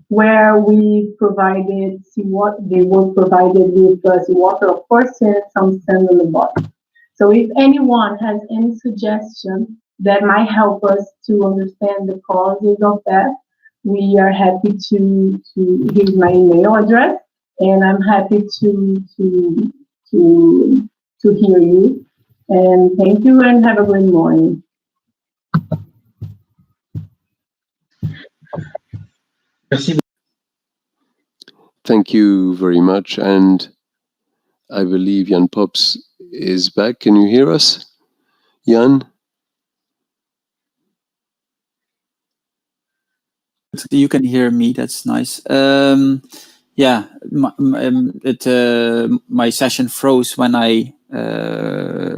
where we provided seawater. They were provided with seawater, of course, and some sand on the bottom. So if anyone has any suggestion that might help us to understand the causes of that, we are happy to here's my email address, and I'm happy to hear you. And thank you, and have a great morning. Thank you very much. And I believe Jan Pops is back. Can you hear us, Jan? You can hear me. That's nice. Yeah, my session froze when I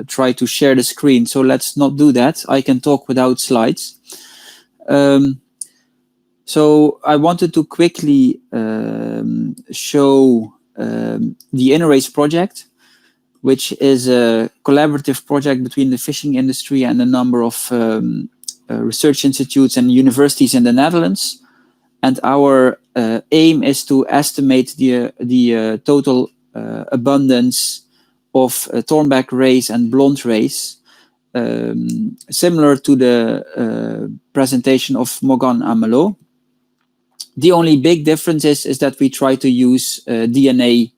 tried to share the screen. So let's not do that. I can talk without slides. So I wanted to quickly show the InnoRace project, which is a collaborative project between the fishing industry and a number of research institutes and universities in the Netherlands. And our aim is to estimate the total abundance of thornback rays and blonde rays, similar to the presentation of Morgan Amelot. The only big difference is that we try to use DNA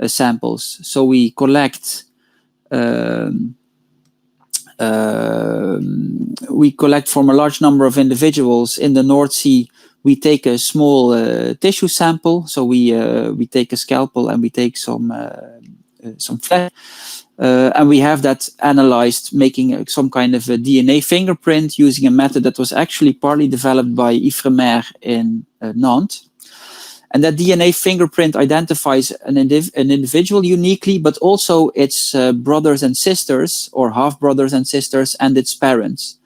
samples. So we collect from a large number of individuals in the North Sea. We take a small tissue sample. So we take a scalpel and we take some flesh, and we have that analyzed, making some kind of a DNA fingerprint using a method that was actually partly developed by Ifremer in Nantes. And that DNA fingerprint identifies an individual uniquely, but also its brothers and sisters, or half brothers and sisters, and its parents.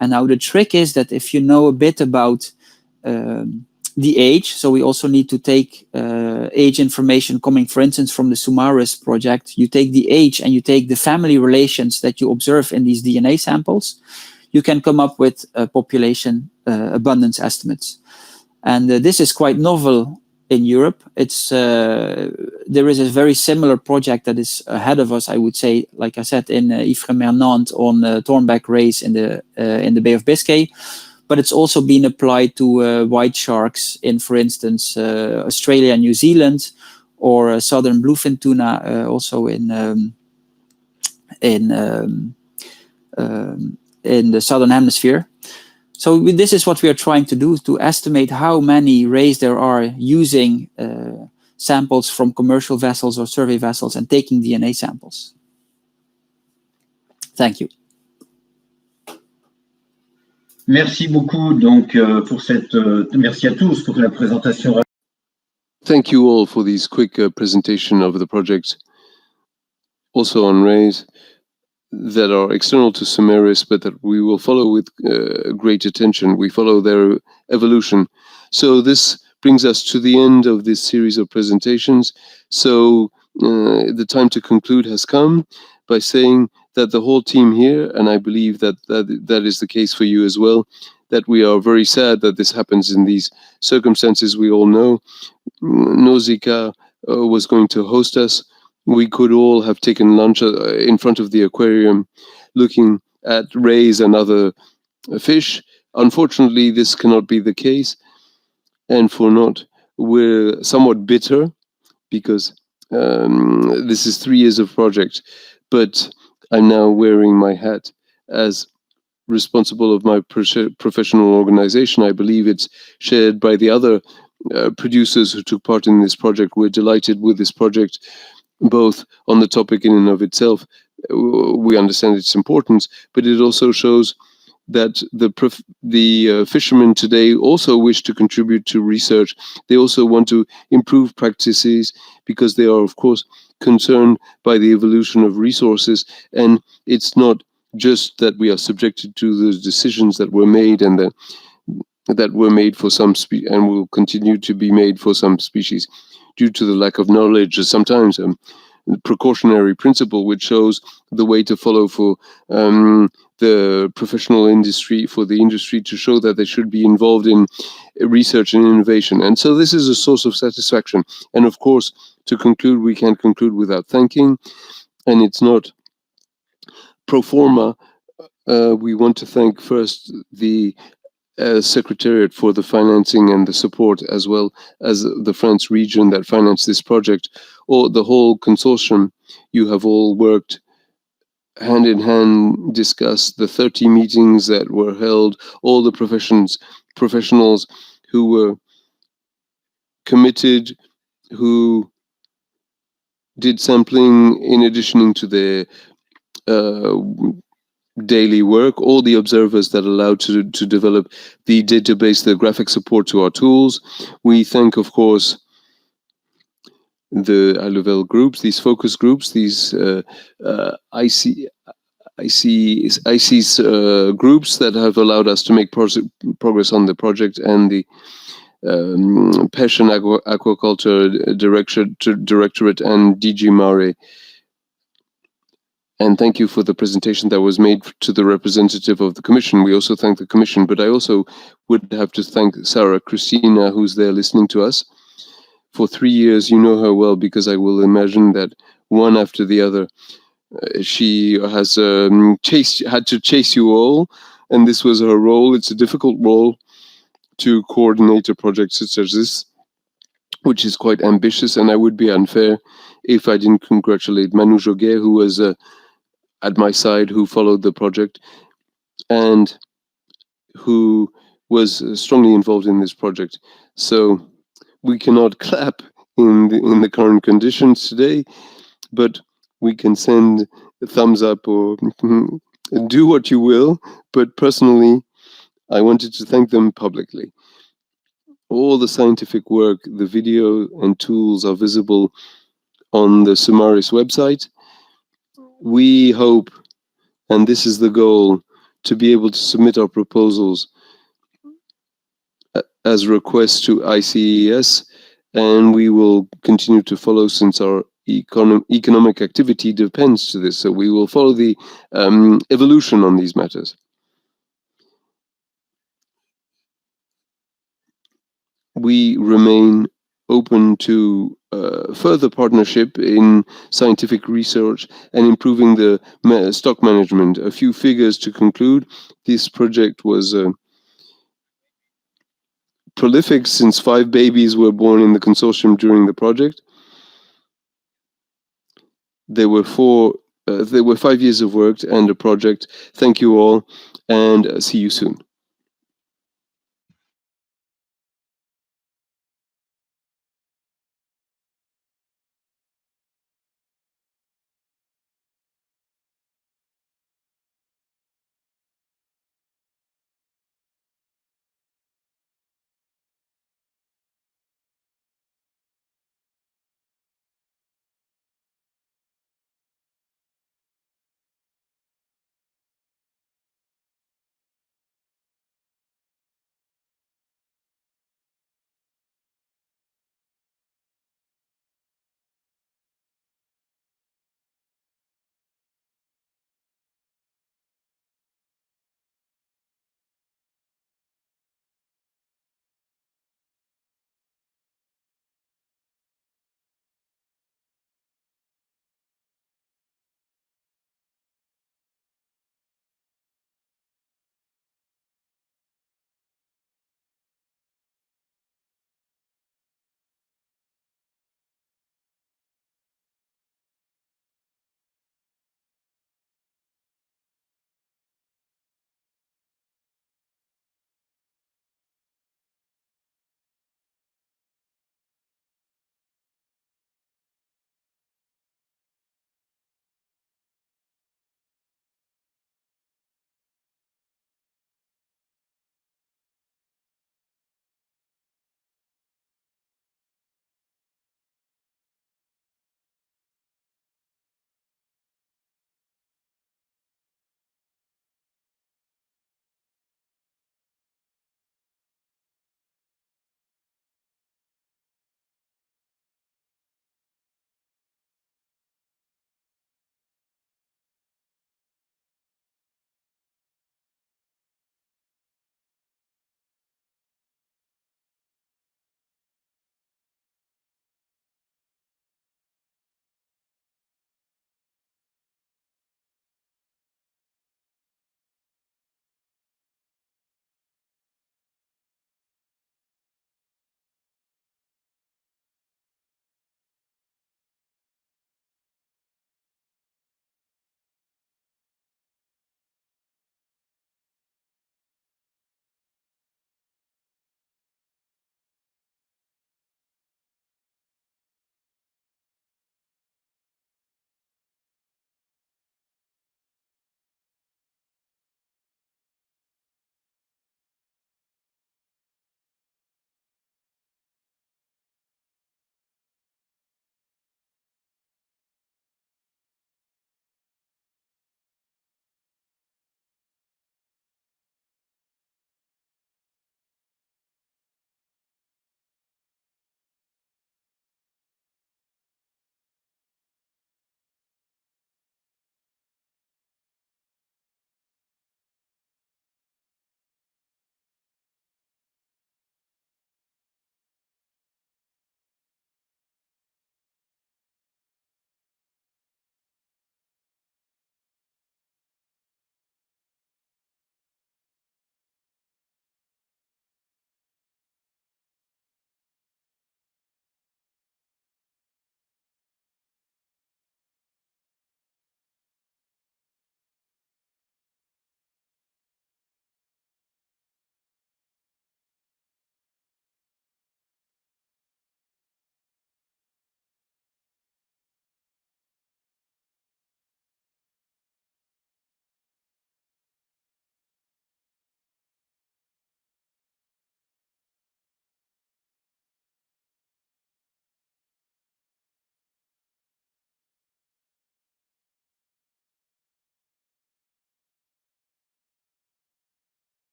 And now the trick is that if you know a bit about the age, so we also need to take age information coming, for instance, from the SUMARiS project. You take the age and you take the family relations that you observe in these DNA samples, you can come up with population abundance estimates. And this is quite novel in Europe. There is a very similar project that is ahead of us, I would say, like I said, in Ifremer Nantes on thornback rays in the Bay of Biscay. But it's also been applied to white sharks in, for instance, Australia and New Zealand, or southern bluefin tuna, also in the southern hemisphere. So this is what we are trying to do, to estimate how many rays there are using samples from commercial vessels or survey vessels and taking DNA samples. Thank you. Merci beaucoup donc pour cette merci à tous pour la présentation. Thank you all for these quick presentation of the project, also on rays that are external to SUMARiS, but that we will follow with great attention. We follow their evolution. So this brings us to the end of this series of presentations. So the time to conclude has come by saying that the whole team here, and I believe that is the case for you as well, that we are very sad that this happens in these circumstances. We all know Nausicaa was going to host us. We could all have taken lunch in front of the aquarium looking at rays and other fish. Unfortunately, this cannot be the case. And for not, we're somewhat bitter because this is 3 years of project. But I'm now wearing my hat as responsible of my professional organization. I believe it's shared by the other producers who took part in this project. We're delighted with this project, both on the topic in and of itself. We understand its importance, but it also shows that the fishermen today also wish to contribute to research. They also want to improve practices because they are, of course, concerned by the evolution of resources. And it's not just that we are subjected to the decisions that were made and that were made for some and will continue to be made for some species due to the lack of knowledge, or sometimes precautionary principle, which shows the way to follow for the professional industry, for the industry to show that they should be involved in research and innovation. And so this is a source of satisfaction. And of course, to conclude, we can't conclude without thanking, and it's not pro forma. We want to thank first the Secretariat for the financing and the support, as well as the France region that financed this project, or the whole consortium. You have all worked hand in hand, discussed the 30 meetings that were held, all the professionals who were committed, who did sampling in addition to their daily work, all the observers that allowed to develop the database, the graphic support to our tools. We thank, of course, the high-level groups, these focus groups, these IC's groups that have allowed us to make progress on the project, and the Pêche and Aquaculture Directorate and DG Mare. And thank you for the presentation that was made to the representative of the Commission. We also thank the Commission, but I also would have to thank Sarah Christina, who's there listening to us. For 3 years, you know her well, because I will imagine that one after the other, she has had to chase you all, and this was her role. It's a difficult role to coordinate a project such as this, which is quite ambitious, and I would be unfair if I didn't congratulate Manu Joguet, who was at my side, who followed the project and who was strongly involved in this project. So we cannot clap in the current conditions today, but we can send a thumbs up or do what you will. But personally, I wanted to thank them publicly. All the scientific work, the video and tools are visible on the SUMARiS website. We hope, and this is the goal, to be able to submit our proposals as requests to ICES, and we will continue to follow, since our economic activity depends to this. So we will follow the evolution on these matters. We remain open to further partnership in scientific research and improving the stock management. A few figures to conclude. This project was prolific, since 5 babies were born in the consortium during the project. There were 5 years of work and a project. Thank you all, and see you soon.